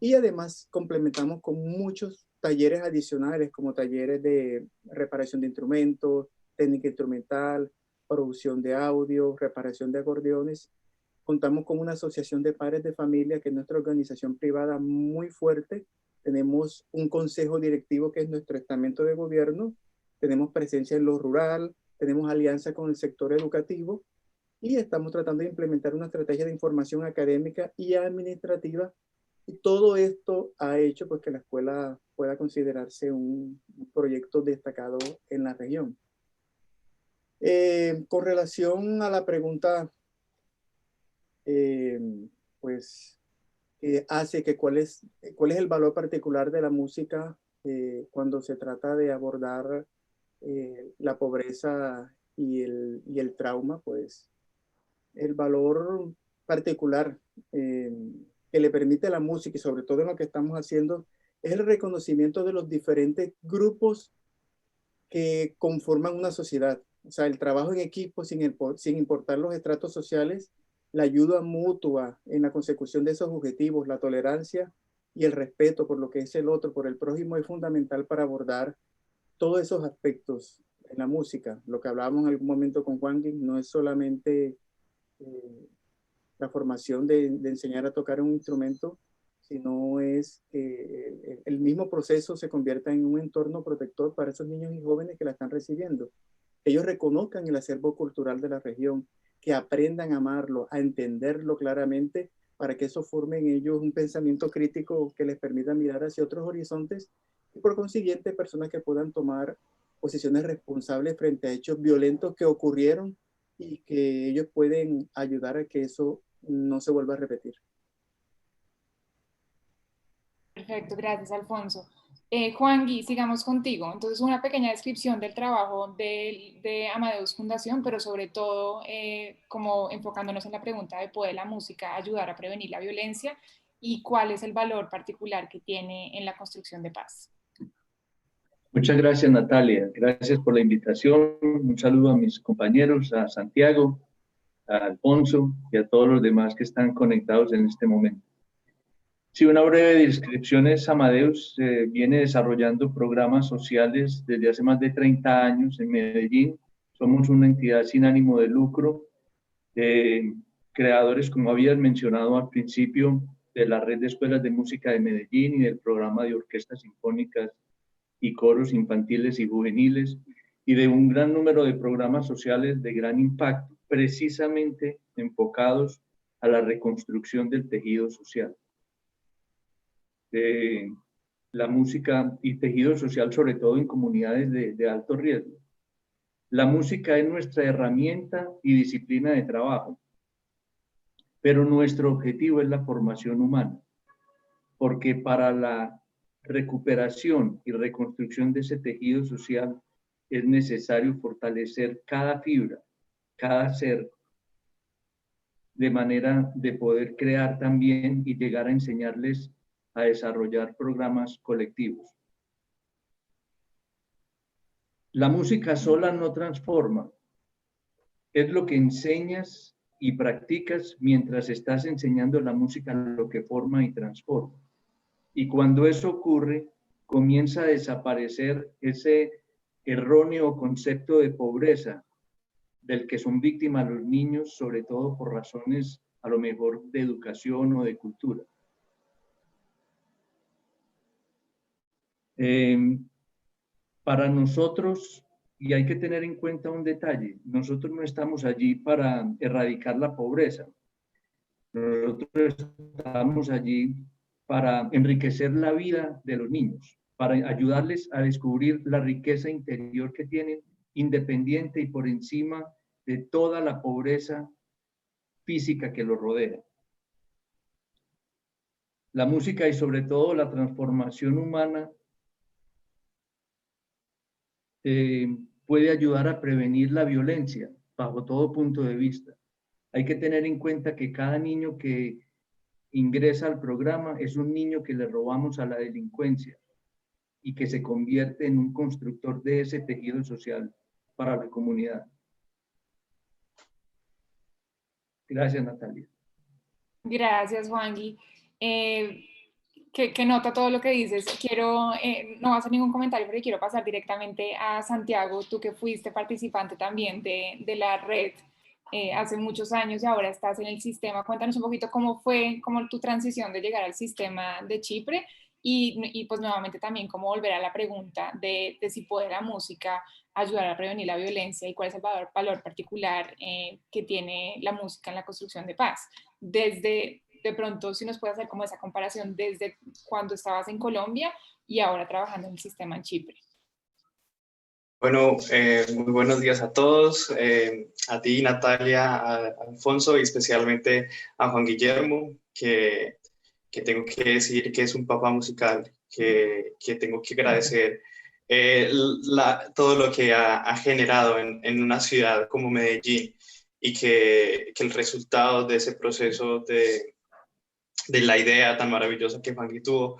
y además complementamos con muchos talleres adicionales como talleres de reparación de instrumentos, técnica instrumental, producción de audio, reparación de acordeones. Contamos con una asociación de padres de familia que es nuestra organización privada muy fuerte. Tenemos un consejo directivo que es nuestro estamento de gobierno. Tenemos presencia en lo rural, tenemos alianza con el sector educativo y estamos tratando de implementar una estrategia de información académica y administrativa. Y todo esto ha hecho pues, que la escuela pueda considerarse un proyecto destacado en la región. Con relación a la pregunta, pues, que hace que cuál es el valor particular de la música cuando se trata de abordar la pobreza y el trauma, pues el valor particular que le permite la música y sobre todo en lo que estamos haciendo es el reconocimiento de los diferentes grupos que conforman una sociedad. O sea, el trabajo en equipo sin importar los estratos sociales, la ayuda mutua en la consecución de esos objetivos, la tolerancia y el respeto por lo que es el otro, por el prójimo, es fundamental para abordar todos esos aspectos en la música. Lo que hablábamos en algún momento con Juan, no es solamente la formación de enseñar a tocar un instrumento, sino es que el mismo proceso se convierta en un entorno protector para esos niños y jóvenes que la están recibiendo. Ellos reconozcan el acervo cultural de la región, que aprendan a amarlo, a entenderlo claramente, para que eso forme en ellos un pensamiento crítico que les permita mirar hacia otros horizontes y por consiguiente personas que puedan tomar posiciones responsables frente a hechos violentos que ocurrieron y que ellos pueden ayudar a que eso no se vuelva a repetir. Perfecto, gracias Alfonso. Juan, sigamos contigo. Entonces, una pequeña descripción del trabajo de Amadeus Fundación, pero sobre todo como enfocándonos en la pregunta de ¿puede la música ayudar a prevenir la violencia? Y cuál es el valor particular que tiene en la construcción de paz. Muchas gracias, Natalia. Gracias por la invitación. Un saludo a mis compañeros, a Santiago, a Alfonso y a todos los demás que están conectados en este momento. Sí, una breve descripción es Amadeus viene desarrollando programas sociales desde hace más de 30 años en Medellín. Somos una entidad sin ánimo de lucro, creadores, como habías mencionado al principio, de la red de escuelas de música de Medellín y del programa de orquestas sinfónicas y coros infantiles y juveniles, y de un gran número de programas sociales de gran impacto, precisamente enfocados a la reconstrucción del tejido social. La música y tejido social, sobre todo en comunidades de alto riesgo. La música es nuestra herramienta y disciplina de trabajo, pero nuestro objetivo es la formación humana, porque para la recuperación y reconstrucción de ese tejido social es necesario fortalecer cada fibra, cada ser, de manera de poder crear también y llegar a enseñarles a desarrollar programas colectivos. La música sola no transforma, es lo que enseñas y practicas mientras estás enseñando la música, lo que forma y transforma. Y cuando eso ocurre, comienza a desaparecer ese erróneo concepto de pobreza del que son víctimas los niños, sobre todo por razones a lo mejor de educación o de cultura. Para nosotros, y hay que tener en cuenta un detalle, nosotros no estamos allí para erradicar la pobreza. Nosotros estamos allí para enriquecer la vida de los niños, para ayudarles a descubrir la riqueza interior que tienen, independiente y por encima de toda la pobreza física que lo rodea. La música y sobre todo la transformación humana puede ayudar a prevenir la violencia bajo todo punto de vista. Hay que tener en cuenta que cada niño que ingresa al programa es un niño que le robamos a la delincuencia y que se convierte en un constructor de ese tejido social para la comunidad. Gracias, Natalia. Gracias, Juangui. Que nota todo lo que dices. Quiero, no voy a hacer ningún comentario porque quiero pasar directamente a Santiago, tú que fuiste participante también de la red hace muchos años y ahora estás en el sistema. Cuéntanos un poquito cómo fue tu transición de llegar al sistema de Chipre y pues nuevamente también cómo volver a la pregunta de si puede la música ayudar a prevenir la violencia y cuál es el valor particular que tiene la música en la construcción de paz. Desde, de pronto, si nos puede hacer como esa comparación desde cuando estabas en Colombia y ahora trabajando en el sistema en Chipre. Bueno, muy buenos días a todos, a ti, Natalia, a Alfonso y especialmente a Juan Guillermo, que tengo que decir que es un papá musical, que tengo que agradecer todo lo que ha generado en una ciudad como Medellín y que el resultado de ese proceso de la idea tan maravillosa que Juan tuvo,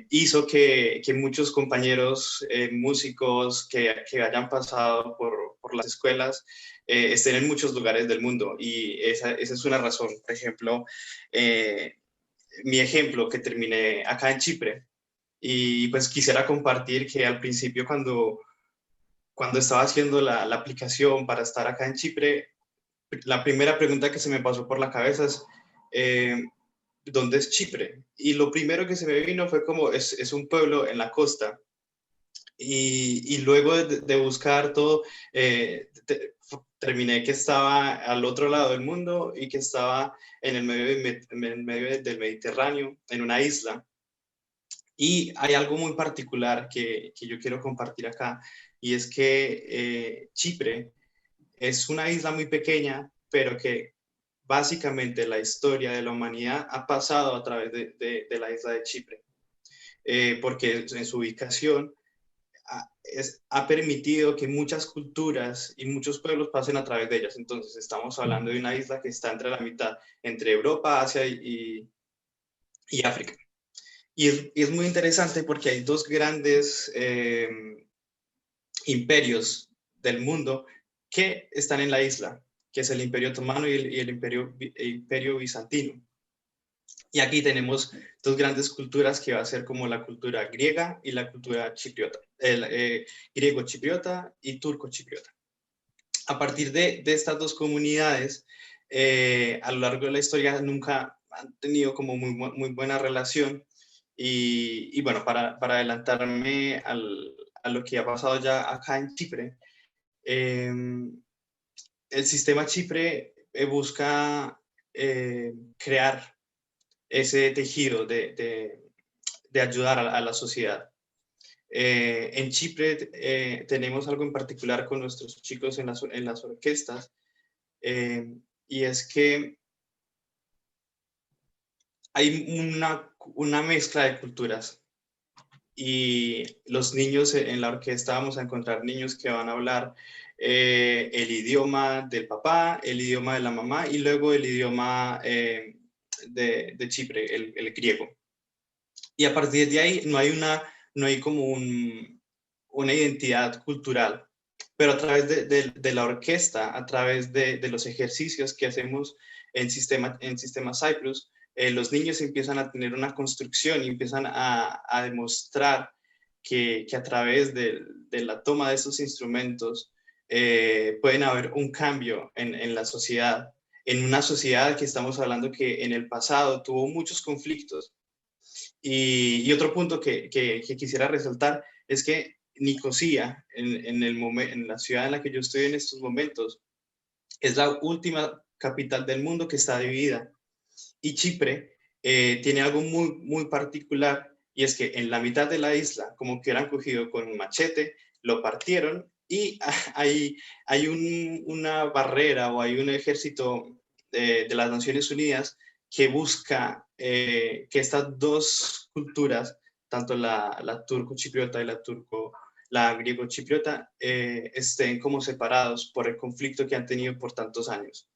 hizo que muchos compañeros músicos que hayan pasado por las escuelas estén en muchos lugares del mundo y esa es una razón. Por ejemplo, mi ejemplo que terminé acá en Chipre y pues quisiera compartir que al principio cuando estaba haciendo la aplicación para estar acá en Chipre, la primera pregunta que se me pasó por la cabeza es ¿dónde es Chipre? Y lo primero que se me vino fue como, es un pueblo en la costa. Y luego de buscar todo, terminé que estaba al otro lado del mundo y que estaba en el medio del Mediterráneo, en una isla. Y hay algo muy particular que yo quiero compartir acá, y es que Chipre es una isla muy pequeña, pero que básicamente la historia de la humanidad ha pasado a través de la isla de Chipre, porque en su ubicación ha permitido que muchas culturas y muchos pueblos pasen a través de ellas. Entonces estamos hablando de una isla que está entre la mitad, entre Europa, Asia y África. Y es muy interesante porque hay dos grandes imperios del mundo que están en la isla, que es el Imperio Otomano y el Imperio Bizantino. Y aquí tenemos dos grandes culturas que va a ser como la cultura griega y la cultura chipriota, griego-chipriota y turco-chipriota. A partir de estas dos comunidades, a lo largo de la historia nunca han tenido como muy buena relación y bueno, para adelantarme a lo que ha pasado ya acá en Chipre, el sistema Chipre busca crear ese tejido de ayudar a la sociedad. En Chipre tenemos algo en particular con nuestros chicos en las orquestas, y es que hay una mezcla de culturas. Y los niños en la orquesta vamos a encontrar niños que van a hablar el idioma del papá, el idioma de la mamá y luego el idioma de Chipre, el griego. Y a partir de ahí no hay como una identidad cultural, pero a través de la orquesta, a través de los ejercicios que hacemos en Sistema Cyprus, los niños empiezan a tener una construcción y empiezan a demostrar que a través de la toma de estos instrumentos pueden haber un cambio en la sociedad, en una sociedad que estamos hablando que en el pasado tuvo muchos conflictos. Y otro punto que quisiera resaltar es que Nicosia, en la ciudad en la que yo estoy en estos momentos, es la última capital del mundo que está dividida. Y Chipre tiene algo muy particular, y es que en la mitad de la isla, como que hubieran cogido con un machete, lo partieron y hay una barrera o hay un ejército de las Naciones Unidas que busca que estas dos culturas, tanto la turco-chipriota y la griego-chipriota, estén como separados por el conflicto que han tenido por tantos años.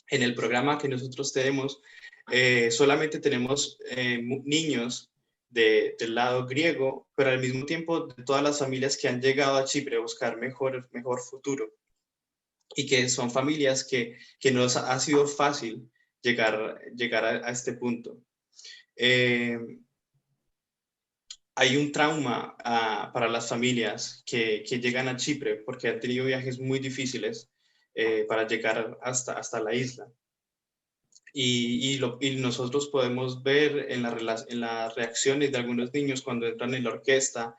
En el programa que nosotros tenemos, solamente tenemos niños del lado griego, pero al mismo tiempo de todas las familias que han llegado a Chipre a buscar mejor futuro, y que son familias que no ha sido fácil llegar a este punto. Hay un trauma para las familias que llegan a Chipre porque han tenido viajes muy difíciles para llegar hasta la isla. Y nosotros podemos ver en las reacciones de algunos niños cuando entran en la orquesta,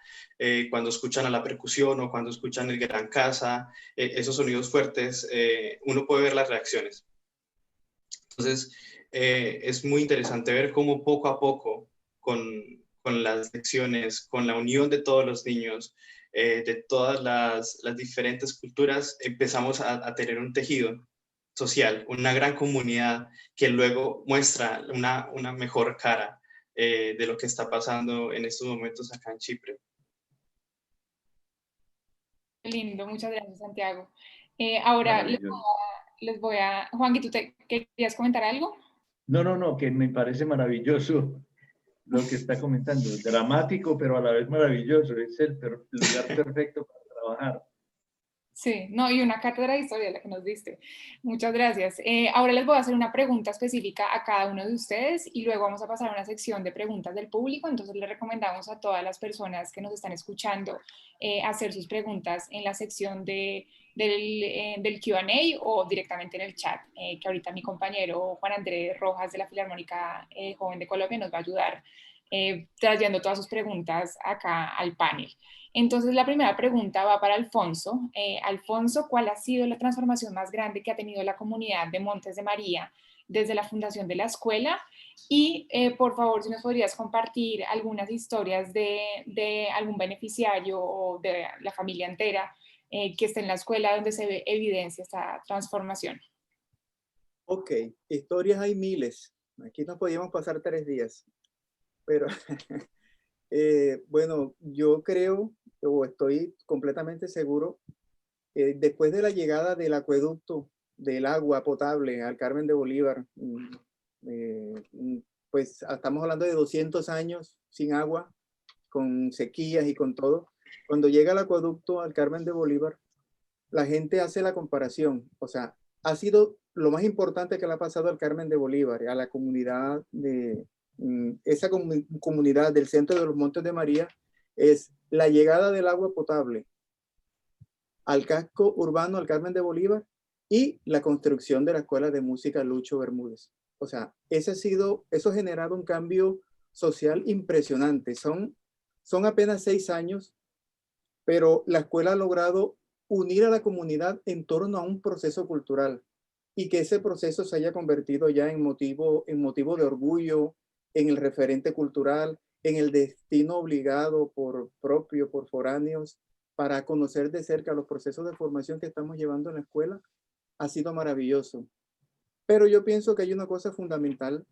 cuando escuchan a la percusión o cuando escuchan el gran casa, esos sonidos fuertes, uno puede ver las reacciones. Entonces, es muy interesante ver cómo poco a poco, con las lecciones, con la unión de todos los niños, de todas las diferentes culturas, empezamos a tener un tejido social, una gran comunidad que luego muestra una mejor cara de lo que está pasando en estos momentos acá en Chipre. Qué lindo, muchas gracias, Santiago. Ahora les voy a... Juan, ¿tú querías comentar algo? No, que me parece maravilloso lo que está comentando. Dramático, pero a la vez maravilloso. Es el lugar perfecto para trabajar. Sí, no, y una cátedra de historia la que nos diste. Muchas gracias. Ahora les voy a hacer una pregunta específica a cada uno de ustedes y luego vamos a pasar a una sección de preguntas del público. Entonces les recomendamos a todas las personas que nos están escuchando hacer sus preguntas en la sección del Q&A o directamente en el chat, que ahorita mi compañero Juan Andrés Rojas de la Filarmónica Joven de Colombia nos va a ayudar trayendo todas sus preguntas acá al panel. Entonces, la primera pregunta va para Alfonso. Alfonso, ¿cuál ha sido la transformación más grande que ha tenido la comunidad de Montes de María desde la fundación de la escuela? Y, por favor, si nos podrías compartir algunas historias de algún beneficiario o de la familia entera que esté en la escuela donde se ve evidencia esta transformación. Ok, historias hay miles. Aquí nos podíamos pasar 3 días. Pero, bueno, yo creo, o estoy completamente seguro, después de la llegada del acueducto del agua potable al Carmen de Bolívar, pues estamos hablando de 200 años sin agua, con sequías y con todo. Cuando llega el acueducto al Carmen de Bolívar, la gente hace la comparación. O sea, ha sido lo más importante que le ha pasado al Carmen de Bolívar, a la comunidad de esa comunidad del centro de los Montes de María, es la llegada del agua potable al casco urbano, al Carmen de Bolívar, y la construcción de la Escuela de Música Lucho Bermúdez. O sea, eso ha generado un cambio social impresionante. Son apenas 6 años, pero la escuela ha logrado unir a la comunidad en torno a un proceso cultural y que ese proceso se haya convertido ya en motivo de orgullo, en el referente cultural, en el destino obligado por foráneos para conocer de cerca los procesos de formación que estamos llevando en la escuela. Ha sido maravilloso. Pero yo pienso que hay una cosa fundamental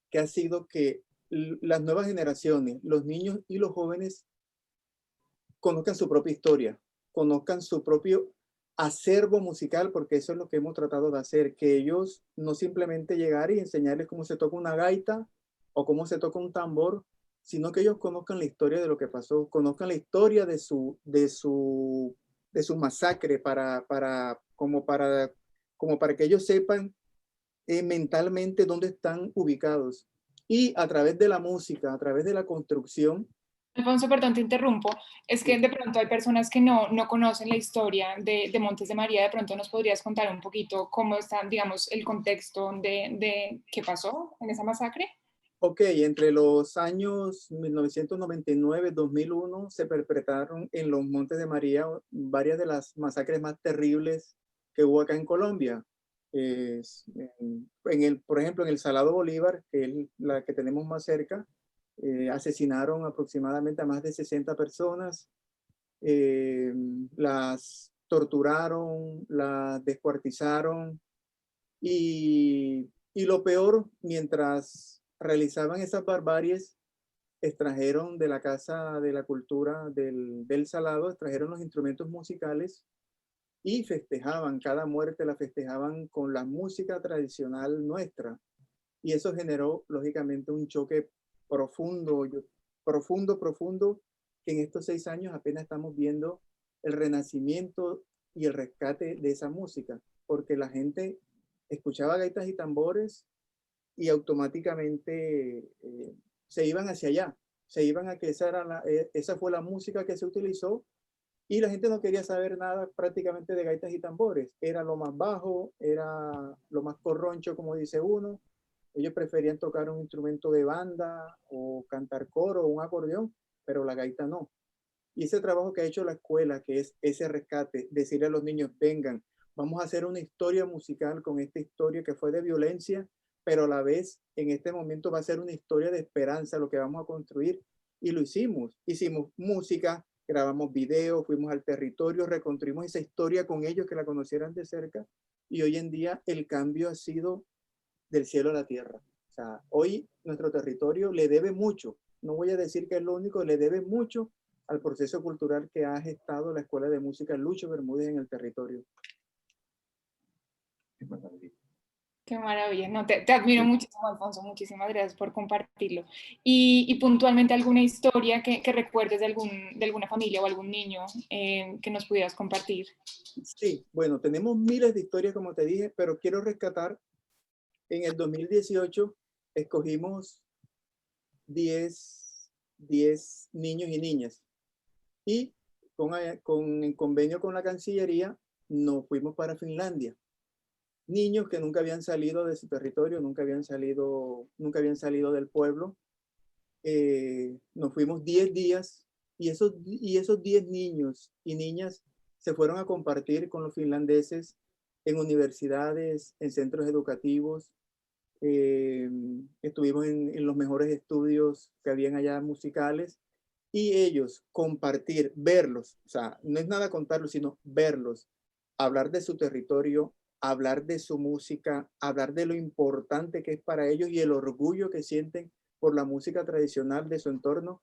que ha sido que las nuevas generaciones, los niños y los jóvenes, conozcan su propia historia, conozcan su propio acervo musical, porque eso es lo que hemos tratado de hacer, que ellos no simplemente llegar y enseñarles cómo se toca una gaita o cómo se toca un tambor, sino que ellos conozcan la historia de lo que pasó, conozcan la historia de su masacre como para que ellos sepan mentalmente dónde están ubicados. Y a través de la música, a través de la construcción. Alfonso, perdón, te interrumpo. Es que de pronto hay personas que no conocen la historia de Montes de María. De pronto nos podrías contar un poquito cómo está, digamos, el contexto de qué pasó en esa masacre. Ok, entre los años 1999 y 2001 se perpetraron en los Montes de María varias de las masacres más terribles que hubo acá en Colombia. Por ejemplo, en el Salado Bolívar, que es la que tenemos más cerca, asesinaron aproximadamente a más de 60 personas. las torturaron, las descuartizaron y lo peor, mientras realizaban esas barbaries, extrajeron de la Casa de la Cultura del Salado, extrajeron los instrumentos musicales y festejaban, cada muerte la festejaban con la música tradicional nuestra. Y eso generó, lógicamente, un choque profundo, profundo, que en estos 6 años apenas estamos viendo el renacimiento y el rescate de esa música, porque la gente escuchaba gaitas y tambores y automáticamente se iban hacia allá, se iban a que esa fue la música que se utilizó, y la gente no quería saber nada prácticamente de gaitas y tambores. Era lo más bajo, era lo más corroncho, como dice uno. Ellos preferían tocar un instrumento de banda o cantar coro o un acordeón, pero la gaita no. Y ese trabajo que ha hecho la escuela, que es ese rescate, decirle a los niños, vengan, vamos a hacer una historia musical con esta historia que fue de violencia, pero a la vez en este momento va a ser una historia de esperanza lo que vamos a construir. Y lo hicimos. Hicimos música, grabamos videos, fuimos al territorio, reconstruimos esa historia con ellos, que la conocieran de cerca, y hoy en día el cambio ha sido del cielo a la tierra. O sea, hoy nuestro territorio le debe mucho, no voy a decir que es lo único, le debe mucho al proceso cultural que ha gestado la Escuela de Música Lucho Bermúdez en el territorio. Qué maravilla. No, te admiro muchísimo, Alfonso. Muchísimas gracias por compartirlo. Y puntualmente alguna historia que recuerdes de alguna familia o algún niño que nos pudieras compartir. Sí, bueno, tenemos miles de historias, como te dije, pero quiero rescatar, en el 2018 escogimos 10 niños y niñas, y en convenio con la Cancillería nos fuimos para Finlandia. Niños que nunca habían salido de su territorio, nunca habían salido del pueblo. Nos fuimos 10 días y esos 10 niños y niñas se fueron a compartir con los finlandeses en universidades, en centros educativos. Estuvimos en los mejores estudios que habían allá musicales, y ellos compartir, verlos, o sea, no es nada contarlos, sino verlos, hablar de su territorio, hablar de su música, hablar de lo importante que es para ellos y el orgullo que sienten por la música tradicional de su entorno,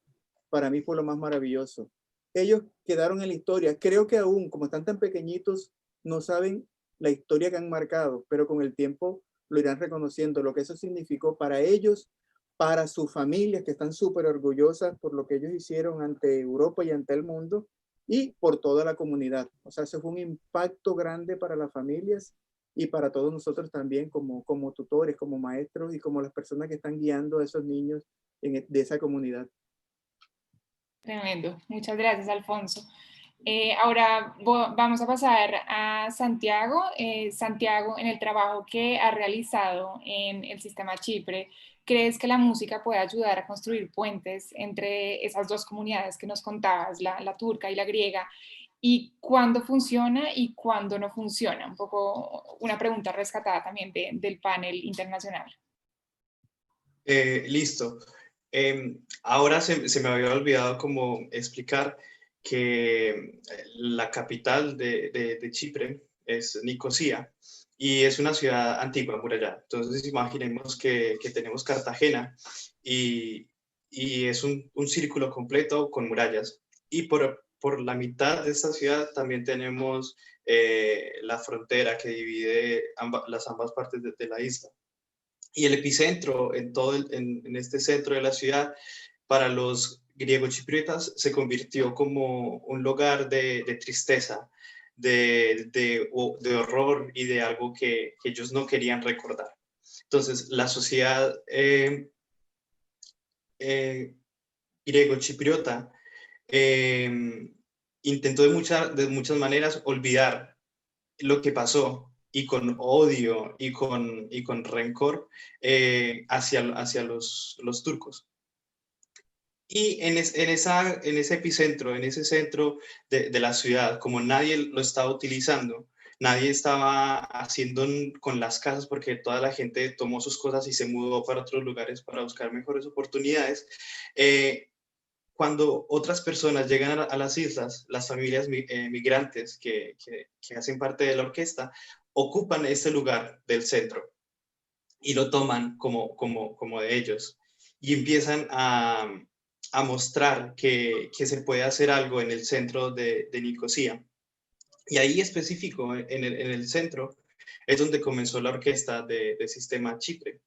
para mí fue lo más maravilloso. Ellos quedaron en la historia. Creo que aún, como están tan pequeñitos, no saben la historia que han marcado, pero con el tiempo lo irán reconociendo, lo que eso significó para ellos, para sus familias, que están súper orgullosas por lo que ellos hicieron ante Europa y ante el mundo, y por toda la comunidad. O sea, eso fue un impacto grande para las familias y para todos nosotros también como tutores, como maestros y como las personas que están guiando a esos niños de esa comunidad. Tremendo. Muchas gracias, Alfonso. Ahora vamos a pasar a Santiago. Santiago, en el trabajo que ha realizado en el Sistema Chipre, ¿crees que la música puede ayudar a construir puentes entre esas dos comunidades que nos contabas, la turca y la griega? ¿Y cuándo funciona y cuándo no funciona? Un poco una pregunta rescatada también del panel internacional. Listo. Ahora se me había olvidado como explicar que la capital de Chipre es Nicosia y es una ciudad antigua, amurallada. Entonces imaginemos que tenemos Cartagena y es un círculo completo con murallas, y por la mitad de esta ciudad también tenemos la frontera que divide ambas partes de la isla. Y el epicentro en este centro de la ciudad para los griegos chipriotas se convirtió como un lugar de tristeza, de horror y de algo que ellos no querían recordar. Entonces, la sociedad griego-chipriota intentó de muchas maneras olvidar lo que pasó, y con odio y con rencor hacia los turcos. Y en ese epicentro, en ese centro de la ciudad, como nadie lo estaba utilizando, nadie estaba haciendo con las casas, porque toda la gente tomó sus cosas y se mudó para otros lugares para buscar mejores oportunidades, cuando otras personas llegan a las islas, las familias migrantes que hacen parte de la orquesta, ocupan este lugar del centro y lo toman como de ellos. Y empiezan a mostrar que se puede hacer algo en el centro de Nicosia. Y ahí específico, en el centro, es donde comenzó la orquesta de Sistema Chipre.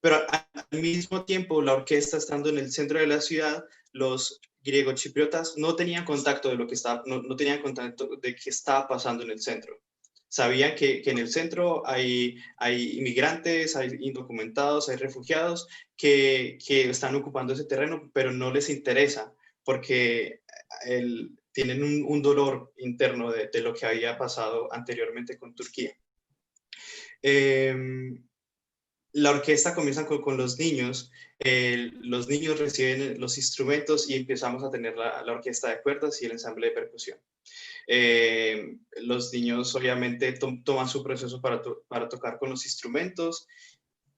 Pero al mismo tiempo, la orquesta estando en el centro de la ciudad, los griego-chipriotas no tenían contacto de lo que estaba, no tenían contacto de qué estaba pasando en el centro. Sabían que en el centro hay inmigrantes, hay indocumentados, hay refugiados que están ocupando ese terreno, pero no les interesa porque tienen un dolor interno de lo que había pasado anteriormente con Turquía. La orquesta comienza con los niños. Los niños reciben los instrumentos y empezamos a tener la orquesta de cuerdas y el ensamble de percusión. Los niños obviamente toman su proceso para tocar con los instrumentos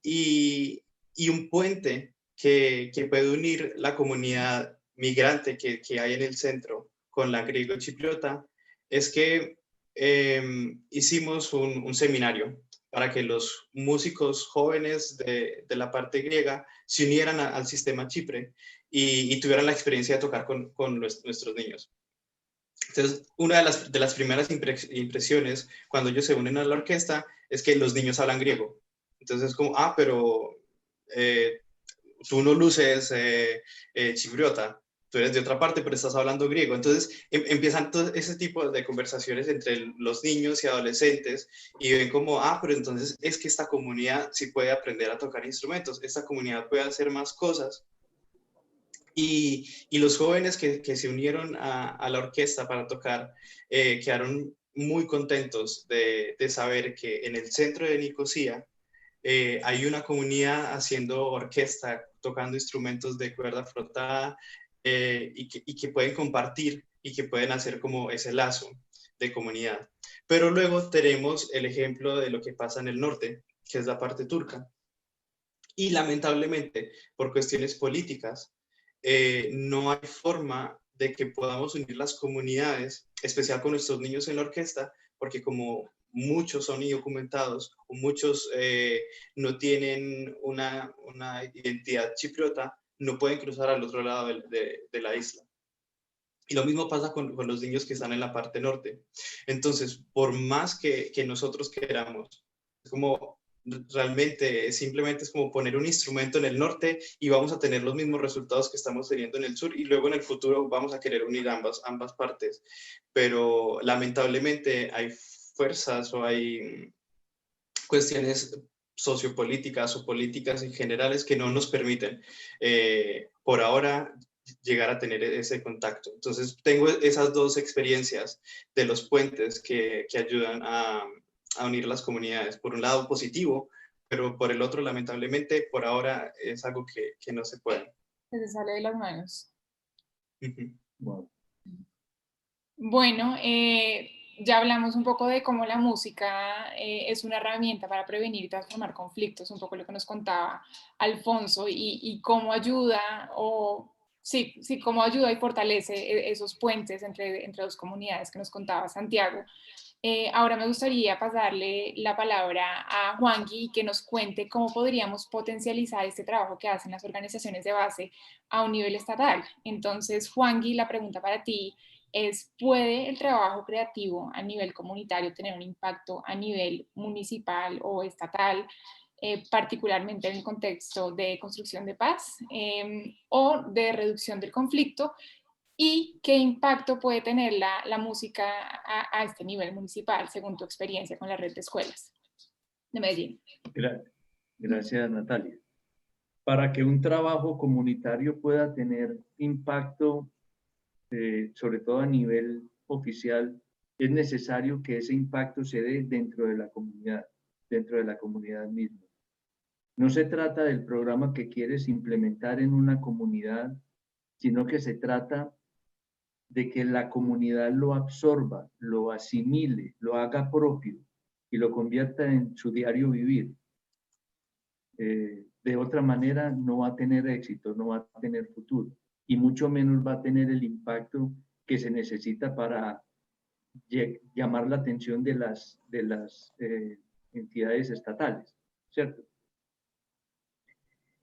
y un puente que puede unir la comunidad migrante que hay en el centro con la griego-chipriota es que hicimos un seminario para que los músicos jóvenes de la parte griega se unieran al sistema Chipre y tuvieran la experiencia de tocar con nuestros niños. Entonces, una de las primeras impresiones cuando ellos se unen a la orquesta es que los niños hablan griego. Entonces, como, pero tú no luces chipriota, tú eres de otra parte, pero estás hablando griego. Entonces, empiezan todo ese tipo de conversaciones entre los niños y adolescentes y ven como, pero entonces es que esta comunidad sí puede aprender a tocar instrumentos, esta comunidad puede hacer más cosas. Y los jóvenes que se unieron a la orquesta para tocar quedaron muy contentos de saber que en el centro de Nicosia hay una comunidad haciendo orquesta, tocando instrumentos de cuerda frotada y que pueden compartir y que pueden hacer como ese lazo de comunidad. Pero luego tenemos el ejemplo de lo que pasa en el norte, que es la parte turca. Y lamentablemente, por cuestiones políticas, no hay forma de que podamos unir las comunidades, especial con nuestros niños en la orquesta, porque como muchos son indocumentados o muchos no tienen una identidad chipriota, no pueden cruzar al otro lado de la isla. Y lo mismo pasa con los niños que están en la parte norte. Entonces, por más que nosotros queramos, es como realmente simplemente es como poner un instrumento en el norte y vamos a tener los mismos resultados que estamos teniendo en el sur y luego en el futuro vamos a querer unir ambas partes. Pero lamentablemente hay fuerzas o hay cuestiones sociopolíticas o políticas en generales que no nos permiten por ahora llegar a tener ese contacto. Entonces tengo esas dos experiencias de los puentes que ayudan a unir las comunidades. Por un lado positivo, pero por el otro lamentablemente por ahora es algo que no se puede. Que se sale de las manos. Wow. Bueno, ya hablamos un poco de cómo la música es una herramienta para prevenir y transformar conflictos, un poco lo que nos contaba Alfonso y cómo ayuda cómo ayuda y fortalece esos puentes entre dos comunidades que nos contaba Santiago. Ahora me gustaría pasarle la palabra a Juan y que nos cuente cómo podríamos potencializar este trabajo que hacen las organizaciones de base a un nivel estatal. Entonces, Juan, la pregunta para ti es, ¿puede el trabajo creativo a nivel comunitario tener un impacto a nivel municipal o estatal, particularmente en el contexto de construcción de paz o de reducción del conflicto? ¿Y qué impacto puede tener la música a este nivel municipal, según tu experiencia con la red de escuelas de Medellín? Gracias, Natalia. Para que un trabajo comunitario pueda tener impacto, sobre todo a nivel oficial, es necesario que ese impacto se dé dentro de la comunidad misma. No se trata del programa que quieres implementar en una comunidad, sino que se trata de que la comunidad lo absorba, lo asimile, lo haga propio y lo convierta en su diario vivir. De otra manera no va a tener éxito, no va a tener futuro, y mucho menos va a tener el impacto que se necesita para llamar la atención de las entidades estatales, ¿cierto?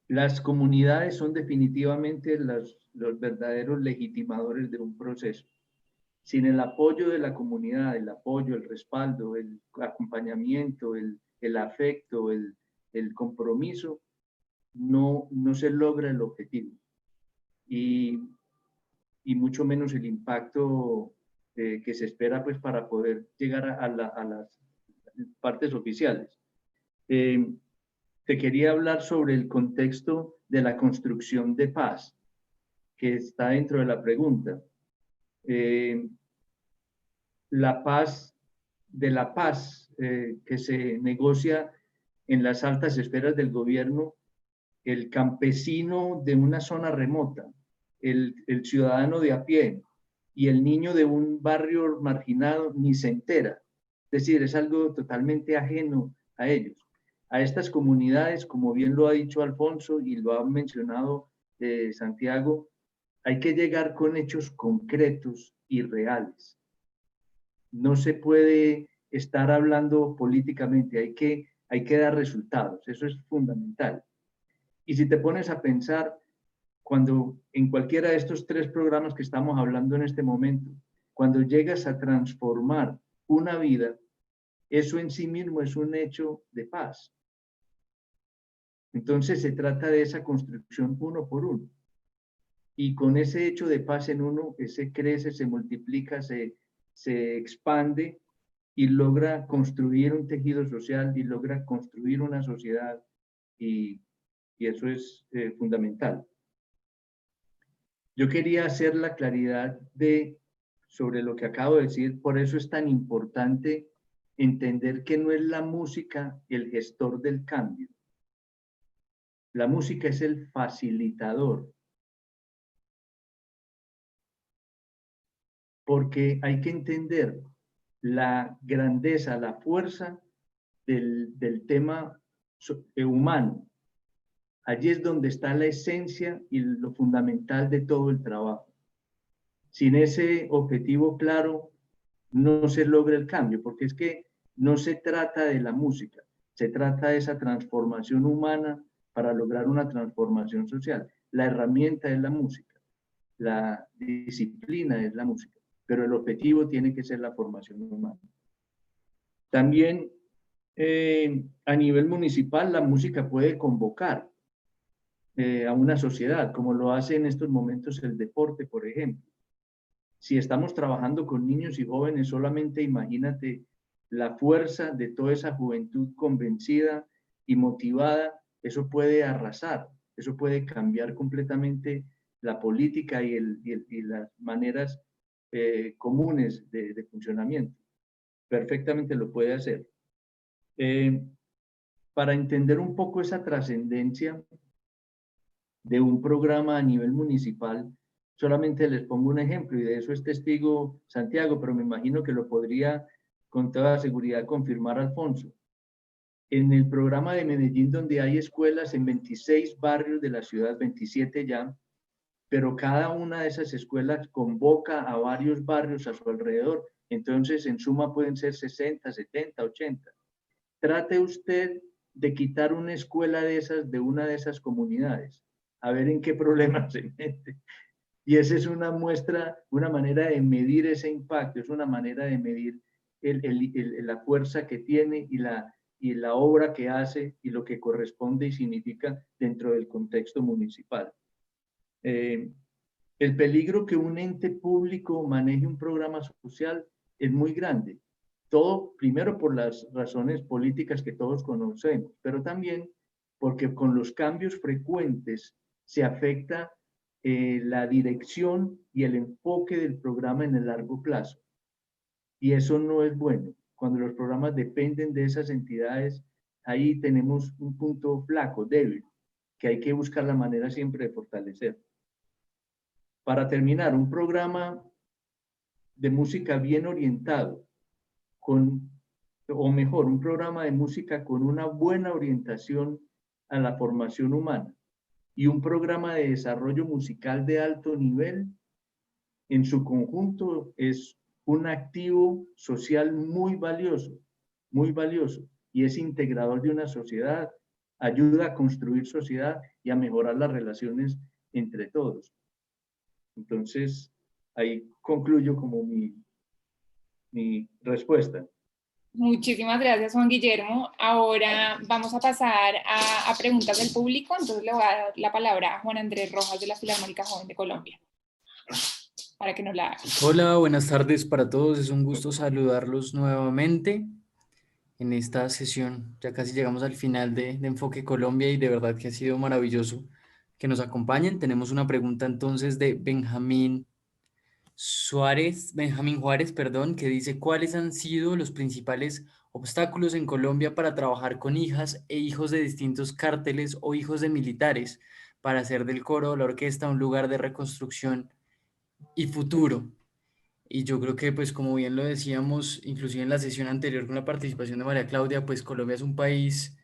Las comunidades son definitivamente los verdaderos legitimadores de un proceso. Sin el apoyo de la comunidad, el apoyo, el respaldo, el acompañamiento, el afecto, el compromiso, no se logra el objetivo. Y mucho menos el impacto que se espera pues, para poder llegar a las partes oficiales. Te quería hablar sobre el contexto de la construcción de paz, que está dentro de la pregunta. La paz que se negocia en las altas esferas del gobierno, el campesino de una zona remota, el ciudadano de a pie y el niño de un barrio marginado ni se entera. Es decir, es algo totalmente ajeno a ellos. A estas comunidades, como bien lo ha dicho Alfonso y lo ha mencionado Santiago, hay que llegar con hechos concretos y reales. No se puede estar hablando políticamente, hay que dar resultados, eso es fundamental. Y si te pones a pensar, cuando en cualquiera de estos tres programas que estamos hablando en este momento, cuando llegas a transformar una vida, eso en sí mismo es un hecho de paz. Entonces se trata de esa construcción uno por uno. Y con ese hecho de paz en uno, ese crece, se multiplica, se expande y logra construir un tejido social y logra construir una sociedad, y eso es fundamental. Yo quería hacer la claridad sobre lo que acabo de decir, por eso es tan importante entender que no es la música el gestor del cambio. La música es el facilitador. Porque hay que entender la grandeza, la fuerza del tema humano. Allí es donde está la esencia y lo fundamental de todo el trabajo. Sin ese objetivo claro, no se logra el cambio, porque es que no se trata de la música, se trata de esa transformación humana para lograr una transformación social. La herramienta es la música, la disciplina es la música, pero el objetivo tiene que ser la formación humana. También a nivel municipal la música puede convocar a una sociedad, como lo hace en estos momentos el deporte, por ejemplo. Si estamos trabajando con niños y jóvenes, solamente imagínate la fuerza de toda esa juventud convencida y motivada, eso puede arrasar, eso puede cambiar completamente la política y las maneras comunes de funcionamiento. Perfectamente lo puede hacer. Para entender un poco esa trascendencia de un programa a nivel municipal, solamente les pongo un ejemplo, y de eso es testigo Santiago, pero me imagino que lo podría con toda seguridad confirmar Alfonso. En el programa de Medellín, donde hay escuelas en 26 barrios de la ciudad, 27 ya, pero cada una de esas escuelas convoca a varios barrios a su alrededor, entonces en suma pueden ser 60, 70, 80. Trate usted de quitar una escuela de esas de una de esas comunidades, a ver en qué problemas se mete. Y esa es una muestra, una manera de medir ese impacto, es una manera de medir la fuerza que tiene y la obra que hace y lo que corresponde y significa dentro del contexto municipal. El peligro que un ente público maneje un programa social es muy grande. Todo, primero por las razones políticas que todos conocemos, pero también porque con los cambios frecuentes se afecta la dirección y el enfoque del programa en el largo plazo. Y eso no es bueno. Cuando los programas dependen de esas entidades, ahí tenemos un punto flaco, débil, que hay que buscar la manera siempre de fortalecer. Para terminar, un programa de música bien orientado, o mejor, un programa de música con una buena orientación a la formación humana. Y un programa de desarrollo musical de alto nivel, en su conjunto, es un activo social muy valioso, y es integrador de una sociedad, ayuda a construir sociedad y a mejorar las relaciones entre todos. Entonces, ahí concluyo como mi respuesta. Muchísimas gracias, Juan Guillermo. Ahora vamos a pasar a preguntas del público. Entonces le voy a dar la palabra a Juan Andrés Rojas de la Filarmónica Joven de Colombia, para que nos la haga. Hola, buenas tardes para todos. Es un gusto saludarlos nuevamente en esta sesión. Ya casi llegamos al final de Enfoque Colombia y de verdad que ha sido maravilloso que nos acompañen. Tenemos una pregunta entonces de Benjamín Juárez, perdón, que dice: ¿cuáles han sido los principales obstáculos en Colombia para trabajar con hijas e hijos de distintos cárteles o hijos de militares para hacer del coro o la orquesta un lugar de reconstrucción y futuro? Y yo creo que, pues como bien lo decíamos, inclusive en la sesión anterior con la participación de María Claudia, pues Colombia es un país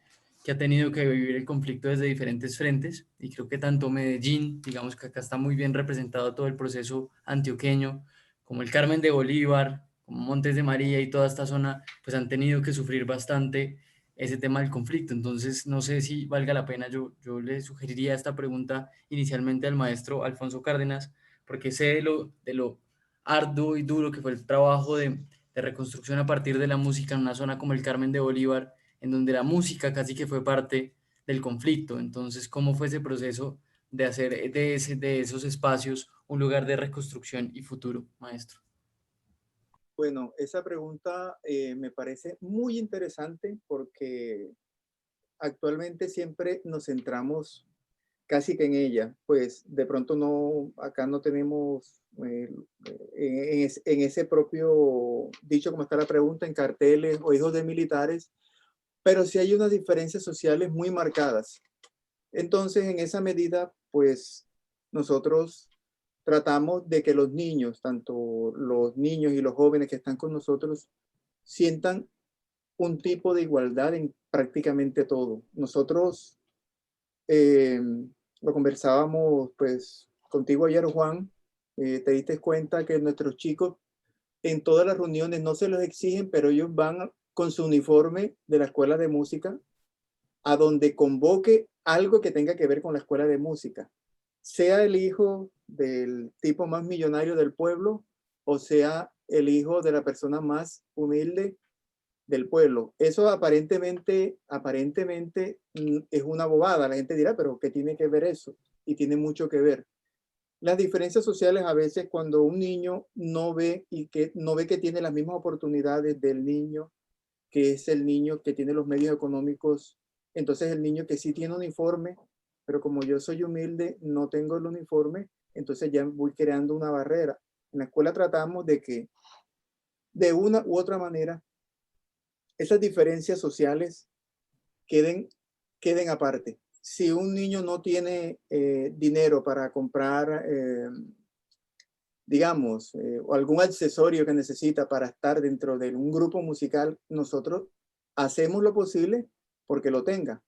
que ha tenido que vivir el conflicto desde diferentes frentes, y creo que tanto Medellín, digamos que acá está muy bien representado todo el proceso antioqueño, como el Carmen de Bolívar, como Montes de María y toda esta zona, pues han tenido que sufrir bastante ese tema del conflicto. Entonces, no sé si valga la pena, yo le sugeriría esta pregunta inicialmente al maestro Alfonso Cárdenas, porque sé de lo arduo y duro que fue el trabajo de reconstrucción a partir de la música en una zona como el Carmen de Bolívar, en donde la música casi que fue parte del conflicto. Entonces, ¿cómo fue ese proceso de hacer de esos espacios un lugar de reconstrucción y futuro, maestro? Bueno, esa pregunta me parece muy interesante porque actualmente siempre nos centramos casi que en ella, pues de pronto no, acá no tenemos en ese propio dicho, como está la pregunta, en carteles o hijos de militares, pero sí hay unas diferencias sociales muy marcadas. Entonces, en esa medida, pues nosotros tratamos de que los niños, tanto los niños y los jóvenes que están con nosotros, sientan un tipo de igualdad en prácticamente todo. Nosotros lo conversábamos pues contigo ayer, Juan, te diste cuenta que nuestros chicos en todas las reuniones no se los exigen, pero ellos van con su uniforme de la escuela de música a donde convoque algo que tenga que ver con la escuela de música, sea el hijo del tipo más millonario del pueblo o sea el hijo de la persona más humilde del pueblo. Eso aparentemente es una bobada. La gente dirá, pero ¿qué tiene que ver eso? Y tiene mucho que ver. Las diferencias sociales a veces cuando un niño no ve que tiene las mismas oportunidades del niño, que es el niño que tiene los medios económicos, entonces el niño que sí tiene uniforme, pero como yo soy humilde, no tengo el uniforme, entonces ya voy creando una barrera. En la escuela tratamos de que de una u otra manera esas diferencias sociales queden aparte. Si un niño no tiene dinero para comprar, digamos, o algún accesorio que necesita para estar dentro de un grupo musical, nosotros hacemos lo posible porque lo tenga.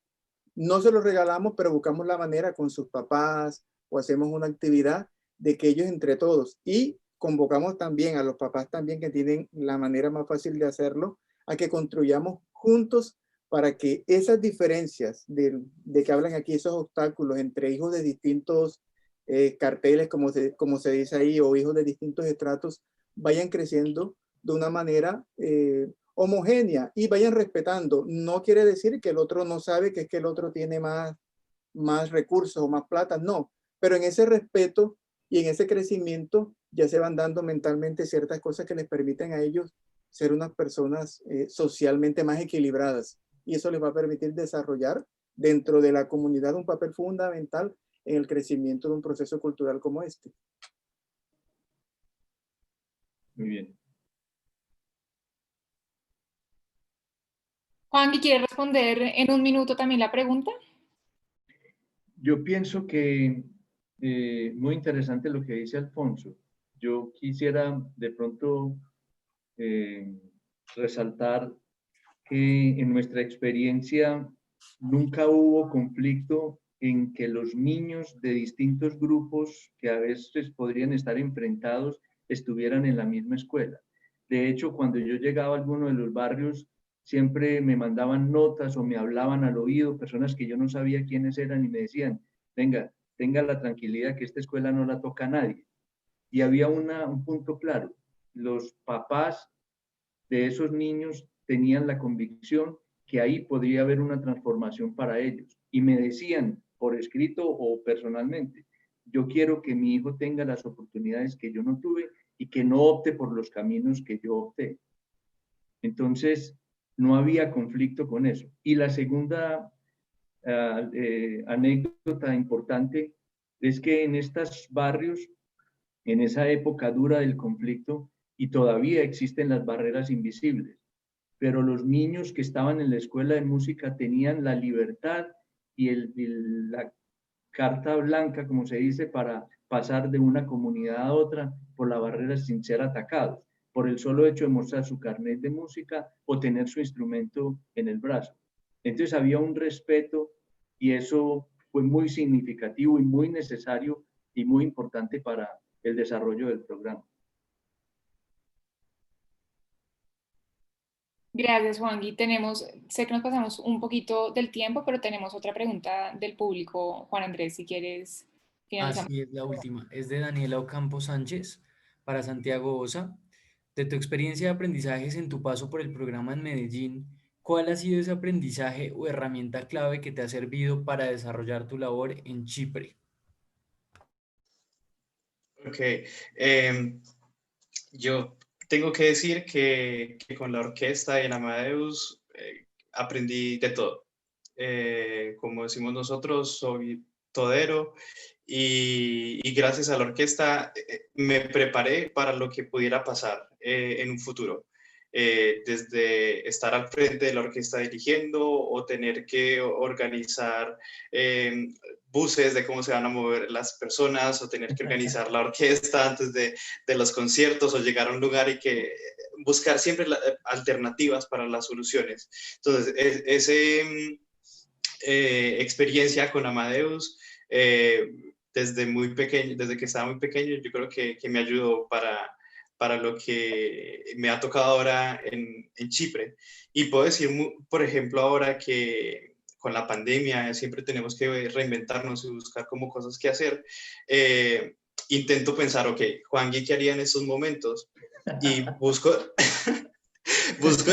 No se lo regalamos, pero buscamos la manera con sus papás o hacemos una actividad de que ellos entre todos, y convocamos también a los papás también que tienen la manera más fácil de hacerlo, a que construyamos juntos para que esas diferencias de que hablan aquí, esos obstáculos entre hijos de distintos carteles, como se dice ahí, o hijos de distintos estratos, vayan creciendo de una manera homogénea y vayan respetando. No quiere decir que el otro no sabe, que es que el otro tiene más recursos o más plata, no. Pero en ese respeto y en ese crecimiento ya se van dando mentalmente ciertas cosas que les permiten a ellos ser unas personas socialmente más equilibradas. Y eso les va a permitir desarrollar dentro de la comunidad un papel fundamental en el crecimiento de un proceso cultural como este. Muy bien. Juan, ¿quiere responder en un minuto también la pregunta? Yo pienso que muy interesante lo que dice Alfonso. Yo quisiera de pronto resaltar que en nuestra experiencia nunca hubo conflicto en que los niños de distintos grupos que a veces podrían estar enfrentados estuvieran en la misma escuela. De hecho, cuando yo llegaba a alguno de los barrios, siempre me mandaban notas o me hablaban al oído personas que yo no sabía quiénes eran y me decían, venga, tenga la tranquilidad que esta escuela no la toca a nadie. Y había un punto claro, los papás de esos niños tenían la convicción que ahí podría haber una transformación para ellos. Y me decían, por escrito o personalmente, yo quiero que mi hijo tenga las oportunidades que yo no tuve y que no opte por los caminos que yo opté. Entonces, no había conflicto con eso. Y la segunda anécdota importante es que en estos barrios, en esa época dura del conflicto, y todavía existen las barreras invisibles, pero los niños que estaban en la escuela de música tenían la libertad y la carta blanca, como se dice, para pasar de una comunidad a otra por la barrera sin ser atacados, por el solo hecho de mostrar su carnet de música o tener su instrumento en el brazo. Entonces había un respeto y eso fue muy significativo y muy necesario y muy importante para el desarrollo del programa. Gracias, Juan. Y sé que nos pasamos un poquito del tiempo, pero tenemos otra pregunta del público. Juan Andrés, si quieres, finalizamos. Así es, la última. Es de Daniela Ocampo Sánchez para Santiago Osa. De tu experiencia de aprendizajes en tu paso por el programa en Medellín, ¿cuál ha sido ese aprendizaje o herramienta clave que te ha servido para desarrollar tu labor en Chipre? Ok, yo tengo que decir que con la orquesta y en Amadeus aprendí de todo. Como decimos nosotros, soy todero y gracias a la orquesta me preparé para lo que pudiera pasar en un futuro. Desde estar al frente de la orquesta dirigiendo o tener que organizar buses de cómo se van a mover las personas o tener que organizar la orquesta antes de los conciertos o llegar a un lugar y que buscar siempre alternativas para las soluciones. Entonces, experiencia con Amadeus desde muy pequeño, desde que estaba muy pequeño, yo creo que me ayudó para lo que me ha tocado ahora en Chipre. Y puedo decir, por ejemplo, ahora que con la pandemia siempre tenemos que reinventarnos y buscar como cosas que hacer, intento pensar, ok, Juan, ¿qué haría en estos momentos? Y busco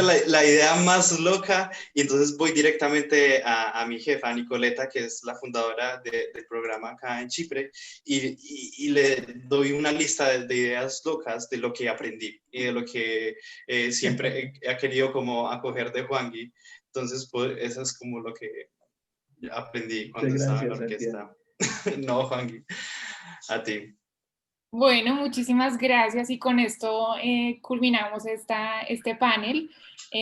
la idea más loca y entonces voy directamente a mi jefa, Nicoleta, que es la fundadora del programa acá en Chipre, y le doy una lista de ideas locas de lo que aprendí y de lo que siempre he querido como acoger de Juangui. Entonces, pues, eso es como lo que aprendí cuando estaba en la orquesta. No, Juangui, a ti. Bueno, muchísimas gracias y con esto culminamos este panel.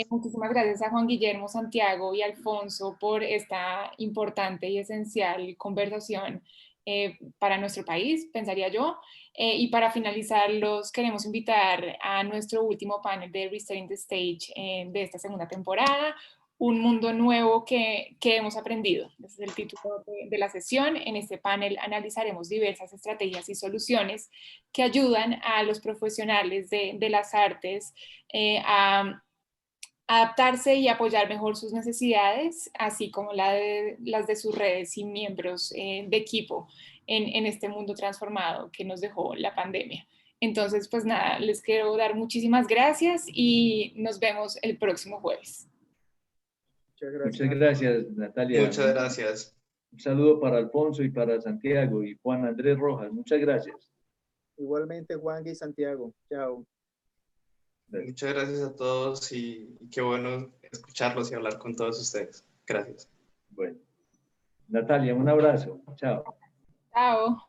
Muchísimas gracias a Juan Guillermo, Santiago y Alfonso por esta importante y esencial conversación para nuestro país, pensaría yo. Y para finalizar, los queremos invitar a nuestro último panel de Resetting the Stage de esta segunda temporada. Un mundo nuevo que hemos aprendido. Ese es el título de la sesión. En este panel analizaremos diversas estrategias y soluciones que ayudan a los profesionales de las artes a adaptarse y apoyar mejor sus necesidades, así como las de sus redes y miembros de equipo en este mundo transformado que nos dejó la pandemia. Entonces, pues nada, les quiero dar muchísimas gracias y nos vemos el próximo jueves. Muchas gracias, Natalia. Muchas gracias. Un saludo para Alfonso y para Santiago y Juan Andrés Rojas. Muchas gracias. Igualmente, Juan y Santiago. Chao. Muchas gracias a todos y qué bueno escucharlos y hablar con todos ustedes. Gracias. Bueno, Natalia, un abrazo. Chao. Chao.